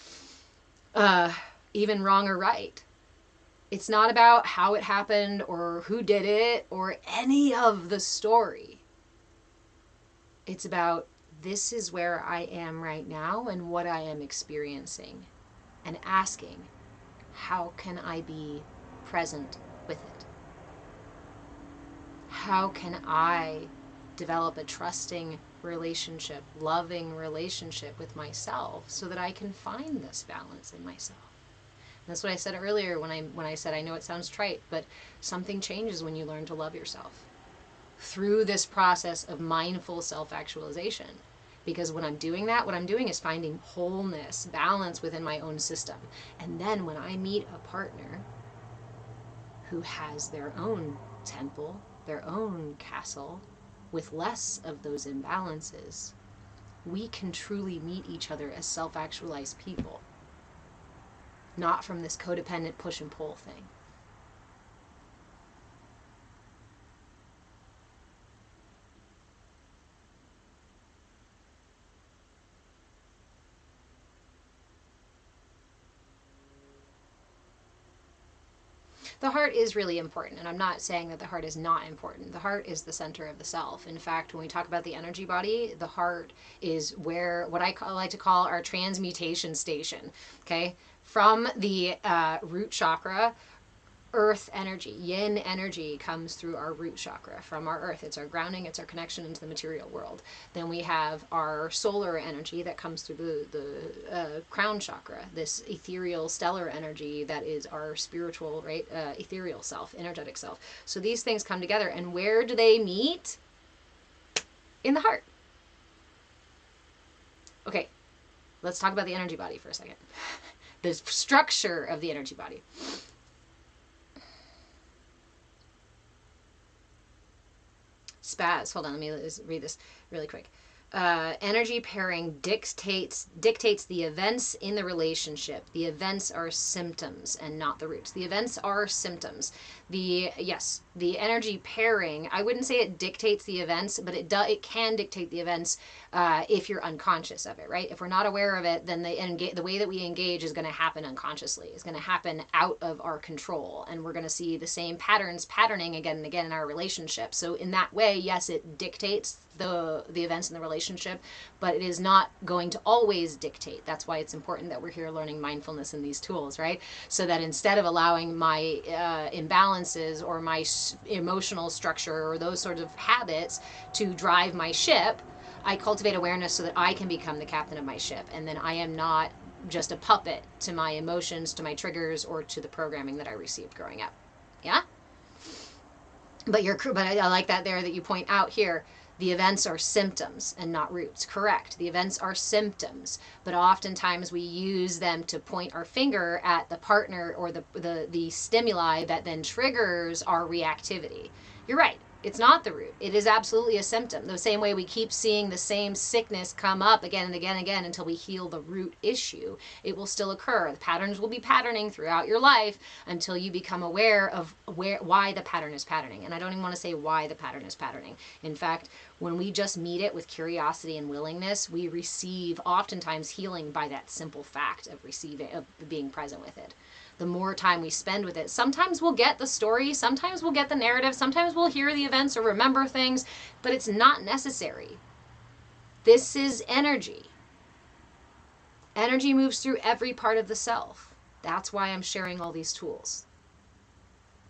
even wrong or right. It's not about how it happened or who did it or any of the story. It's about, this is where I am right now and what I am experiencing, and asking, how can I be present with it? How can I develop a trusting relationship, loving relationship with myself so that I can find this balance in myself? And that's what I said earlier when I said, I know it sounds trite, but something changes when you learn to love yourself through this process of mindful self-actualization. Because when I'm doing that, what I'm doing is finding wholeness, balance within my own system. And then when I meet a partner who has their own temple, their own castle, with less of those imbalances, we can truly meet each other as self-actualized people, not from this codependent push and pull thing. The heart is really important, and I'm not saying that the heart is not important. The heart is the center of the self. In fact, when we talk about the energy body, the heart is where, what I like to call our transmutation station, okay? From the root chakra, earth energy, yin energy comes through our root chakra from our earth. It's our grounding, it's our connection into the material world. Then we have our solar energy that comes through the crown chakra, this ethereal stellar energy that is our spiritual, right, ethereal self, energetic self. So these things come together, and where do they meet? In the heart. Okay, let's talk about the energy body for a second. The structure of the energy body. Spaz. Hold on, let me read this really quick. Energy pairing dictates the events in the relationship. The events are symptoms and not the roots. The events are symptoms. The energy pairing, I wouldn't say it dictates the events, but it can dictate the events if you're unconscious of it, right? If we're not aware of it, then the way that we engage is going to happen unconsciously. It's going to happen out of our control, and we're going to see the same patterning again and again in our relationship. So in that way, yes, it dictates the events in the relationship, but it is not going to always dictate. That's why it's important that we're here learning mindfulness in these tools, right? So that instead of allowing my imbalances or my emotional structure or those sorts of habits to drive my ship, I cultivate awareness so that I can become the captain of my ship, and then I am not just a puppet to my emotions, to my triggers, or to the programming that I received growing up. Yeah? But I like that there that you point out here. The events are symptoms and not roots. Correct. The events are symptoms, but oftentimes we use them to point our finger at the partner or the stimuli that then triggers our reactivity. You're right. It's not the root. It is absolutely a symptom. The same way we keep seeing the same sickness come up again and again and again until we heal the root issue, it will still occur. The patterns will be patterning throughout your life until you become aware of why the pattern is patterning. And I don't even want to say why the pattern is patterning. In fact, when we just meet it with curiosity and willingness, we receive oftentimes healing by that simple fact of being present with it. the more time we spend with it. Sometimes we'll get the story, sometimes we'll get the narrative, sometimes we'll hear the events or remember things, but it's not necessary. This is energy. Energy moves through every part of the self. That's why I'm sharing all these tools.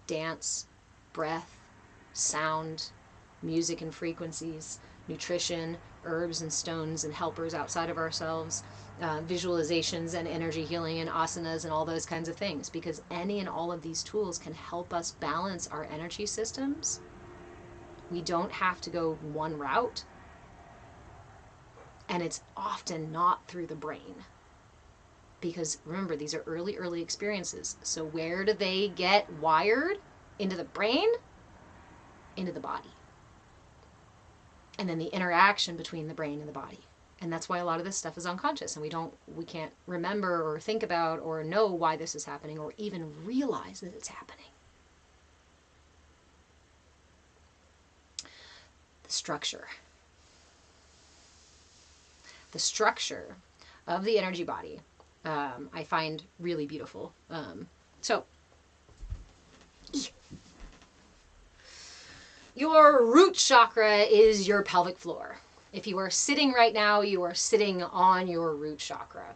Dance, breath, sound, music and frequencies, nutrition, herbs and stones and helpers outside of ourselves, visualizations and energy healing and asanas and all those kinds of things, because any and all of these tools can help us balance our energy systems. We don't have to go one route, and it's often not through the brain, because remember, these are early experiences. So where do they get wired? Into the brain, into the body, and then the interaction between the brain and the body. And that's why a lot of this stuff is unconscious, and we can't remember or think about or know why this is happening or even realize that it's happening. The structure. The structure of the energy body, I find really beautiful. So, your root chakra is your pelvic floor. If you are sitting right now, you are sitting on your root chakra.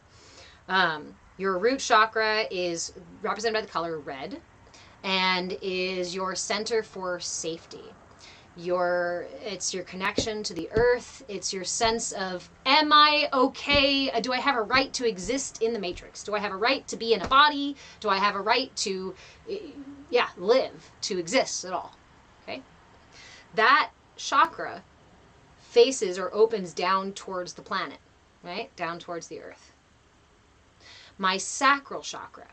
Your root chakra is represented by the color red and is your center for safety. It's your connection to the earth. It's your sense of, am I okay? Do I have a right to exist in the matrix? Do I have a right to be in a body? Do I have a right to, live, to exist at all? Okay. That chakra faces or opens down towards the planet, right? Down towards the earth. My sacral chakra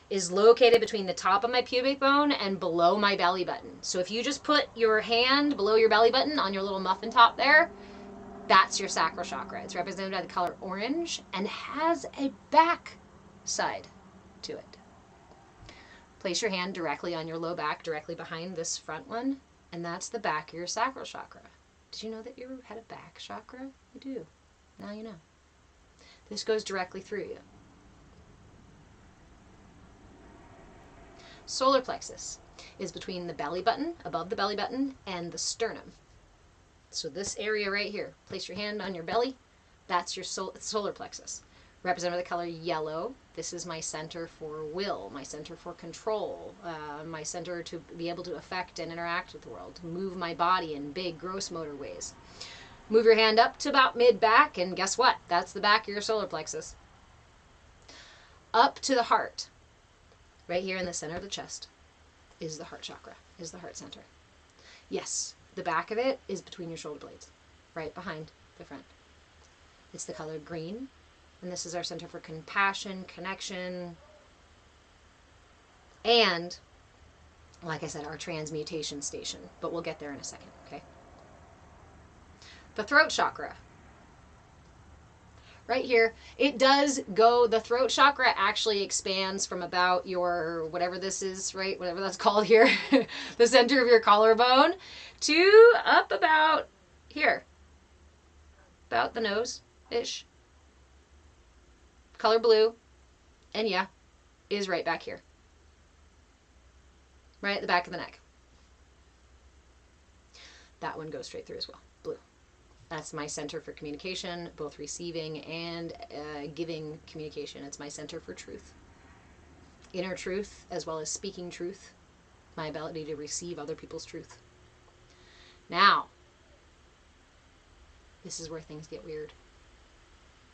is located between the top of my pubic bone and below my belly button. So if you just put your hand below your belly button on your little muffin top there, that's your sacral chakra. It's represented by the color orange and has a back side to it. Place your hand directly on your low back, directly behind this front one, and that's the back of your sacral chakra. Did you know that you had a back chakra? You do. Now you know. This goes directly through you. Solar plexus is between the belly button, above the belly button, and the sternum. So this area right here, place your hand on your belly, that's your solar plexus. Represented by the color yellow, this is my center for will, my center for control, my center to be able to affect and interact with the world, to move my body in big, gross motor ways. Move your hand up to about mid-back, and guess what? That's the back of your solar plexus. Up to the heart. Right here in the center of the chest is the heart chakra, is the heart center. Yes, the back of it is between your shoulder blades, right behind the front. It's the color green, and this is our center for compassion, connection, and, like I said, our transmutation station. But we'll get there in a second, okay? The throat chakra. Right here, it does go, the throat chakra actually expands from about your, whatever this is, right, whatever that's called here, the center of your collarbone, to up about here, about the nose-ish. Color blue, and yeah, is right back here. Right at the back of the neck. That one goes straight through as well, blue. That's my center for communication, both receiving and giving communication. It's my center for truth. Inner truth, as well as speaking truth. My ability to receive other people's truth. Now, this is where things get weird.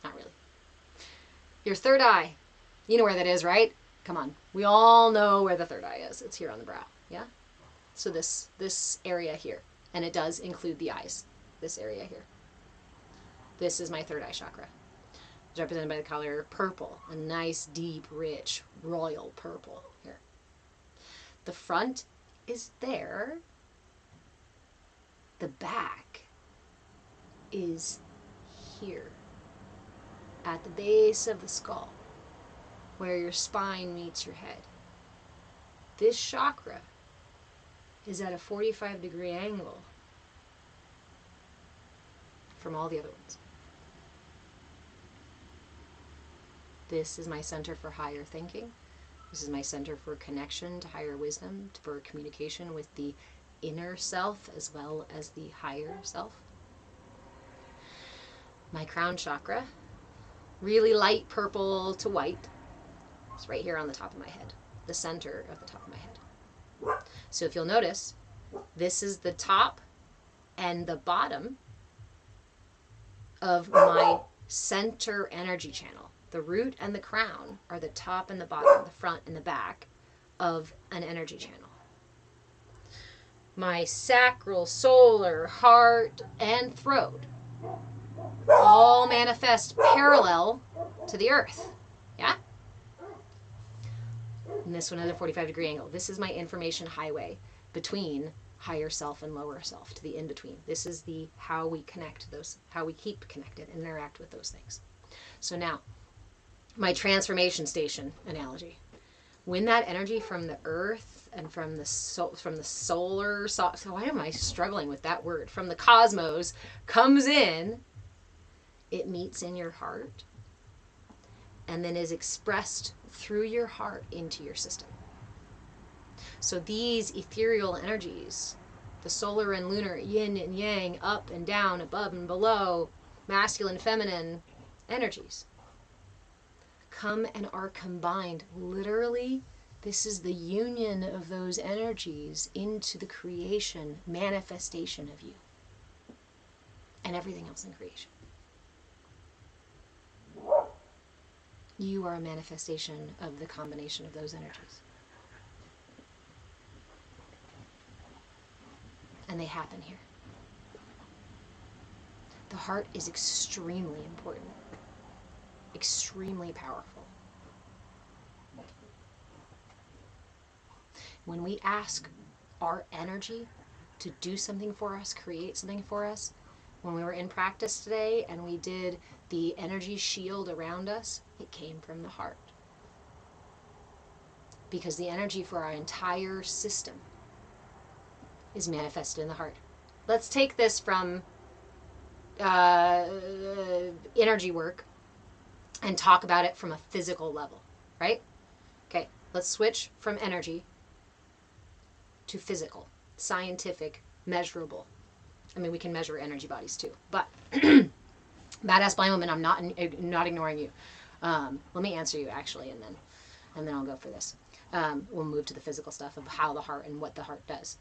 Not really. Your third eye. You know where that is, right? Come on. We all know where the third eye is. It's here on the brow, yeah? So this area here. And it does include the eyes. This area here. This is my third eye chakra. It's represented by the color purple, a nice, deep, rich, royal purple here. The front is there. The back is here, at the base of the skull, where your spine meets your head. This chakra is at a 45-degree angle from all the other ones. This is my center for higher thinking. This is my center for connection to higher wisdom, for communication with the inner self as well as the higher self. My crown chakra, really light purple to white. It's right here on the top of my head, the center of the top of my head. So if you'll notice, this is the top and the bottom of my center energy channel. The root and the crown are the top and the bottom, the front and the back of an energy channel. My sacral, solar, heart, and throat all manifest parallel to the earth. Yeah? And this one has a 45-degree angle. This is my information highway between higher self and lower self, to the in-between. This is the how we connect those, how we keep connected and interact with those things. So now, my transformation station analogy. When that energy from the earth and from the solar, so why am I struggling with that word? From the cosmos comes in, it meets in your heart and then is expressed through your heart into your system. So these ethereal energies, the solar and lunar, yin and yang, up and down, above and below, masculine, feminine energies, come and are combined. Literally, this is the union of those energies into the creation, manifestation of you and everything else in creation. You are a manifestation of the combination of those energies. And they happen here. The heart is extremely important, extremely powerful. When we ask our energy to do something for us, create something for us, when we were in practice today and we did the energy shield around us, it came from the heart. Because the energy for our entire system is manifested in the heart. Let's take this from energy work and talk about it from a physical level, right? Okay, let's switch from energy to physical, scientific, measurable. I mean, we can measure energy bodies too, but badass blind woman, I'm not ignoring you. Let me answer you actually, and then I'll go for this. We'll move to the physical stuff of how the heart and what the heart does.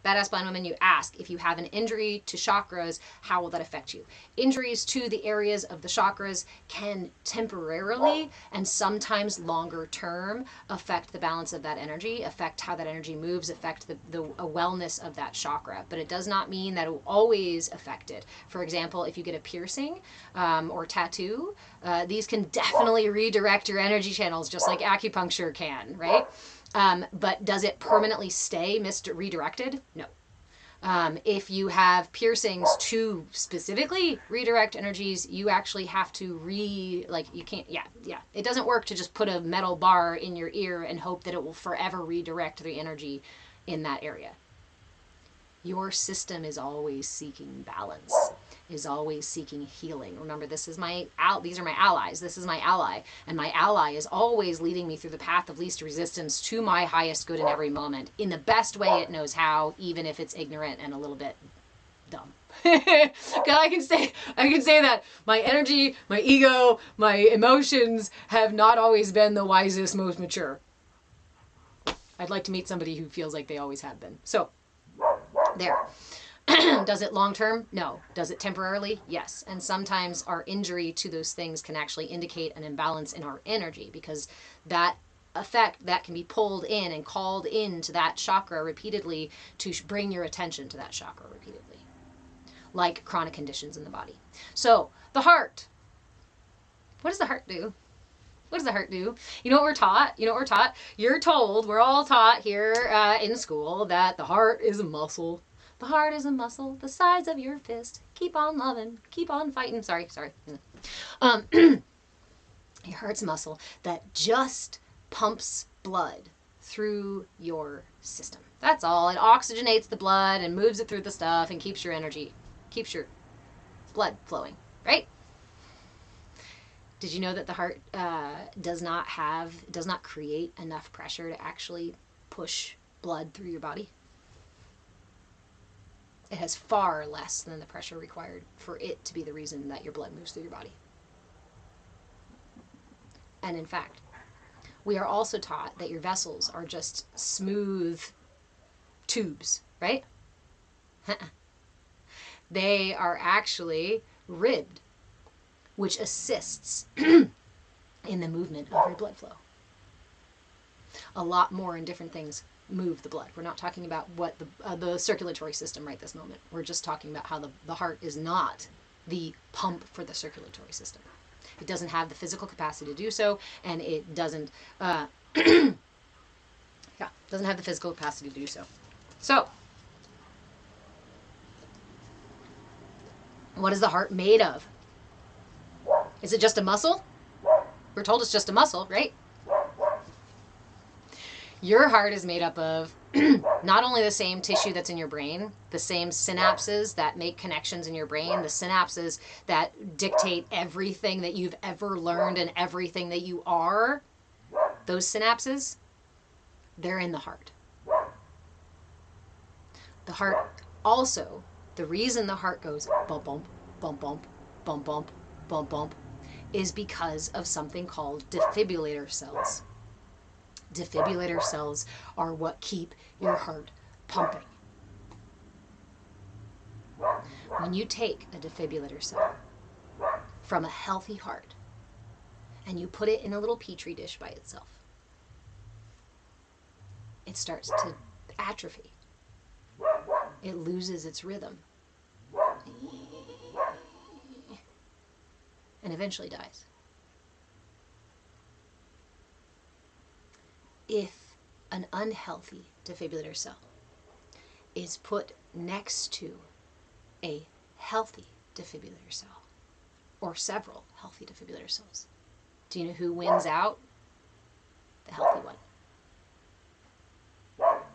Badass blind woman, you ask, if you have an injury to chakras, how will that affect you? Injuries to the areas of the chakras can temporarily and sometimes longer term affect the balance of that energy, affect how that energy moves, affect the wellness of that chakra. But it does not mean that it will always affect it. For example, if you get a piercing or tattoo, these can definitely redirect your energy channels just like acupuncture can, right? But does it permanently stay redirected? No. If you have piercings to specifically redirect energies, you actually have to you can't, yeah. It doesn't work to just put a metal bar in your ear and hope that it will forever redirect the energy in that area. Your system is always seeking balance, is always seeking healing. Remember, these are my allies. This is my ally. And my ally is always leading me through the path of least resistance to my highest good in every moment, in the best way it knows how, even if it's ignorant and a little bit dumb. I can say that my energy, my ego, my emotions have not always been the wisest, most mature. I'd like to meet somebody who feels like they always have been. So, there. Does it long term? No. Does it temporarily? Yes. And sometimes our injury to those things can actually indicate an imbalance in our energy, because that effect that can be pulled in and called into that chakra repeatedly to bring your attention to that chakra repeatedly, like chronic conditions in the body. So the heart. What does the heart do? What does the heart do? You know what we're taught? You're told, we're all taught here in school that the heart is a muscle. The heart is a muscle, the size of your fist. Keep on loving, keep on fighting. Sorry. Your heart's a muscle that just pumps blood through your system. That's all. It oxygenates the blood and moves it through the stuff and keeps your blood flowing, right? Did you know that the heart does not create enough pressure to actually push blood through your body? It has far less than the pressure required for it to be the reason that your blood moves through your body. And in fact, we are also taught that your vessels are just smooth tubes, right? They are actually ribbed, which assists in the movement of your blood flow. A lot more in different things move the blood. We're not talking about what the circulatory system right this moment. We're just talking about how the heart is not the pump for the circulatory system. It doesn't have the physical capacity to do so, and it doesn't doesn't have the physical capacity to do so. So, what is the heart made of? Is it just a muscle? We're told it's just a muscle, right? Your heart is made up of not only the same tissue that's in your brain, the same synapses that make connections in your brain, the synapses that dictate everything that you've ever learned and everything that you are, those synapses, they're in the heart. The heart also, the reason the heart goes bump, bump, bump, bump, bump, bump, bump, bump, is because of something called defibrillator cells. Defibrillator cells are what keep your heart pumping. When you take a defibrillator cell from a healthy heart and you put it in a little petri dish by itself, it starts to atrophy. It loses its rhythm and eventually dies. If an unhealthy defibrillator cell is put next to a healthy defibrillator cell, or several healthy defibrillator cells, do you know who wins out? The healthy one.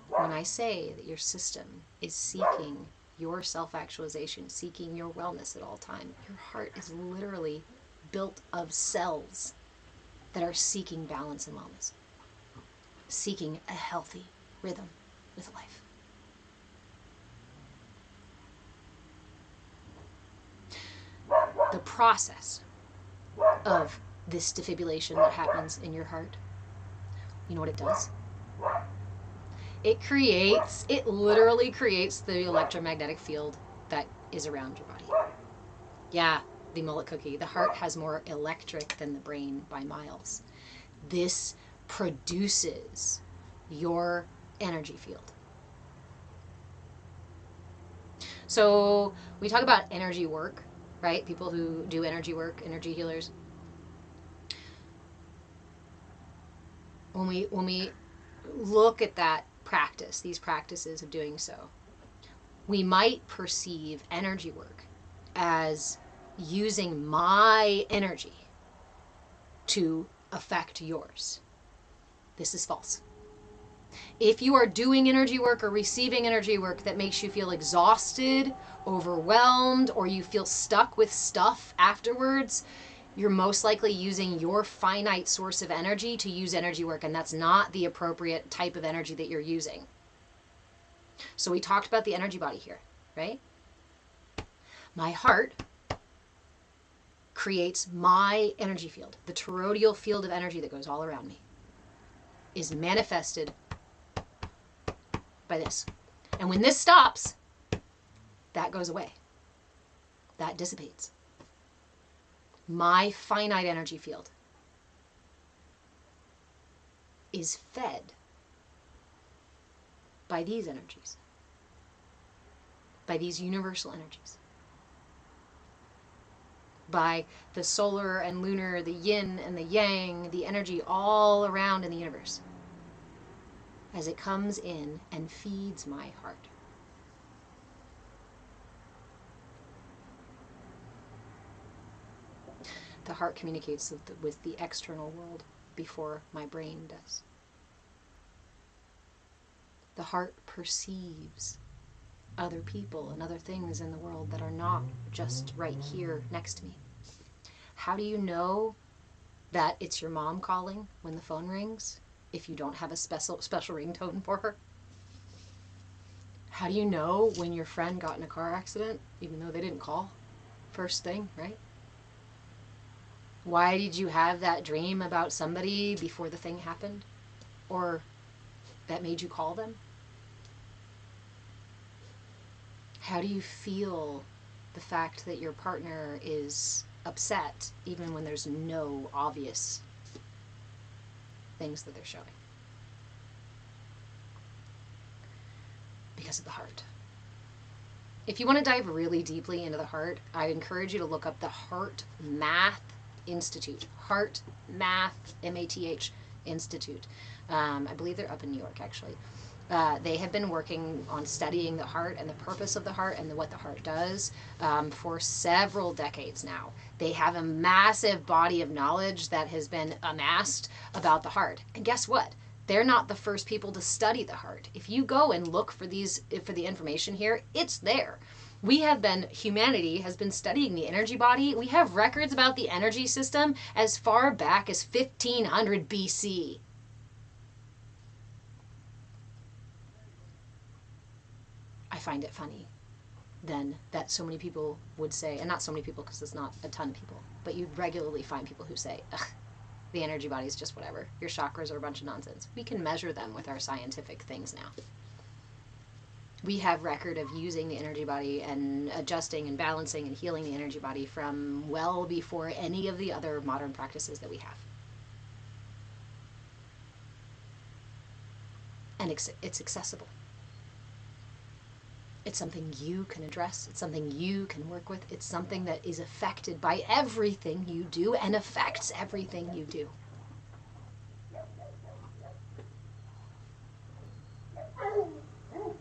When I say that your system is seeking your self-actualization, seeking your wellness at all time, your heart is literally built of cells that are seeking balance and wellness, seeking a healthy rhythm with life. The process of this defibrillation that happens in your heart, you know what it does? It literally creates the electromagnetic field that is around your body. Yeah, the mullet cookie. The heart has more electric than the brain by miles. This produces your energy field. So we talk about energy work, right? People who do energy work, energy healers. When we look at that practice, these practices of doing so, we might perceive energy work as using my energy to affect yours. This is false. If you are doing energy work or receiving energy work that makes you feel exhausted, overwhelmed, or you feel stuck with stuff afterwards, you're most likely using your finite source of energy to use energy work, and that's not the appropriate type of energy that you're using. So we talked about the energy body here, right? My heart creates my energy field. The toroidal field of energy that goes all around me is manifested by this. And when this stops, that goes away. That dissipates. My finite energy field is fed by these energies, by these universal energies, by the solar and lunar, the yin and the yang, the energy all around in the universe, as it comes in and feeds my heart. The heart communicates with the external world before my brain does. The heart perceives other people and other things in the world that are not just right here next to me. How do you know that it's your mom calling when the phone rings if you don't have a special ringtone for her? How do you know when your friend got in a car accident even though they didn't call first thing, right? Why did you have that dream about somebody before the thing happened? Or that made you call them? How do you feel the fact that your partner is upset even when there's no obvious things that they're showing? Because of the heart. If you want to dive really deeply into the heart, I encourage you to look up the Heart Math Institute. Heart Math, M-A-T-H, Institute. I believe they're up in New York, actually. They have been working on studying the heart and the purpose of the heart and what the heart does for several decades now. They have a massive body of knowledge that has been amassed about the heart. And guess what? They're not the first people to study the heart. If you go and look for the information here, it's there. Humanity has been studying the energy body. We have records about the energy system as far back as 1500 BC. I find it funny then that so many people would say, and not so many people because it's not a ton of people, but you regularly find people who say, ugh, the energy body is just whatever. Your chakras are a bunch of nonsense. We can measure them with our scientific things now. We have record of using the energy body and adjusting and balancing and healing the energy body from well before any of the other modern practices that we have. And it's accessible. It's something you can address. It's something you can work with. It's something that is affected by everything you do and affects everything you do.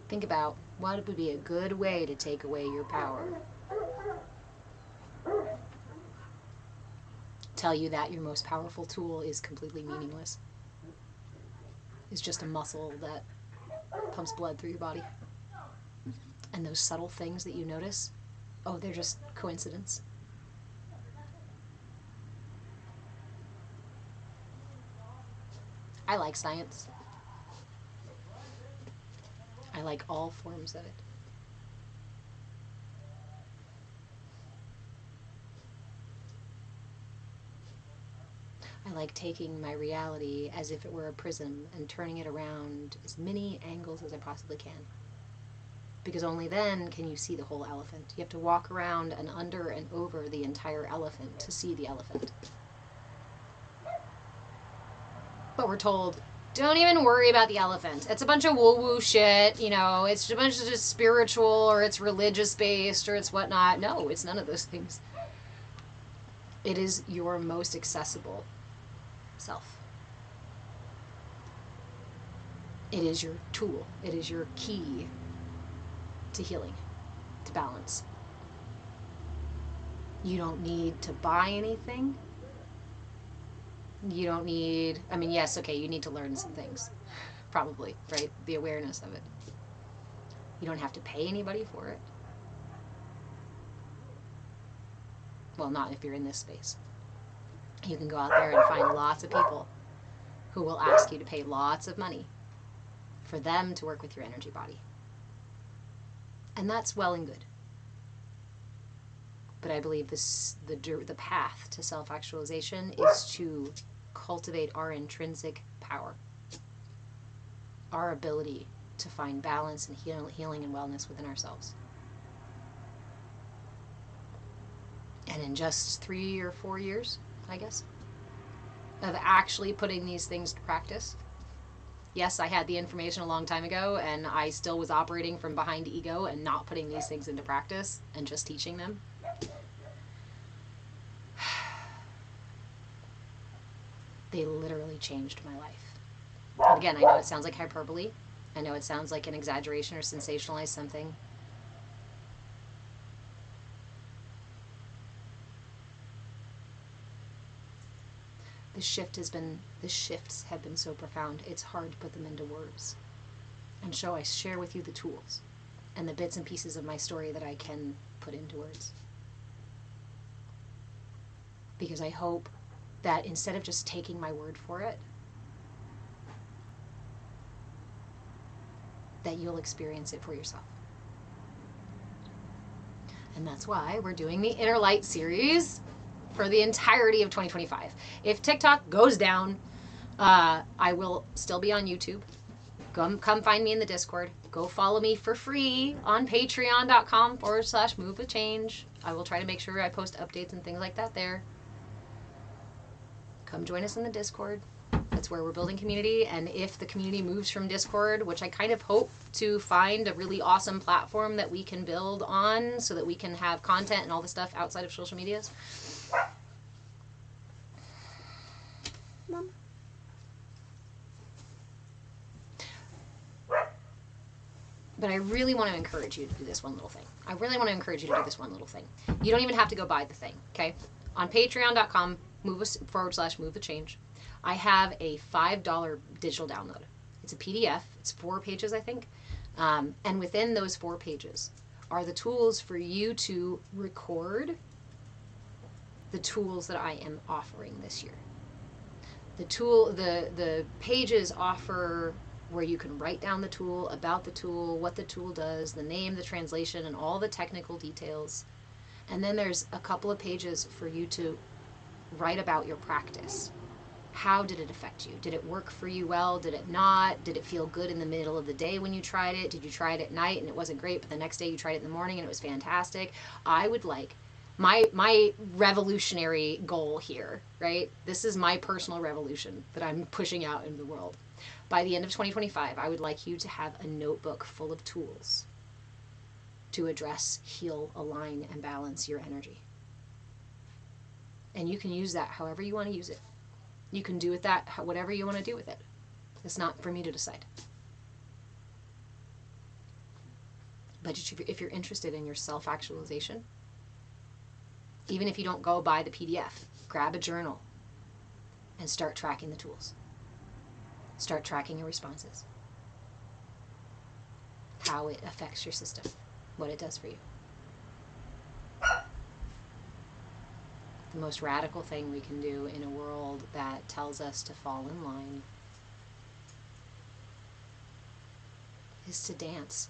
Think about what would be a good way to take away your power. Tell you that your most powerful tool is completely meaningless. It's just a muscle that pumps blood through your body. And those subtle things that you notice, oh, they're just coincidence. I like science. I like all forms of it. I like taking my reality as if it were a prism and turning it around as many angles as I possibly can. Because only then can you see the whole elephant. You have to walk around and under and over the entire elephant to see the elephant. But we're told, don't even worry about the elephant. It's a bunch of woo-woo shit, you know, it's a bunch of just spiritual or it's religious-based or it's whatnot. No, it's none of those things. It is your most accessible self. It is your tool. It is your key to healing, to balance. You don't need to buy anything. You don't need, I mean, yes, okay, you need to learn some things, probably, right? The awareness of it. You don't have to pay anybody for it. Well, not if you're in this space. You can go out there and find lots of people who will ask you to pay lots of money for them to work with your energy body. And that's well and good. But I believe the path to self-actualization is to cultivate our intrinsic power, our ability to find balance and healing and wellness within ourselves. And in just 3 or 4 years, I guess, of actually putting these things to practice. Yes, I had the information a long time ago, and I still was operating from behind ego and not putting these things into practice and just teaching them. They literally changed my life. And again, I know it sounds like hyperbole. I know it sounds like an exaggeration or sensationalize something. The shifts have been so profound, it's hard to put them into words. And so I share with you the tools and the bits and pieces of my story that I can put into words. Because I hope that instead of just taking my word for it, that you'll experience it for yourself. And that's why we're doing the Inner Light series for the entirety of 2025. If TikTok goes down, I will still be on YouTube. Come find me in the Discord. Go follow me for free on patreon.com/move with change. I will try to make sure I post updates and things like that there. Come join us in the Discord. That's where we're building community. And if the community moves from Discord, which I kind of hope to find a really awesome platform that we can build on so that we can have content and all the stuff outside of social medias. Mom. But I really want to encourage you to do this one little thing. I really want to encourage you to do this one little thing. You don't even have to go buy the thing, okay? On patreon.com, move with change, I have a $5 digital download. It's a PDF. It's 4 pages, I think. And within those 4 pages are the tools for you to record the tools that I am offering this year. The pages offer where you can write down the tool, about the tool, what the tool does, the name, the translation, and all the technical details. And then there's a couple of pages for you to write about your practice. How did it affect you? Did it work for you well? Did it not? Did it feel good in the middle of the day when you tried it? Did you try it at night and it wasn't great, but the next day you tried it in the morning and it was fantastic? I would like my revolutionary goal here, right? This is my personal revolution that I'm pushing out into the world. By the end of 2025, I would like you to have a notebook full of tools to address, heal, align, and balance your energy. And you can use that however you want to use it. You can do with that whatever you want to do with it. It's not for me to decide. But if you're interested in your self-actualization, even if you don't go buy the PDF, grab a journal and start tracking the tools. Start tracking your responses. How it affects your system. What it does for you. The most radical thing we can do in a world that tells us to fall in line is to dance.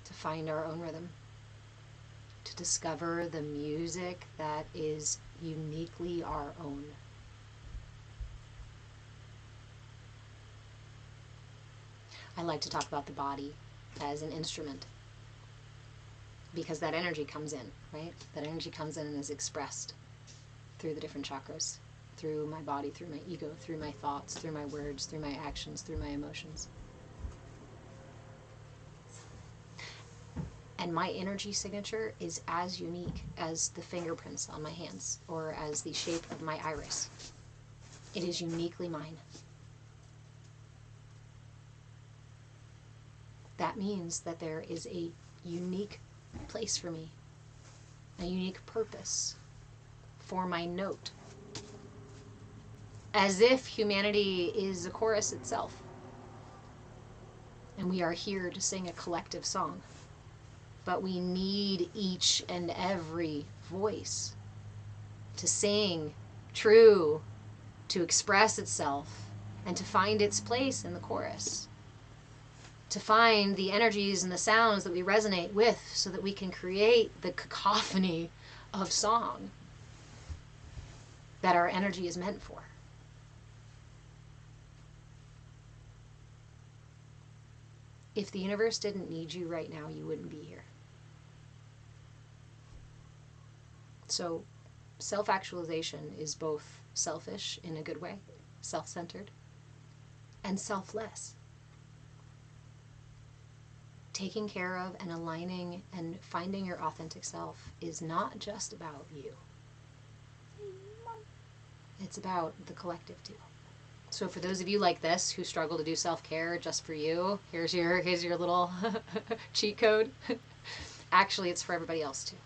To find our own rhythm. To discover the music that is uniquely our own. I like to talk about the body as an instrument because that energy comes in, right? That energy comes in and is expressed through the different chakras, through my body, through my ego, through my thoughts, through my words, through my actions, through my emotions. And my energy signature is as unique as the fingerprints on my hands or as the shape of my iris. It is uniquely mine. That means that there is a unique place for me, a unique purpose for my note. As if humanity is a chorus itself, and we are here to sing a collective song. But we need each and every voice to sing true, to express itself, and to find its place in the chorus. To find the energies and the sounds that we resonate with so that we can create the cacophony of song that our energy is meant for. If the universe didn't need you right now, you wouldn't be here. So self-actualization is both selfish in a good way, self-centered, and selfless. Taking care of and aligning and finding your authentic self is not just about you. It's about the collective too. So for those of you like this who struggle to do self-care just for you, here's your little cheat code. Actually, it's for everybody else too.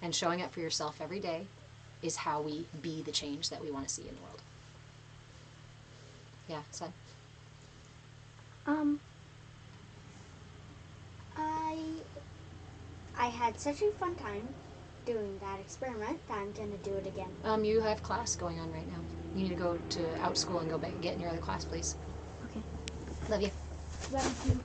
And showing up for yourself every day is how we be the change that we want to see in the world. Yeah, son. I had such a fun time doing that experiment, I'm gonna do it again. You have class going on right now. You need to go to out school and go back, get in your other class, please. Okay. Love you. Thank you.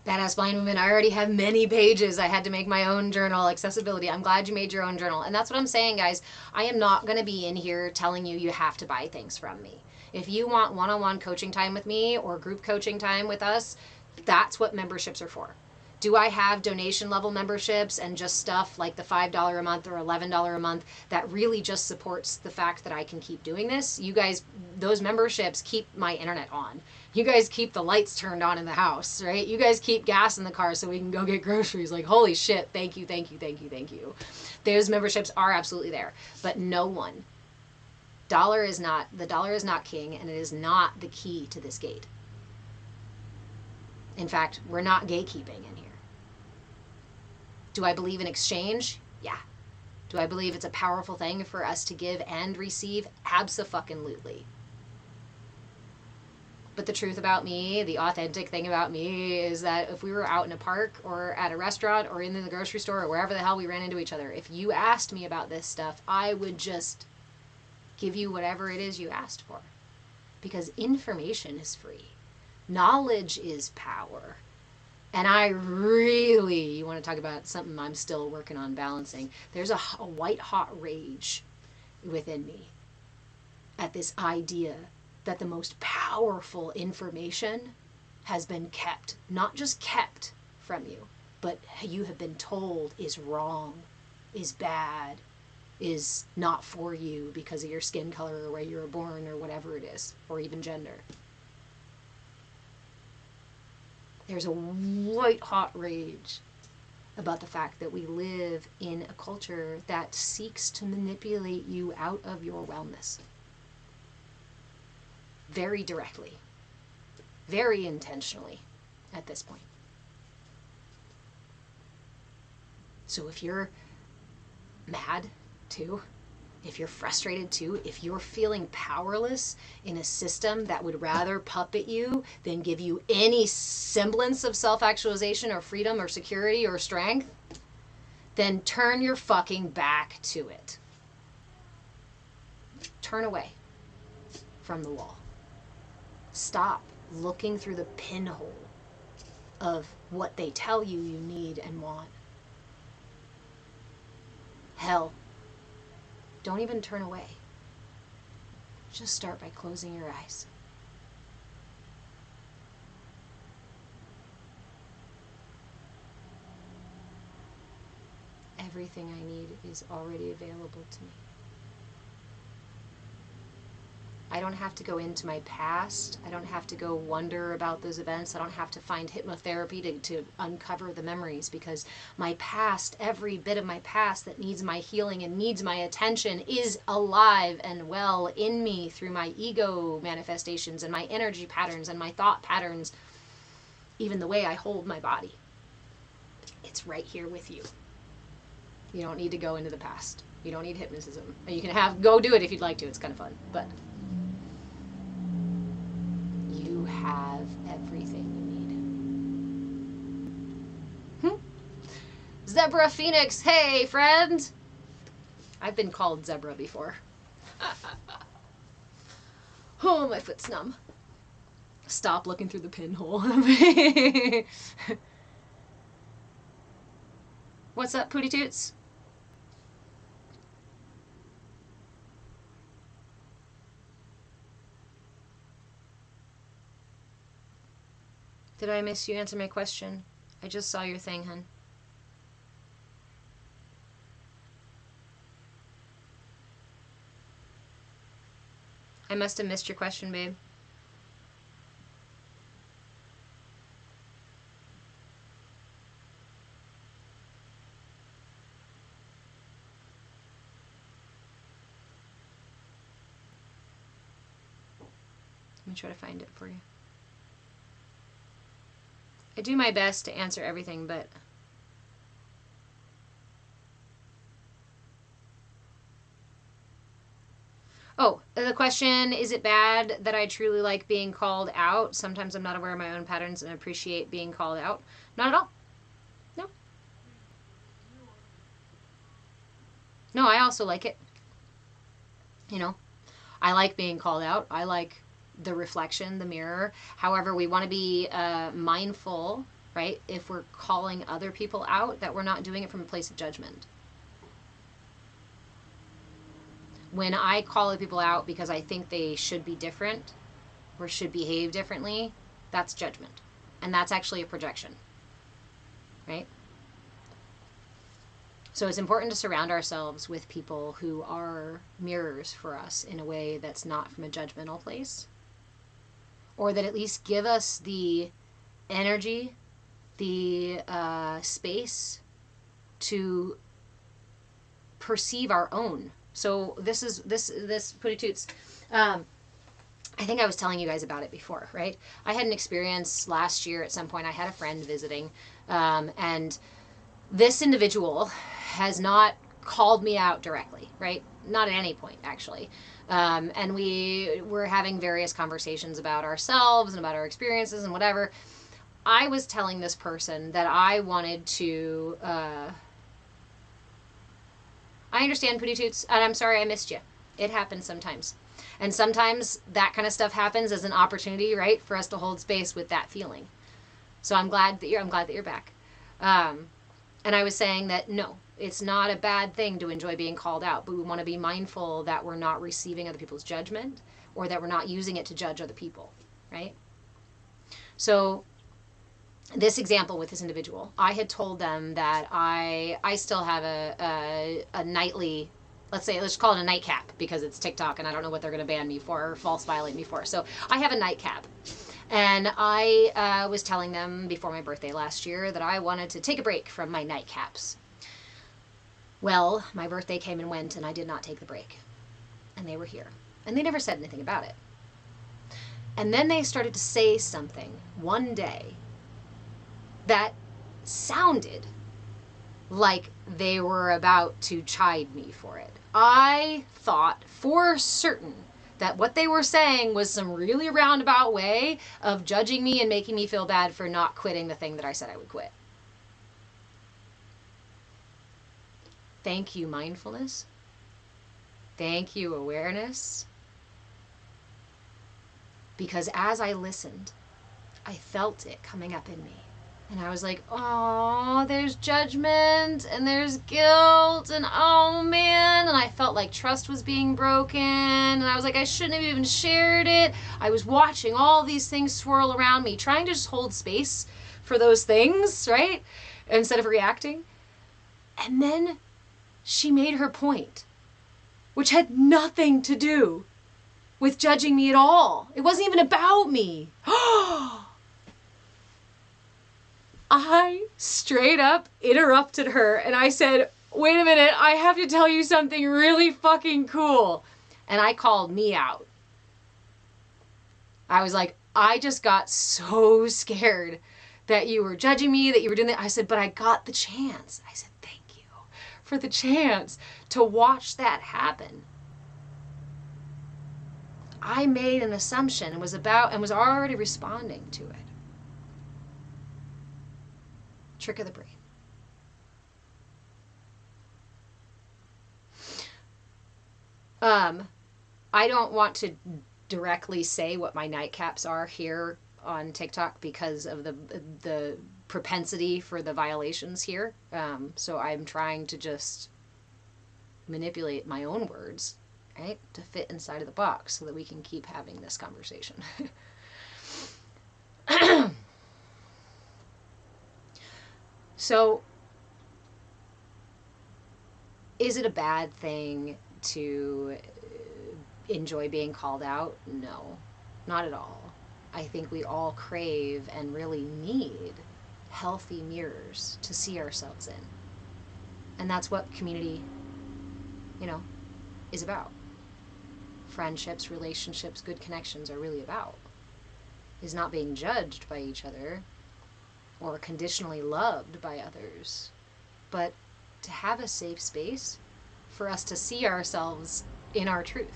Badass Blind Woman, I already have many pages. I had to make my own journal. Accessibility. I'm glad you made your own journal. And that's what I'm saying, guys. I am not going to be in here telling you you have to buy things from me. If you want one-on-one coaching time with me or group coaching time with us, that's what memberships are for. Do I have donation level memberships and just stuff like the $5 a month or $11 a month that really just supports the fact that I can keep doing this? You guys, those memberships keep my internet on. You guys keep the lights turned on in the house, right? You guys keep gas in the car so we can go get groceries. Like, holy shit, thank you, thank you, thank you, thank you. Those memberships are absolutely there. But no one, the dollar is not king, and it is not the key to this gate. In fact, we're not gatekeeping in here. Do I believe in exchange? Yeah. Do I believe it's a powerful thing for us to give and receive? Abso-fucking-lutely. But the truth about me, the authentic thing about me, is that if we were out in a park or at a restaurant or in the grocery store or wherever the hell we ran into each other, if you asked me about this stuff, I would just give you whatever it is you asked for. Because information is free. Knowledge is power. And I really, you want to talk about something I'm still working on balancing. There's a white hot rage within me at this idea that the most powerful information has been kept, not just kept from you, but you have been told is wrong, is bad, is not for you because of your skin color or where you were born or whatever it is, or even gender. There's a white hot rage about the fact that we live in a culture that seeks to manipulate you out of your wellness. Very directly, very intentionally at this point. So if you're mad too, if you're frustrated too, if you're feeling powerless in a system that would rather puppet you than give you any semblance of self-actualization or freedom or security or strength, then turn your fucking back to it. Turn away from the wall. Stop looking through the pinhole of what they tell you you need and want. Hell, don't even turn away. Just start by closing your eyes. Everything I need is already available to me. I don't have to go into my past. I don't have to go wonder about those events. I don't have to find hypnotherapy to uncover the memories, because my past, every bit of my past that needs my healing and needs my attention, is alive and well in me through my ego manifestations and my energy patterns and my thought patterns, even the way I hold my body. It's right here with you. You don't need to go into the past. You don't need hypnotism. You can go do it if you'd like to. It's kind of fun, but you have everything you need. Zebra Phoenix, hey friend! I've been called Zebra before. Oh, my foot's numb. Stop looking through the pinhole. What's up, Pootie Toots? Did I miss you answer my question? I just saw your thing, hun. I must have missed your question, babe. Let me try to find it for you. I do my best to answer everything, but oh, the question, is it bad that I truly like being called out? Sometimes I'm not aware of my own patterns and appreciate being called out. Not at all. No. No, I also like it. You know, I like being called out. I like the reflection, the mirror. However, we want to be mindful, right? If we're calling other people out, that we're not doing it from a place of judgment. When I call other people out because I think they should be different or should behave differently, that's judgment. And that's actually a projection, right? So it's important to surround ourselves with people who are mirrors for us in a way that's not from a judgmental place, or that at least give us the energy, the space to perceive our own. So this Pooty Toots. I think I was telling you guys about it before, right? I had an experience last year at some point. I had a friend visiting, and this individual has not called me out directly, right? Not at any point, actually. And we were having various conversations about ourselves and about our experiences and whatever. I was telling this person that I wanted to. I understand, Pooty Toots, and I'm sorry I missed you. It happens sometimes. And sometimes that kind of stuff happens as an opportunity, right, for us to hold space with that feeling. So I'm glad that you're back. And I was saying that no, it's not a bad thing to enjoy being called out, but we want to be mindful that we're not receiving other people's judgment or that we're not using it to judge other people, right? So this example with this individual, I had told them that I still have a nightly, let's call it a nightcap because it's TikTok and I don't know what they're going to ban me for or false violate me for. So I have a nightcap. And I was telling them before my birthday last year that I wanted to take a break from my nightcaps. Well, my birthday came and went and I did not take the break. And they were here. And they never said anything about it. And then they started to say something one day that sounded like they were about to chide me for it. I thought for certain that what they were saying was some really roundabout way of judging me and making me feel bad for not quitting the thing that I said I would quit. Thank you, mindfulness. Thank you, awareness. Because as I listened, I felt it coming up in me. And I was like, oh, there's judgment and there's guilt and oh man. And I felt like trust was being broken. And I was like, I shouldn't have even shared it. I was watching all these things swirl around me, trying to just hold space for those things, right? Instead of reacting. And then she made her point, which had nothing to do with judging me at all. It wasn't even about me. I straight up interrupted her and I said, wait a minute, I have to tell you something really fucking cool. And I called me out. I was like, I just got so scared that you were judging me, that you were doing that. I said, but I got the chance. I said, thank you for the chance to watch that happen. I made an assumption and was already responding to it. Trick of the brain. I don't want to directly say what my nightcaps are here on TikTok because of the propensity for the violations here. So I'm trying to just manipulate my own words, right, to fit inside of the box so that we can keep having this conversation. So, is it a bad thing to enjoy being called out? No, not at all. I think we all crave and really need healthy mirrors to see ourselves in. And that's what community, is about. Friendships, relationships, good connections are really about. Is not being judged by each other or conditionally loved by others, but to have a safe space for us to see ourselves in our truth,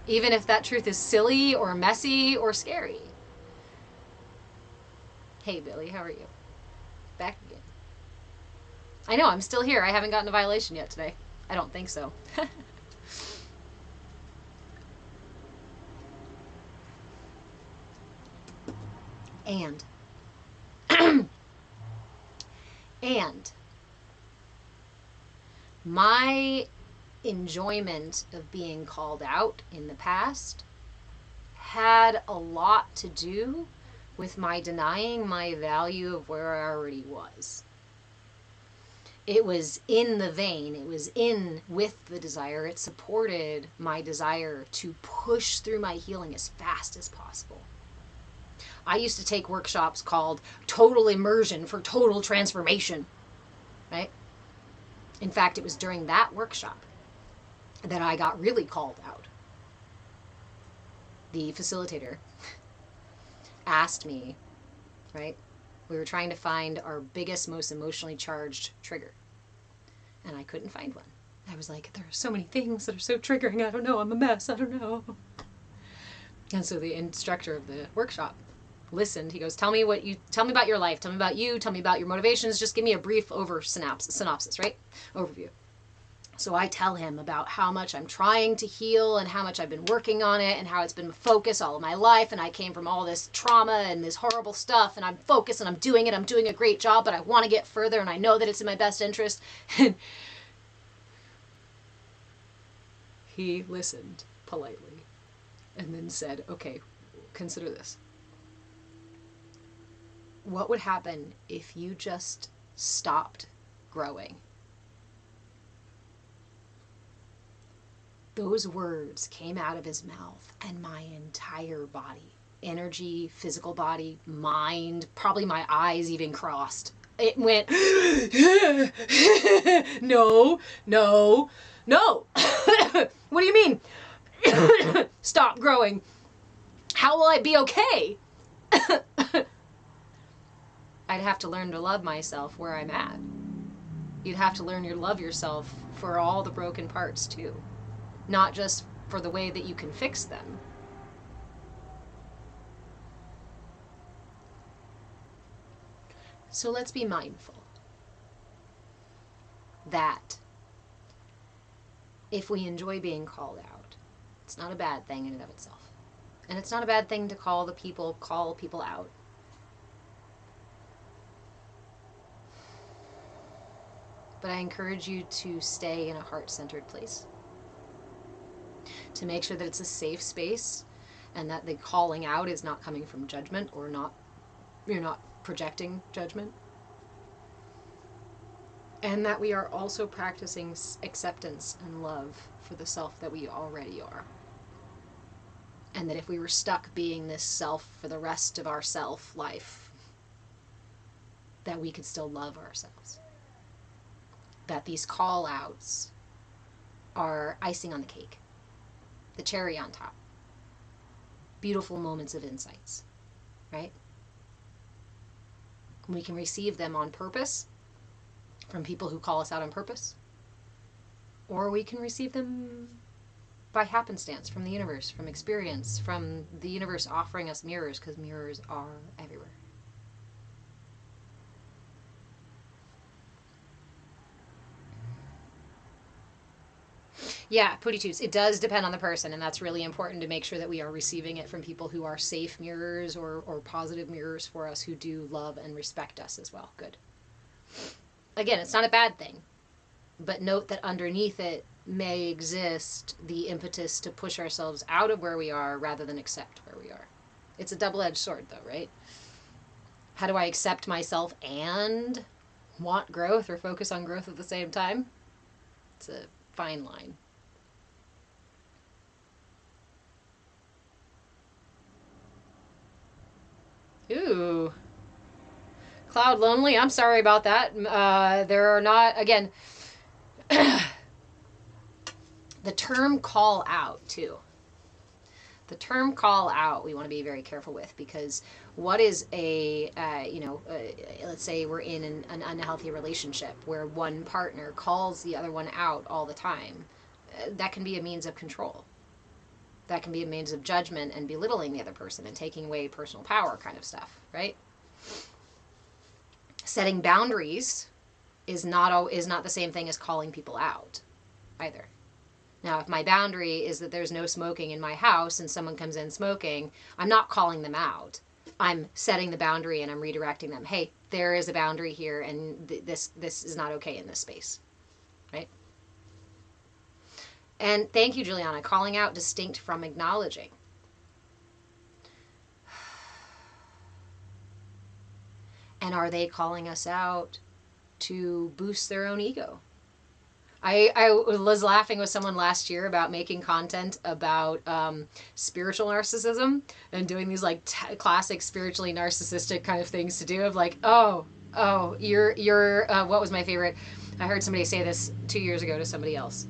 even if that truth is silly or messy or scary. Hey Billy, how are you? Back again. I know, I'm still here. I haven't gotten a violation yet today. I don't think so. And and my enjoyment of being called out in the past had a lot to do with my denying my value of where I already was. It was in the vein, it was in with the desire, it supported my desire to push through my healing as fast as possible. I used to take workshops called Total Immersion for Total Transformation, right? In fact, it was during that workshop that I got really called out. The facilitator asked me, right? We were trying to find our biggest, most emotionally charged trigger. And I couldn't find one. I was like, there are so many things that are so triggering. I don't know. I'm a mess. I don't know. And so the instructor of the workshop listened. He goes, tell me about your life. Tell me about you. Tell me about your motivations. Just give me a brief synopsis, right? Overview. So I tell him about how much I'm trying to heal and how much I've been working on it and how it's been a focus all of my life. And I came from all this trauma and this horrible stuff and I'm focused and I'm doing it. I'm doing a great job, but I want to get further and I know that it's in my best interest. And he listened politely and then said, okay, consider this. What would happen if you just stopped growing? Those words came out of his mouth and my entire body, energy, physical body, mind, probably my eyes even crossed. It went, no, no, no. What do you mean? Stop growing. How will I be okay? I'd have to learn to love myself where I'm at. You'd have to learn to love yourself for all the broken parts too. Not just for the way that you can fix them. So let's be mindful that if we enjoy being called out, it's not a bad thing in and of itself. And it's not a bad thing to call people out. But I encourage you to stay in a heart-centered place. To make sure that it's a safe space and that the calling out is not coming from judgment or you're not projecting judgment. And that we are also practicing acceptance and love for the self that we already are. And that if we were stuck being this self for the rest of our self life, that we could still love ourselves. That these call outs are icing on the cake. The cherry on top. Beautiful moments of insights, right? We can receive them on purpose from people who call us out on purpose, or we can receive them by happenstance from the universe, from experience, from the universe offering us mirrors, because mirrors are everywhere. Yeah, Pooty Toots. It does depend on the person, and that's really important to make sure that we are receiving it from people who are safe mirrors or positive mirrors for us who do love and respect us as well. Good. Again, it's not a bad thing, but note that underneath it may exist the impetus to push ourselves out of where we are rather than accept where we are. It's a double-edged sword, though, right? How do I accept myself and want growth or focus on growth at the same time? It's a fine line. Ooh. Cloud Lonely, I'm sorry about that. There are not, again, the term call out, too. The term call out we want to be very careful with, because what is let's say we're in an unhealthy relationship where one partner calls the other one out all the time. That can be a means of control. That can be a means of judgment and belittling the other person and taking away personal power kind of stuff, right? Setting boundaries is not the same thing as calling people out. either. Now, if my boundary is that there's no smoking in my house and someone comes in smoking, I'm not calling them out. I'm setting the boundary and I'm redirecting them. Hey, there is a boundary here, and this is not okay in this space, right? And thank you, Juliana. Calling out distinct from acknowledging. And are they calling us out to boost their own ego? I was laughing with someone last year about making content about spiritual narcissism and doing these like classic spiritually narcissistic kind of things to do of like, oh, you're what was my favorite? I heard somebody say this 2 years ago to somebody else.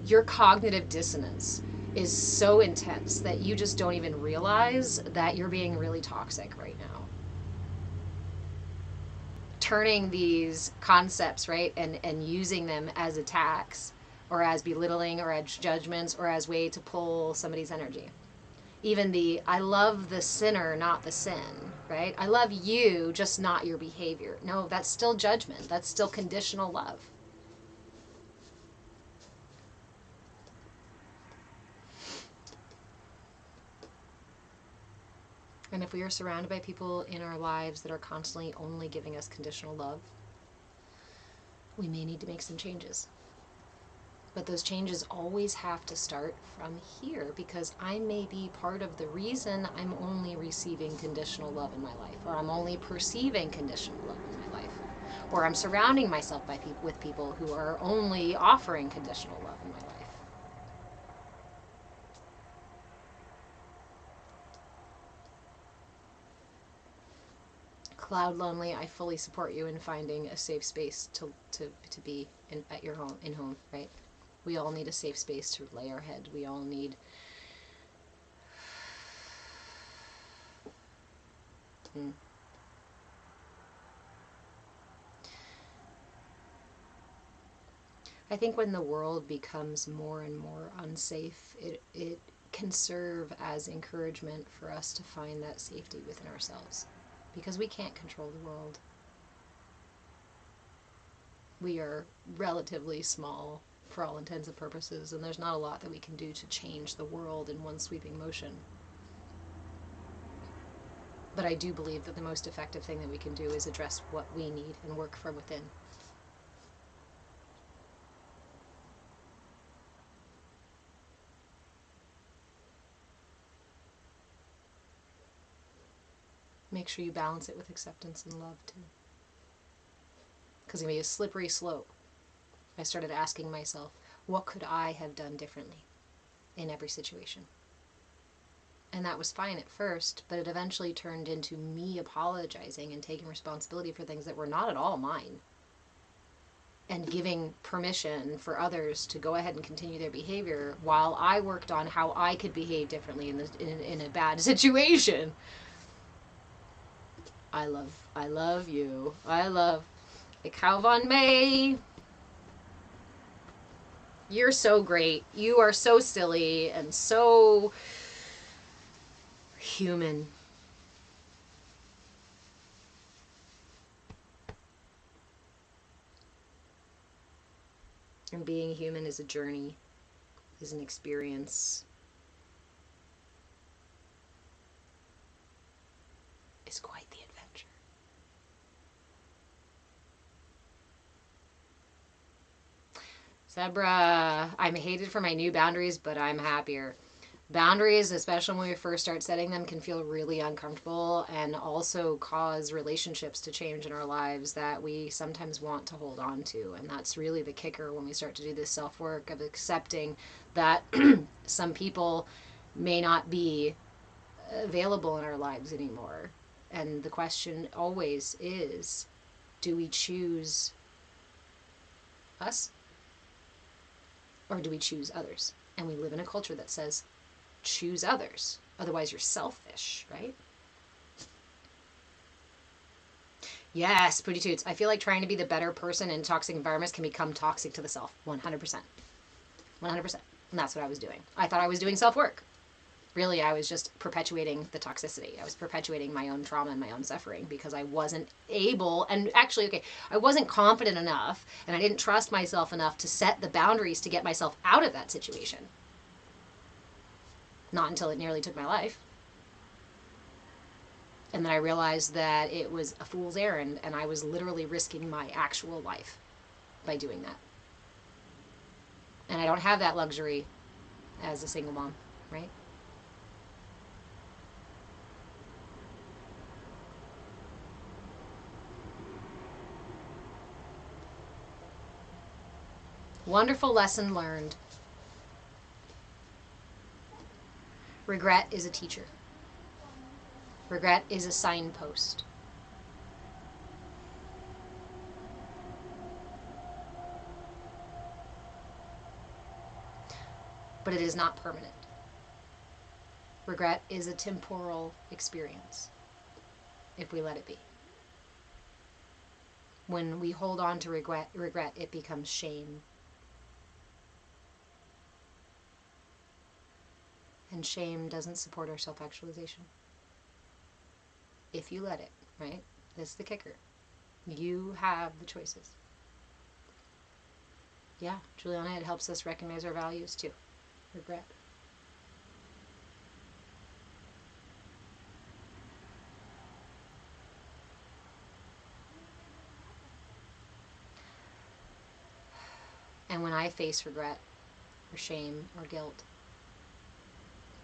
Your cognitive dissonance is so intense that you just don't even realize that you're being really toxic right now. Turning these concepts, right, and using them as attacks or as belittling or as judgments or as way to pull somebody's energy. Even the I love the sinner, not the sin, right? I love you, just not your behavior. No, that's still judgment. That's still conditional love. And if we are surrounded by people in our lives that are constantly only giving us conditional love, we may need to make some changes. But those changes always have to start from here, because I may be part of the reason I'm only receiving conditional love in my life, or I'm only perceiving conditional love in my life, or I'm surrounding myself with people who are only offering conditional love in my life. Cloud Lonely, I fully support you in finding a safe space to be at your home, in home, right? We all need a safe space to lay our head. We all need I think when the world becomes more and more unsafe, it can serve as encouragement for us to find that safety within ourselves. Because we can't control the world. We are relatively small for all intents and purposes, and there's not a lot that we can do to change the world in one sweeping motion. But I do believe that the most effective thing that we can do is address what we need and work from within. Make sure you balance it with acceptance and love too. Because it can be a slippery slope. I started asking myself, what could I have done differently in every situation? And that was fine at first, but it eventually turned into me apologizing and taking responsibility for things that were not at all mine. And giving permission for others to go ahead and continue their behavior while I worked on how I could behave differently in a bad situation. I love you. Ik hou van May. You're so great. You are so silly and so human. And being human is a journey, is an experience. It's quite the adventure. Zebra, I'm hated for my new boundaries, but I'm happier. Boundaries, especially when we first start setting them, can feel really uncomfortable and also cause relationships to change in our lives that we sometimes want to hold on to. And that's really the kicker when we start to do this self-work of accepting that some people may not be available in our lives anymore. And the question always is, do we choose us? Or do we choose others? And we live in a culture that says, choose others. Otherwise you're selfish, right? Yes, Pretty Toots. I feel like trying to be the better person in toxic environments can become toxic to the self. 100%. 100%. And that's what I was doing. I thought I was doing self-work. Really, I was just perpetuating the toxicity. I was perpetuating my own trauma and my own suffering because I wasn't able, and actually, okay, I wasn't confident enough and I didn't trust myself enough to set the boundaries to get myself out of that situation. Not until it nearly took my life. And then I realized that it was a fool's errand and I was literally risking my actual life by doing that. And I don't have that luxury as a single mom, right? Wonderful lesson learned. Regret is a teacher. Regret is a signpost. But it is not permanent. Regret is a temporal experience, if we let it be. When we hold on to regret, it becomes shame. And shame doesn't support our self-actualization. If you let it, right? This is the kicker. You have the choices. Yeah, Juliana, it helps us recognize our values too. Regret. And when I face regret or shame or guilt,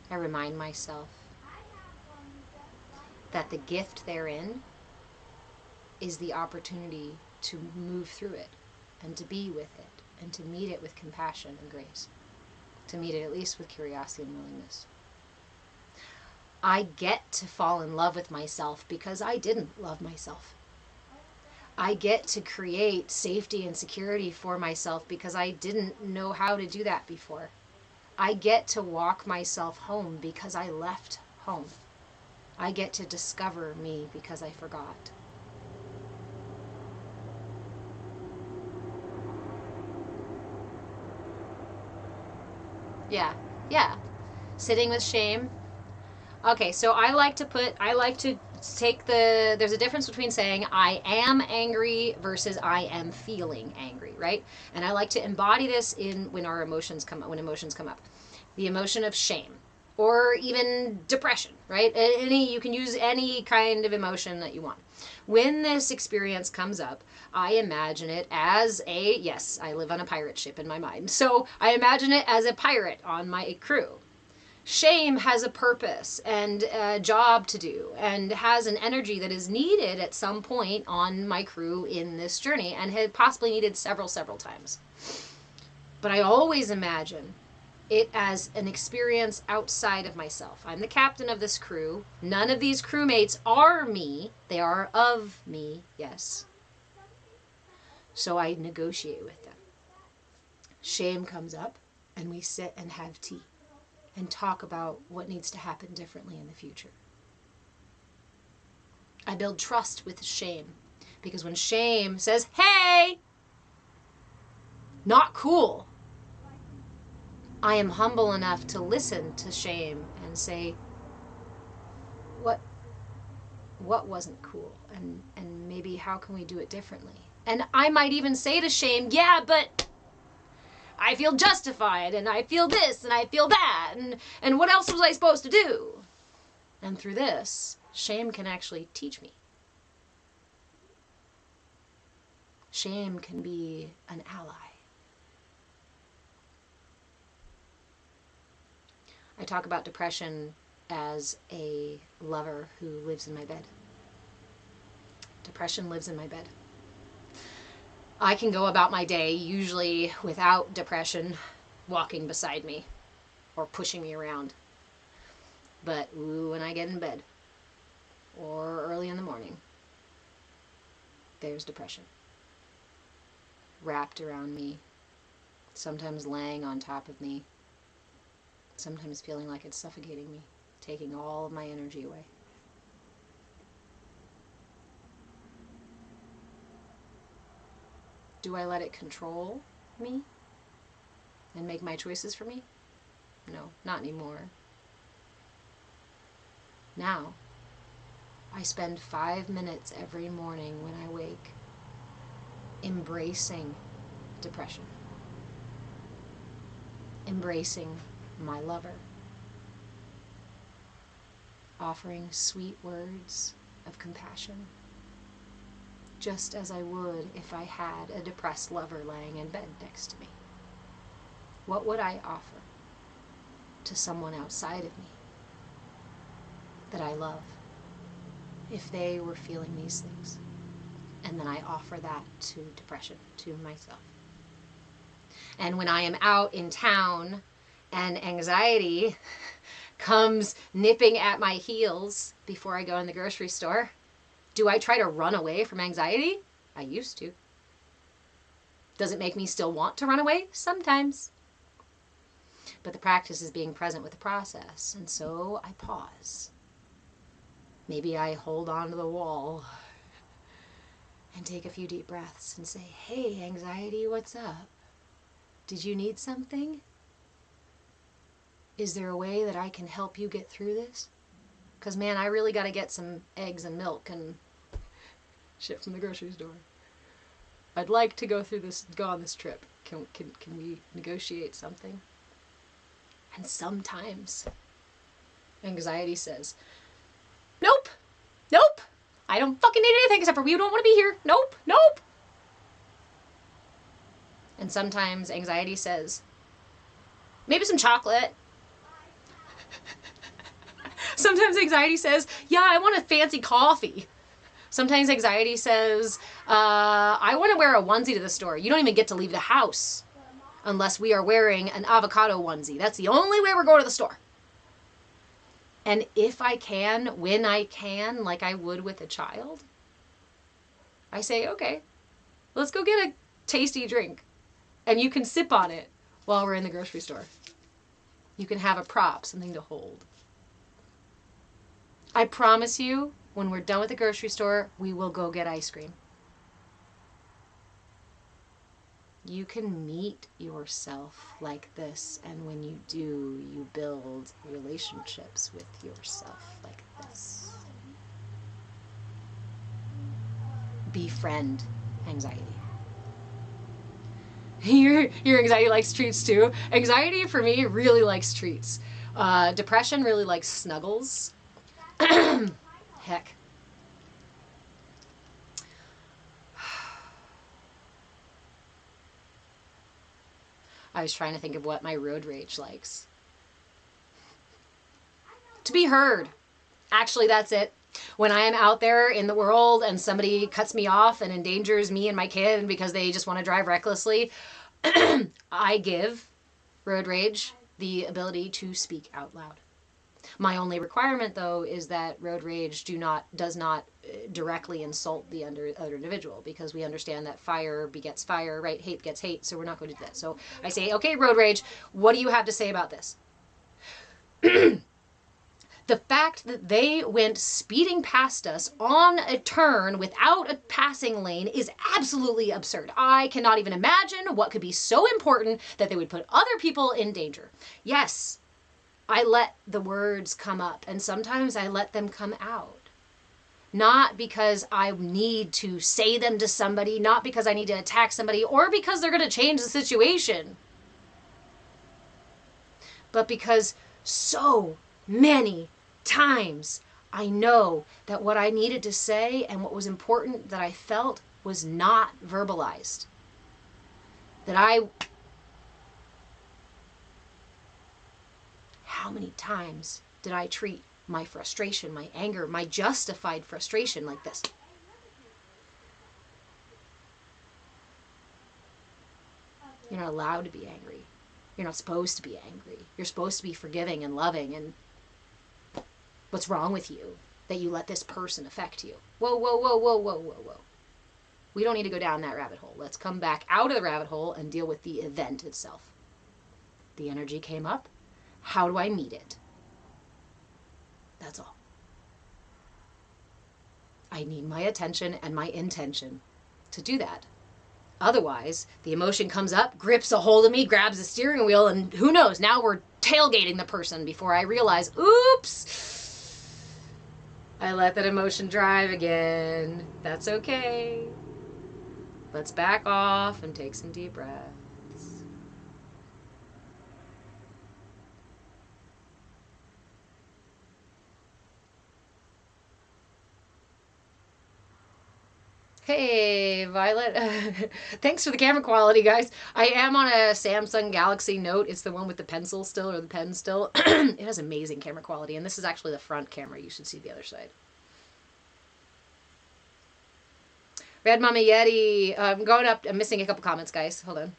I remind myself that the gift therein is the opportunity to move through it and to be with it and to meet it with compassion and grace, to meet it at least with curiosity and willingness. I get to fall in love with myself because I didn't love myself. I get to create safety and security for myself because I didn't know how to do that before. I get to walk myself home because I left home. I get to discover me because I forgot. Yeah. Sitting with shame. Okay, so I like to take there's a difference between saying I am angry versus I am feeling angry, right? And I like to embody this when emotions come up. The emotion of shame or even depression, right? You can use any kind of emotion that you want. When this experience comes up, I imagine it as yes, I live on a pirate ship in my mind. So I imagine it as a pirate on my crew. Shame has a purpose and a job to do and has an energy that is needed at some point on my crew in this journey and had possibly needed several times. But I always imagine it as an experience outside of myself. I'm the captain of this crew. None of these crewmates are me. They are of me, yes. So I negotiate with them. Shame comes up and we sit and have tea and talk about what needs to happen differently in the future. I build trust with shame because when shame says, hey, not cool, I am humble enough to listen to shame and say, what wasn't cool? And maybe how can we do it differently? And I might even say to shame, yeah, but I feel justified and I feel this and I feel that and what else was I supposed to do? And through this, shame can actually teach me. Shame can be an ally. I talk about depression as a lover who lives in my bed. Depression lives in my bed. I can go about my day, usually without depression walking beside me or pushing me around. But when I get in bed or early in the morning, there's depression wrapped around me, sometimes laying on top of me, sometimes feeling like it's suffocating me, taking all of my energy away. Do I let it control me and make my choices for me? No, not anymore. Now, I spend 5 minutes every morning when I wake embracing depression, embracing my lover, offering sweet words of compassion, just as I would if I had a depressed lover laying in bed next to me. What would I offer to someone outside of me that I love if they were feeling these things? And then I offer that to depression, to myself. And when I am out in town and anxiety comes nipping at my heels before I go in the grocery store, do I try to run away from anxiety? I used to. Does it make me still want to run away? Sometimes. But the practice is being present with the process. And so I pause. Maybe I hold on to the wall and take a few deep breaths and say, hey, anxiety, what's up? Did you need something? Is there a way that I can help you get through this? Because, man, I really got to get some eggs and milk and shit from the grocery store. I'd like to go on this trip. Can we negotiate something? And sometimes anxiety says, nope, nope, I don't fucking need anything except for you don't want to be here. Nope, nope. And sometimes anxiety says, maybe some chocolate. Sometimes anxiety says, yeah, I want a fancy coffee. Sometimes anxiety says, I want to wear a onesie to the store. You don't even get to leave the house unless we are wearing an avocado onesie. That's the only way we're going to the store. And if I can, when I can, like I would with a child, I say, okay, let's go get a tasty drink. And you can sip on it while we're in the grocery store. You can have a prop, something to hold. I promise you, when we're done with the grocery store, we will go get ice cream. You can meet yourself like this, and when you do, you build relationships with yourself like this. Befriend anxiety. Your anxiety likes treats too. Anxiety, for me, really likes treats. Depression really likes snuggles. Heck. I was trying to think of what my road rage likes. To be heard. Actually, that's it. When I am out there in the world and somebody cuts me off and endangers me and my kid because they just want to drive recklessly, I give road rage the ability to speak out loud. My only requirement, though, is that road rage does not directly insult the other individual, because we understand that fire begets fire, right? Hate gets hate, so we're not going to do that. So I say, okay, road rage, what do you have to say about this? The fact that they went speeding past us on a turn without a passing lane is absolutely absurd. I cannot even imagine what could be so important that they would put other people in danger. Yes, I let the words come up, and sometimes I let them come out. Not because I need to say them to somebody, not because I need to attack somebody, or because they're going to change the situation, but because so many times I know that what I needed to say and what was important that I felt was not verbalized. How many times did I treat my frustration, my anger, my justified frustration like this? You're not allowed to be angry. You're not supposed to be angry. You're supposed to be forgiving and loving. And what's wrong with you that you let this person affect you? Whoa, whoa, whoa, whoa, whoa, whoa, whoa. We don't need to go down that rabbit hole. Let's come back out of the rabbit hole and deal with the event itself. The energy came up. How do I meet it? That's all. I need my attention and my intention to do that. Otherwise, the emotion comes up, grips a hold of me, grabs the steering wheel, and who knows, now we're tailgating the person before I realize, oops, I let that emotion drive again. That's okay. Let's back off and take some deep breaths. Hey, Violet. Thanks for the camera quality, guys. I am on a Samsung Galaxy Note. It's the one with the pencil still, or the pen still. It has amazing camera quality, and this is actually the front camera. You should see the other side. Red Mama Yeti. I'm going up. I'm missing a couple comments, guys. Hold on.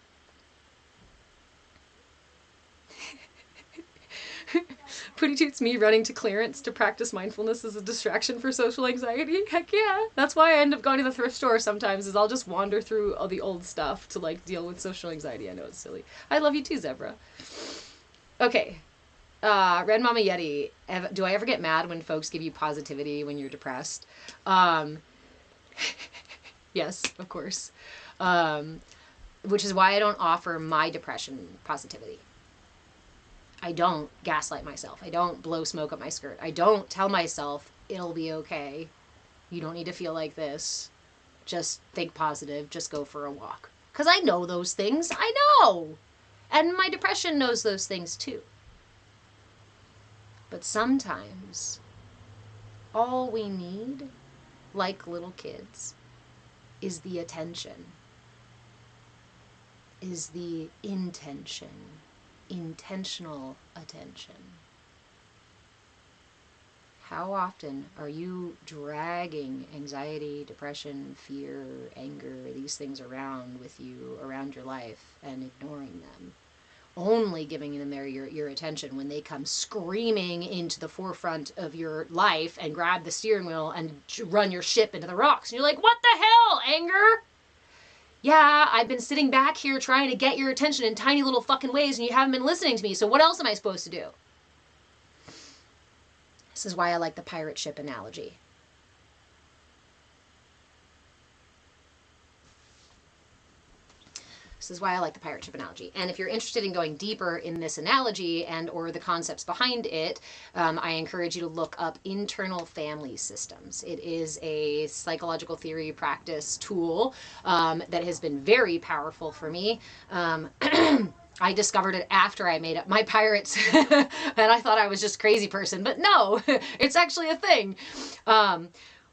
Pretty Toots me running to clearance to practice mindfulness as a distraction for social anxiety. Heck yeah. That's why I end up going to the thrift store sometimes, is I'll just wander through all the old stuff to like deal with social anxiety. I know it's silly. I love you too, Zebra. Okay. Red Mama Yeti. Do I ever get mad when folks give you positivity when you're depressed? Yes, of course. Which is why I don't offer my depression positivity. I don't gaslight myself. I don't blow smoke up my skirt. I don't tell myself, it'll be okay. You don't need to feel like this. Just think positive. Just go for a walk. Because I know those things. I know. And my depression knows those things too. But sometimes, all we need, like little kids, is the attention. Is the intention. Intentional attention. How often are you dragging anxiety, depression, fear, anger, these things around with you, around your life, and ignoring them? Only giving them your attention when they come screaming into the forefront of your life and grab the steering wheel and run your ship into the rocks. And you're like, what the hell, anger? Yeah, I've been sitting back here trying to get your attention in tiny little fucking ways and you haven't been listening to me, so what else am I supposed to do? This is why I like the pirate ship analogy. This is why I like the pirate ship analogy. And if you're interested in going deeper in this analogy and or the concepts behind it, I encourage you to look up internal family systems. It is a psychological theory practice tool that has been very powerful for me. I discovered it after I made up my pirates, and I thought I was just a crazy person, but no, it's actually a thing.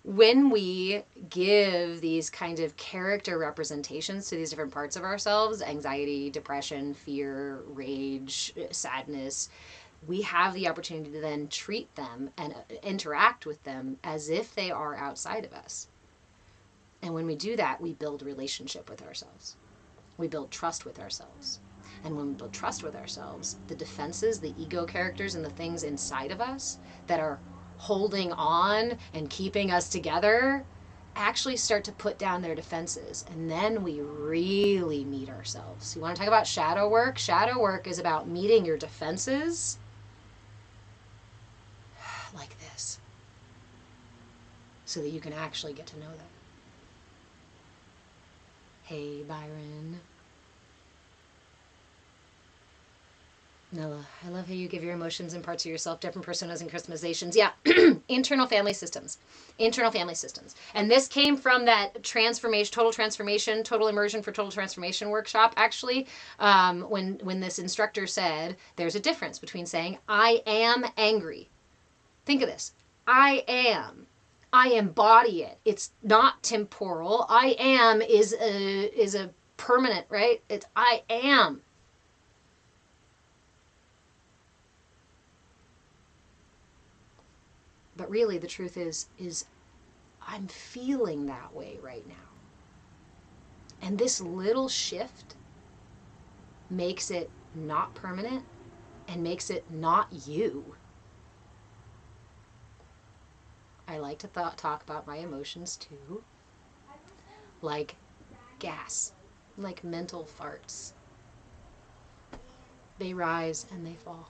When we give these kind of character representations to these different parts of ourselves, anxiety, depression, fear, rage, sadness, we have the opportunity to then treat them and interact with them as if they are outside of us. And when we do that, we build relationship with ourselves. We build trust with ourselves. And when we build trust with ourselves, the defenses, the ego characters, and the things inside of us that are holding on and keeping us together actually start to put down their defenses. And then we really meet ourselves. You want to talk about shadow work? Shadow work is about meeting your defenses like this, so that you can actually get to know them. Hey, Byron. Noah, I love how you give your emotions and parts of yourself different personas and customizations. Yeah, internal family systems. Internal family systems. And this came from that transformation, total immersion for total transformation workshop, actually, when this instructor said, there's a difference between saying, I am angry. Think of this. I am. I embody it. It's not temporal. I am is a permanent, right? It's I am. But really, the truth is I'm feeling that way right now. And this little shift makes it not permanent and makes it not you. I like to talk about my emotions too, like gas, like mental farts. They rise and they fall.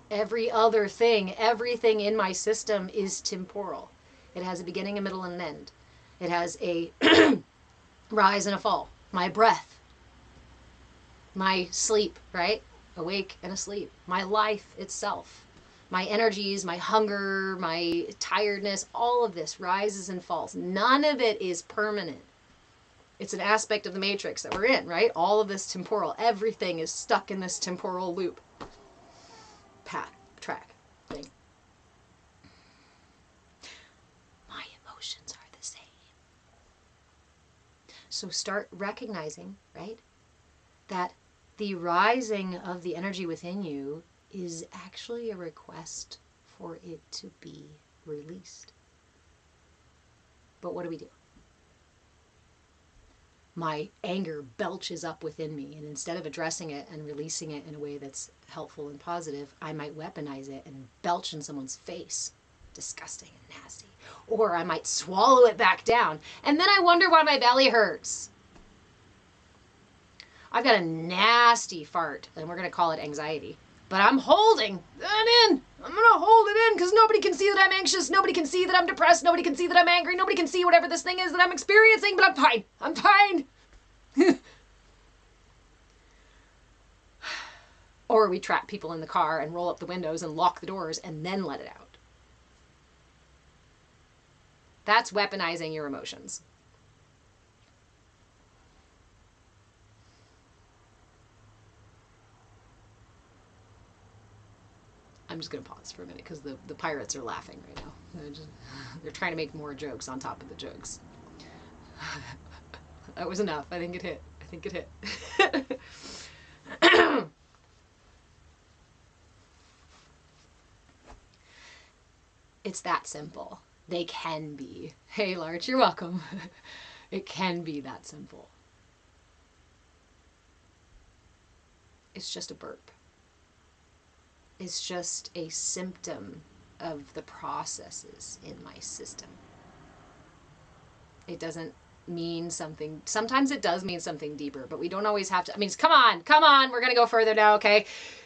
Every other thing, everything in my system is temporal. It has a beginning, a middle, and an end. It has a rise and a fall. My breath, my sleep, right? Awake and asleep. My life itself. my energies, my hunger, my tiredness, all of this rises and falls. None of it is permanent. It's an aspect of the matrix that we're in, right? All of this temporal, everything is stuck in this temporal loop. Track thing. My emotions are the same. So start recognizing, right, that the rising of the energy within you is actually a request for it to be released. But what do? My anger belches up within me, and instead of addressing it and releasing it in a way that's helpful and positive, I might weaponize it and belch in someone's face. Disgusting and nasty. Or I might swallow it back down, and then I wonder why my belly hurts. I've got a nasty fart, and we're going to call it anxiety. But I'm holding that in. I'm going to hold it in because nobody can see that I'm anxious. Nobody can see that I'm depressed. Nobody can see that I'm angry. Nobody can see whatever this thing is that I'm experiencing, but I'm fine. I'm fine. Or we trap people in the car and roll up the windows and lock the doors and then let it out. That's weaponizing your emotions. I'm just going to pause for a minute because the pirates are laughing right now. They're trying to make more jokes on top of the jokes. That was enough. I think it hit. It's that simple. They can be. Hey, Larch, you're welcome. It can be that simple. It's just a burp. Is just a symptom of the processes in my system. It doesn't mean something. Sometimes it does mean something deeper, but we don't always have to. I mean, come on. We're going to go further now, okay?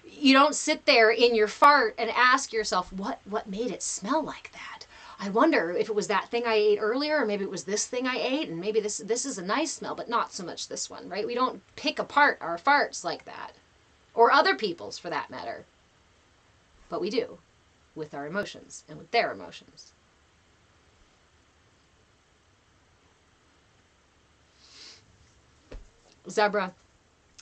You don't sit there in your fart and ask yourself, what made it smell like that? I wonder if it was that thing I ate earlier, or maybe it was this thing I ate, and maybe this is a nice smell, but not so much this one, right? We don't pick apart our farts like that, or other people's for that matter. But we do, with our emotions and with their emotions. Zebra,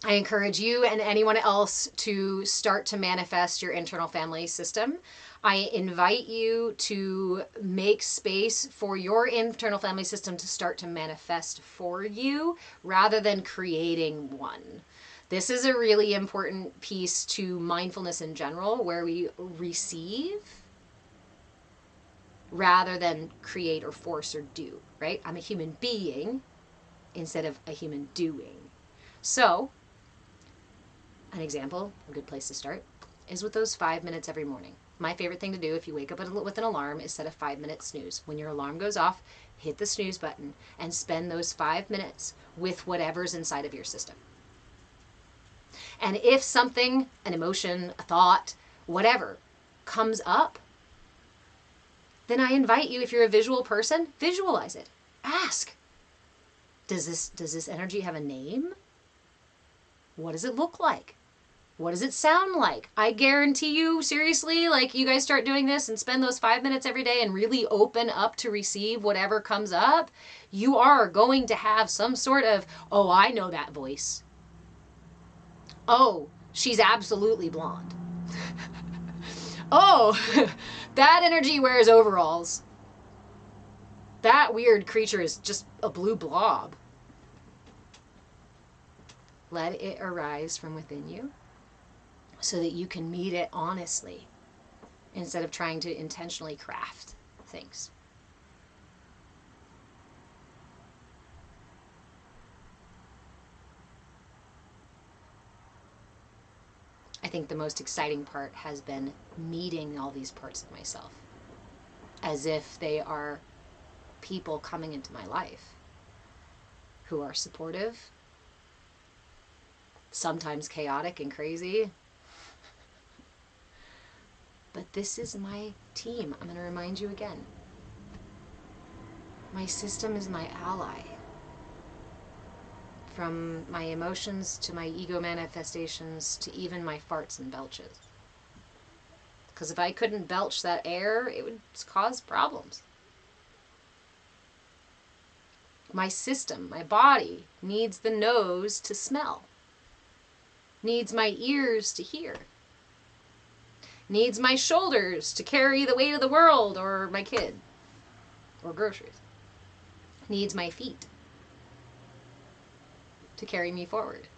I encourage you and anyone else to start to manifest your internal family system. I invite you to make space for your internal family system to start to manifest for you rather than creating one. This is a really important piece to mindfulness in general, where we receive rather than create or force or do, right? I'm a human being instead of a human doing. So, an example, a good place to start, is with those 5 minutes every morning. My favorite thing to do if you wake up with an alarm is set a 5-minute snooze. When your alarm goes off, hit the snooze button and spend those 5 minutes with whatever's inside of your system. And if something, an emotion, a thought, whatever, comes up, then I invite you, if you're a visual person, visualize it. Ask, does this energy have a name? What does it look like? What does it sound like? I guarantee you, seriously, like you guys start doing this and spend those 5 minutes every day and really open up to receive whatever comes up, you are going to have some sort of, oh, I know that voice. Oh, she's absolutely blonde. Oh, that energy wears overalls. That weird creature is just a blue blob. Let it arise from within you so that you can meet it honestly instead of trying to intentionally craft things. I think the most exciting part has been meeting all these parts of myself as if they are people coming into my life who are supportive, sometimes chaotic and crazy. But this is my team. I'm going to remind you again. My system is my ally. From my emotions to my ego manifestations to even my farts and belches. Because if I couldn't belch that air, it would cause problems. My system, my body, needs the nose to smell, needs my ears to hear, needs my shoulders to carry the weight of the world or my kid or groceries, needs my feet to carry me forward.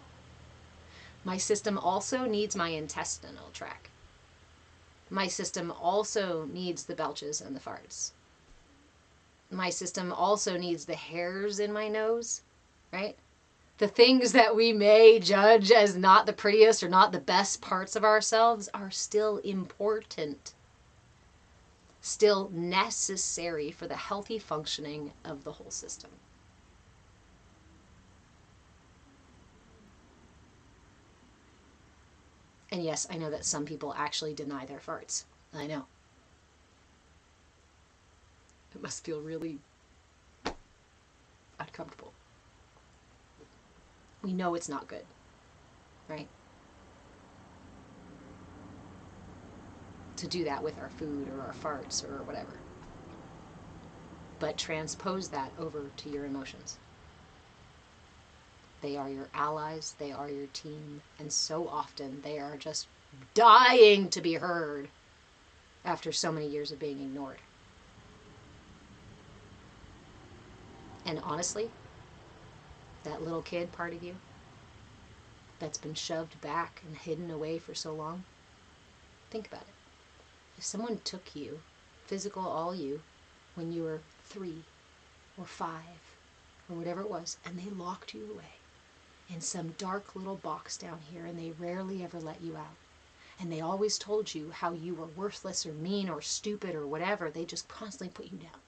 My system also needs my intestinal tract. My system also needs the belches and the farts. My system also needs the hairs in my nose, right? The things that we may judge as not the prettiest or not the best parts of ourselves are still important, still necessary for the healthy functioning of the whole system. And yes, I know that some people actually deny their farts. I know. It must feel really uncomfortable. We know it's not good, right? To do that with our food or our farts or whatever. But transpose that over to your emotions. They are your allies, they are your team, and so often they are just dying to be heard after so many years of being ignored. And honestly, that little kid part of you that's been shoved back and hidden away for so long, think about it. If someone took you, physical all you, when you were 3 or 5 or whatever it was, and they locked you away in some dark little box down here, and they rarely ever let you out, and they always told you how you were worthless or mean or stupid or whatever, they just constantly put you down.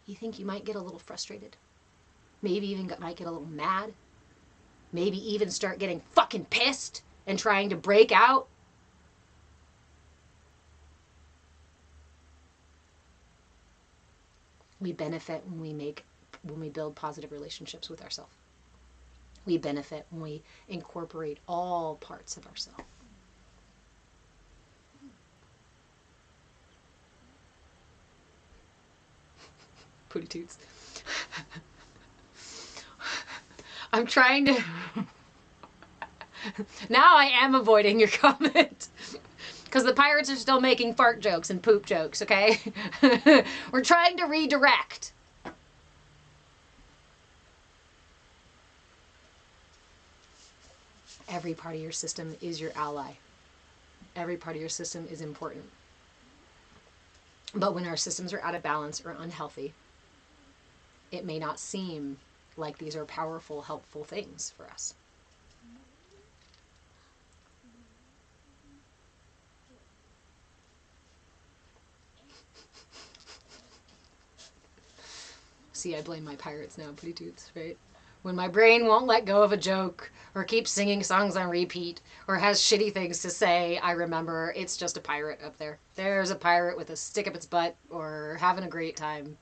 You think you might get a little frustrated? Maybe even might get a little mad? Maybe even start getting fucking pissed and trying to break out? We benefit when we build positive relationships with ourselves. We benefit when we incorporate all parts of ourselves. Pooty toots. I'm trying to... Now I am avoiding your comment. Because the pirates are still making fart jokes and poop jokes, okay? We're trying to redirect. Every part of your system is your ally. Every part of your system is important. But when our systems are out of balance or unhealthy, it may not seem like these are powerful, helpful things for us. See, I blame my pirates now, Pooty Toots, right? When my brain won't let go of a joke or keeps singing songs on repeat or has shitty things to say, I remember it's just a pirate up there. There's a pirate with a stick up its butt or having a great time.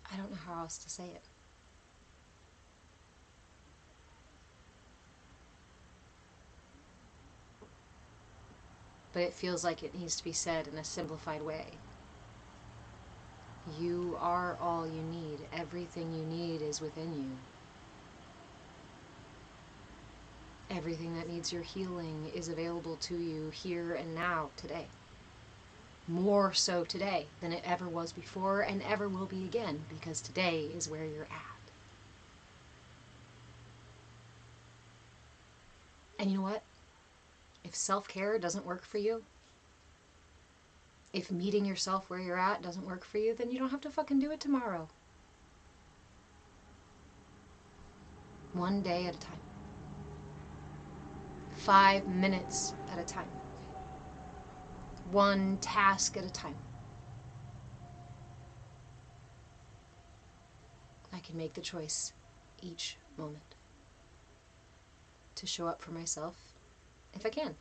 I don't know how else to say it. But it feels like it needs to be said in a simplified way. You are all you need. Everything you need is within you. Everything that needs your healing is available to you here and now, today. More so today than it ever was before and ever will be again, because today is where you're at. And you know what? If self-care doesn't work for you, if meeting yourself where you're at doesn't work for you, then you don't have to fucking do it tomorrow. One day at a time. 5 minutes at a time. One task at a time. I can make the choice each moment to show up for myself if I can.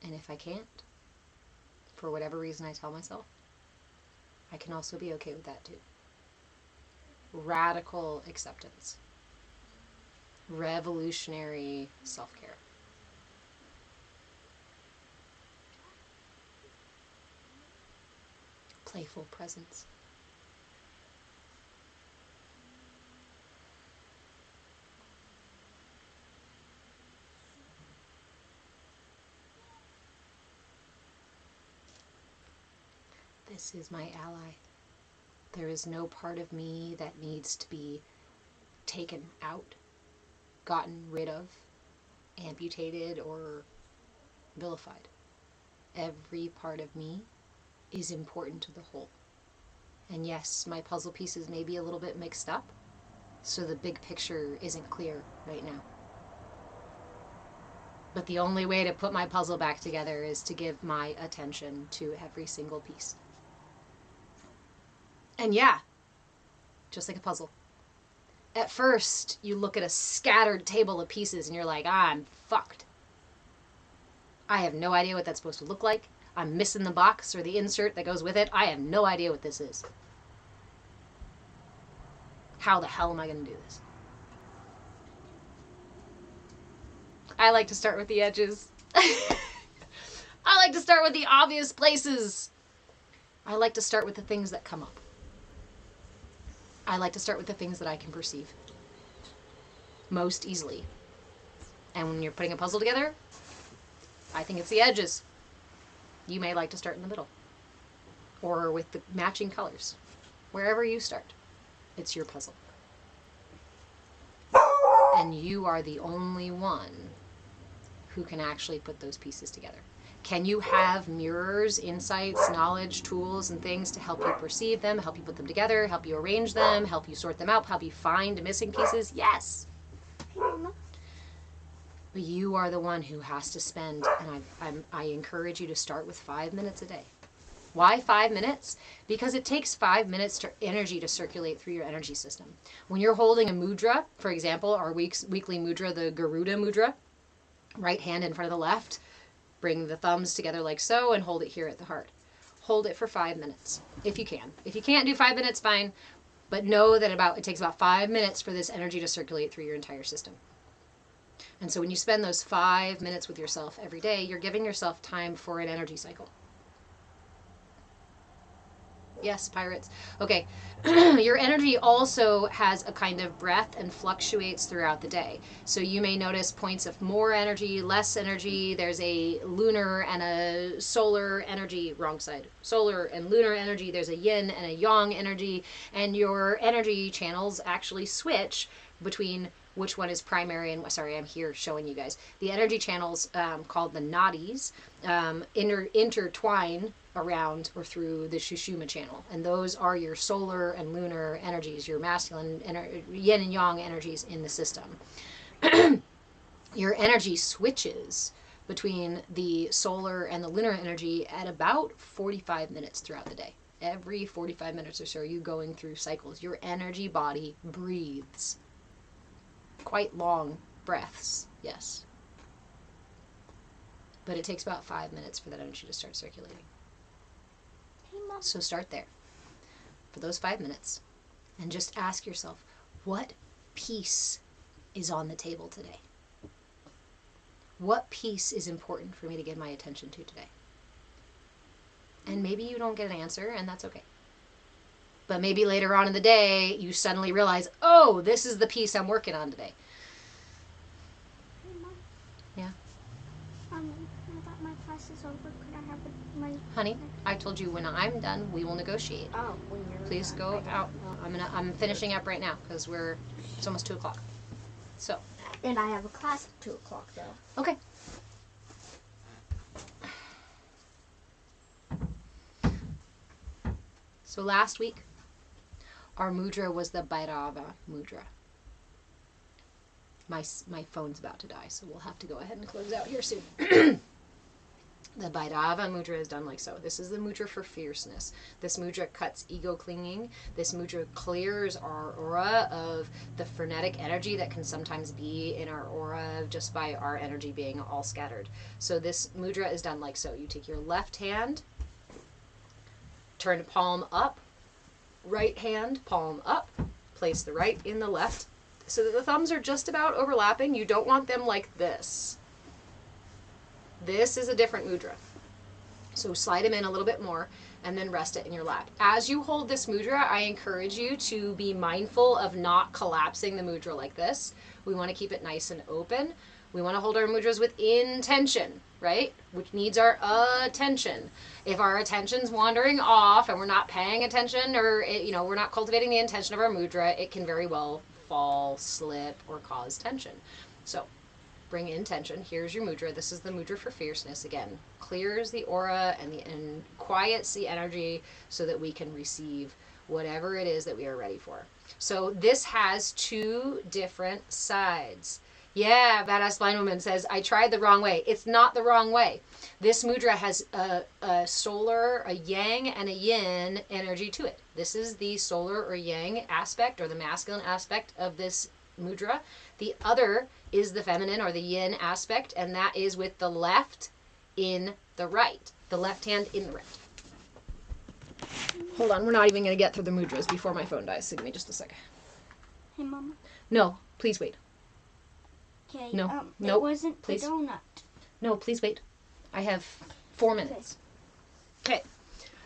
And if I can't, for whatever reason I tell myself, I can also be okay with that too. Radical acceptance. Revolutionary self-care. Playful presence. This is my ally. There is no part of me that needs to be taken out, gotten rid of, amputated, or vilified. Every part of me is important to the whole. And yes, my puzzle pieces may be a little bit mixed up, so the big picture isn't clear right now. But the only way to put my puzzle back together is to give my attention to every single piece. And yeah, just like a puzzle. At first, you look at a scattered table of pieces and you're like, I'm fucked. I have no idea what that's supposed to look like. I'm missing the box or the insert that goes with it. I have no idea what this is. How the hell am I going to do this? I like to start with the edges. I like to start with the obvious places. I like to start with the things that come up. I like to start with the things that I can perceive most easily. And when you're putting a puzzle together, I think it's the edges. You may like to start in the middle or with the matching colors. Wherever you start, it's your puzzle. And you are the only one who can actually put those pieces together. Can you have mirrors, insights, knowledge, tools, and things to help you perceive them, help you put them together, help you arrange them, help you sort them out, help you find missing pieces? Yes. But you are the one who has to spend, and I encourage you to start with 5 minutes a day. Why 5 minutes? Because it takes 5 minutes to energy to circulate through your energy system. When you're holding a mudra, for example, our weekly mudra, the Garuda mudra, right hand in front of the left, bring the thumbs together like so and hold it here at the heart. Hold it for 5 minutes, if you can. If you can't do 5 minutes, fine. But know that it takes about 5 minutes for this energy to circulate through your entire system. And so when you spend those 5 minutes with yourself every day, you're giving yourself time for an energy cycle. Yes, pirates. Okay. Your energy also has a kind of breath and fluctuates throughout the day. So you may notice points of more energy, less energy. There's a lunar and a solar energy, wrong side. Solar and lunar energy. There's a yin and a yang energy. And your energy channels actually switch between which one is primary and, sorry, I'm here showing you guys. The energy channels called the nadis intertwine around or through the Sushumna channel. And those are your solar and lunar energies, your masculine, yin and yang energies in the system. Your energy switches between the solar and the lunar energy at about 45 minutes throughout the day. Every 45 minutes or so, you're going through cycles. Your energy body breathes. Quite long breaths, yes. But it takes about 5 minutes for that energy to start circulating. So start there for those 5 minutes and just ask yourself, what piece is on the table today? What piece is important for me to give my attention to today? And maybe you don't get an answer, and that's okay. But maybe later on in the day, you suddenly realize, oh, this is the piece I'm working on today. Yeah? Now that my class is over, could I have my... Honey, I told you when I'm done, we will negotiate. Oh, when you're Please done. go out. I'm finishing up right now because it's almost 2 o'clock. So. And I have a class at 2 o'clock, though. Okay. So last week, our mudra was the Bhairava mudra. My phone's about to die, so we'll have to go ahead and close out here soon. The Bhairava mudra is done like so. This is the mudra for fierceness. This mudra cuts ego clinging. This mudra clears our aura of the frenetic energy that can sometimes be in our aura just by our energy being all scattered. So this mudra is done like so. You take your left hand, turn palm up, right hand, palm up, place the right in the left so that the thumbs are just about overlapping. You don't want them like this. This is a different mudra. So slide them in a little bit more and then rest it in your lap. As you hold this mudra, I encourage you to be mindful of not collapsing the mudra like this. We want to keep it nice and open. We want to hold our mudras with intention, right? Which needs our attention. If our attention's wandering off and we're not paying attention, or we're not cultivating the intention of our mudra, it can very well fall, slip, or cause tension. So bring in tension. Here's your mudra. This is the mudra for fierceness. Again, clears the aura and quiets the energy so that we can receive whatever it is that we are ready for. So this has two different sides. Yeah, Badass Blind Woman says, I tried the wrong way. It's not the wrong way. This mudra has a solar, a yang, and a yin energy to it. This is the solar or yang aspect, or the masculine aspect of this mudra. The other is the feminine or the yin aspect, and that is with the left in the right. The left hand in the right. Hold on, we're not even going to get through the mudras before my phone dies, so give me just a second. Hey, Mama. No, please wait. Okay. No, It wasn't please. the donut. No, please wait. I have 4 minutes. Okay.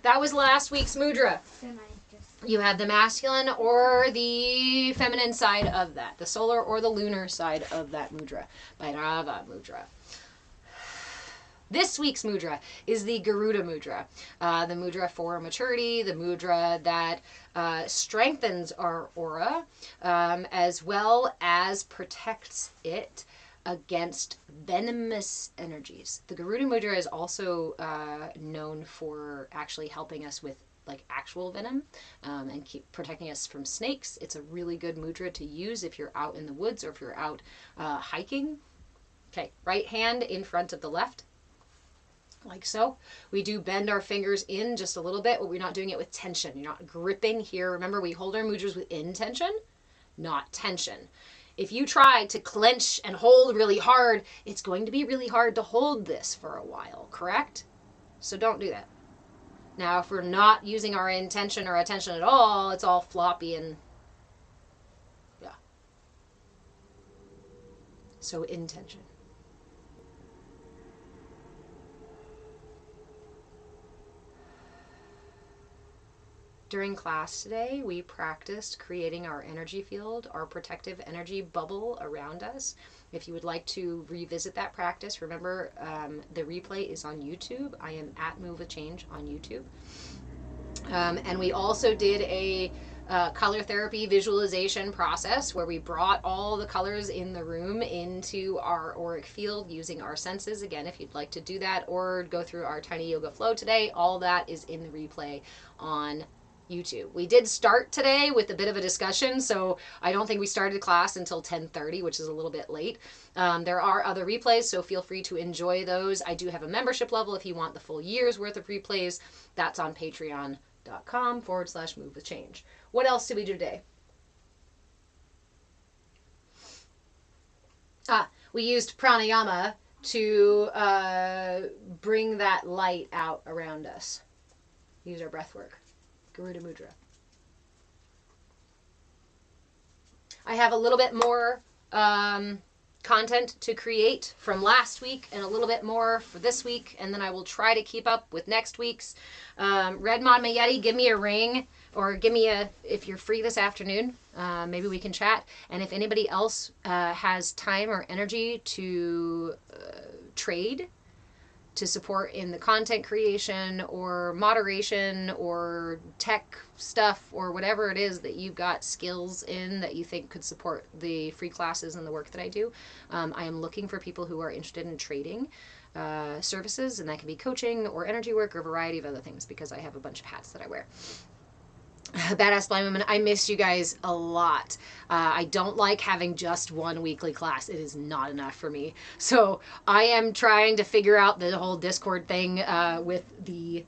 That was last week's mudra. Then I just... You have the masculine or the feminine side of that. The solar or the lunar side of that mudra. Bhairava mudra. This week's mudra is the Garuda mudra. The mudra for maturity, the mudra that strengthens our aura, as well as protects it against venomous energies. The Garuda mudra is also known for actually helping us with like actual venom and keep protecting us from snakes. It's a really good mudra to use if you're out in the woods or if you're out hiking. Okay, right hand in front of the left, like so. We do bend our fingers in just a little bit, but we're not doing it with tension. You're not gripping here. Remember, we hold our mudras with intention, not tension. If you try to clench and hold really hard, it's going to be really hard to hold this for a while, correct? So don't do that. Now, if we're not using our intention or attention at all, it's all floppy and yeah. So intention. During class today, we practiced creating our energy field, our protective energy bubble around us. If you would like to revisit that practice, remember the replay is on YouTube. I am at Move with Change on YouTube. And we also did a color therapy visualization process where we brought all the colors in the room into our auric field using our senses. Again, if you'd like to do that or go through our tiny yoga flow today, all that is in the replay on YouTube. We did start today with a bit of a discussion, so I don't think we started class until 10:30, which is a little bit late. There are other replays, so feel free to enjoy those. I do have a membership level if you want the full year's worth of replays. That's on patreon.com/move with change. What else did we do today? We used pranayama to bring that light out around us. Use our breath work. Garuda mudra. I have a little bit more content to create from last week and a little bit more for this week, and then I will try to keep up with next week's. Red Mon Mayeti, give me a ring, or give me if you're free this afternoon, maybe we can chat. And if anybody else has time or energy to trade, to support in the content creation or moderation or tech stuff or whatever it is that you've got skills in that you think could support the free classes and the work that I do. I am looking for people who are interested in trading services, and that can be coaching or energy work or a variety of other things because I have a bunch of hats that I wear. Badass Blind Women, I miss you guys a lot. I don't like having just one weekly class. It is not enough for me. So I am trying to figure out the whole Discord thing with the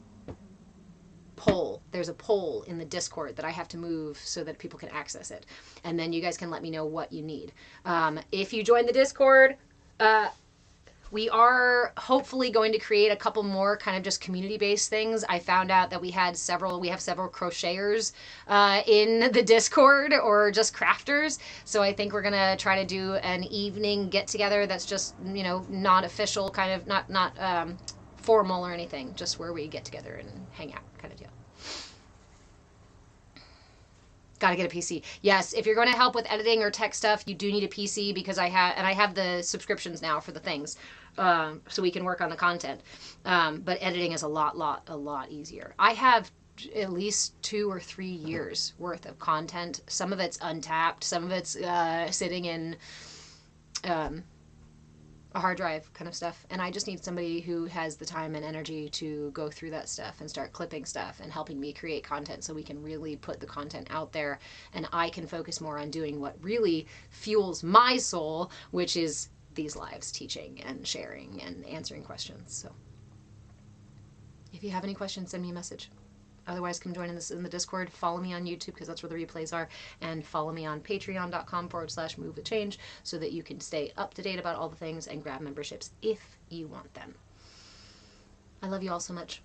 poll. There's a poll in the Discord that I have to move so that people can access it. And then you guys can let me know what you need. If you join the Discord, we are hopefully going to create a couple more kind of just community-based things. I found out that we have several crocheters in the Discord, or just crafters. So I think we're gonna try to do an evening get-together that's just, you know, not official, kind of not formal or anything, just where we get together and hang out kind of deal. Got to get a PC. Yes, if you're going to help with editing or tech stuff, you do need a PC, because I have the subscriptions now for the things, so we can work on the content. But editing is a lot easier. I have at least 2 or 3 years worth of content. Some of it's untapped. Some of it's sitting in a hard drive kind of stuff, and I just need somebody who has the time and energy to go through that stuff and start clipping stuff and helping me create content, so we can really put the content out there, and I can focus more on doing what really fuels my soul, which is these lives, teaching and sharing and answering questions. So if you have any questions, send me a message. Otherwise, come join in the Discord. Follow me on YouTube, because that's where the replays are. And follow me on patreon.com/movewithchange, so that you can stay up to date about all the things and grab memberships if you want them. I love you all so much.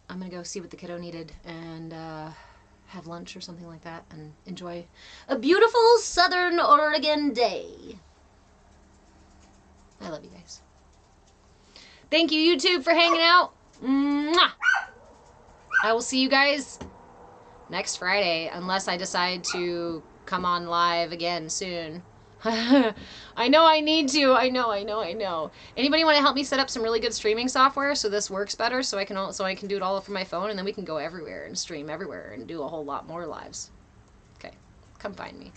I'm going to go see what the kiddo needed and have lunch or something like that, and enjoy a beautiful Southern Oregon day. I love you guys. Thank you, YouTube, for hanging out. Mwah! I will see you guys next Friday, unless I decide to come on live again soon. I know I need to. I know. Anybody want to help me set up some really good streaming software so this works better, so I can do it all from my phone, and then we can go everywhere and stream everywhere and do a whole lot more lives. Okay, come find me.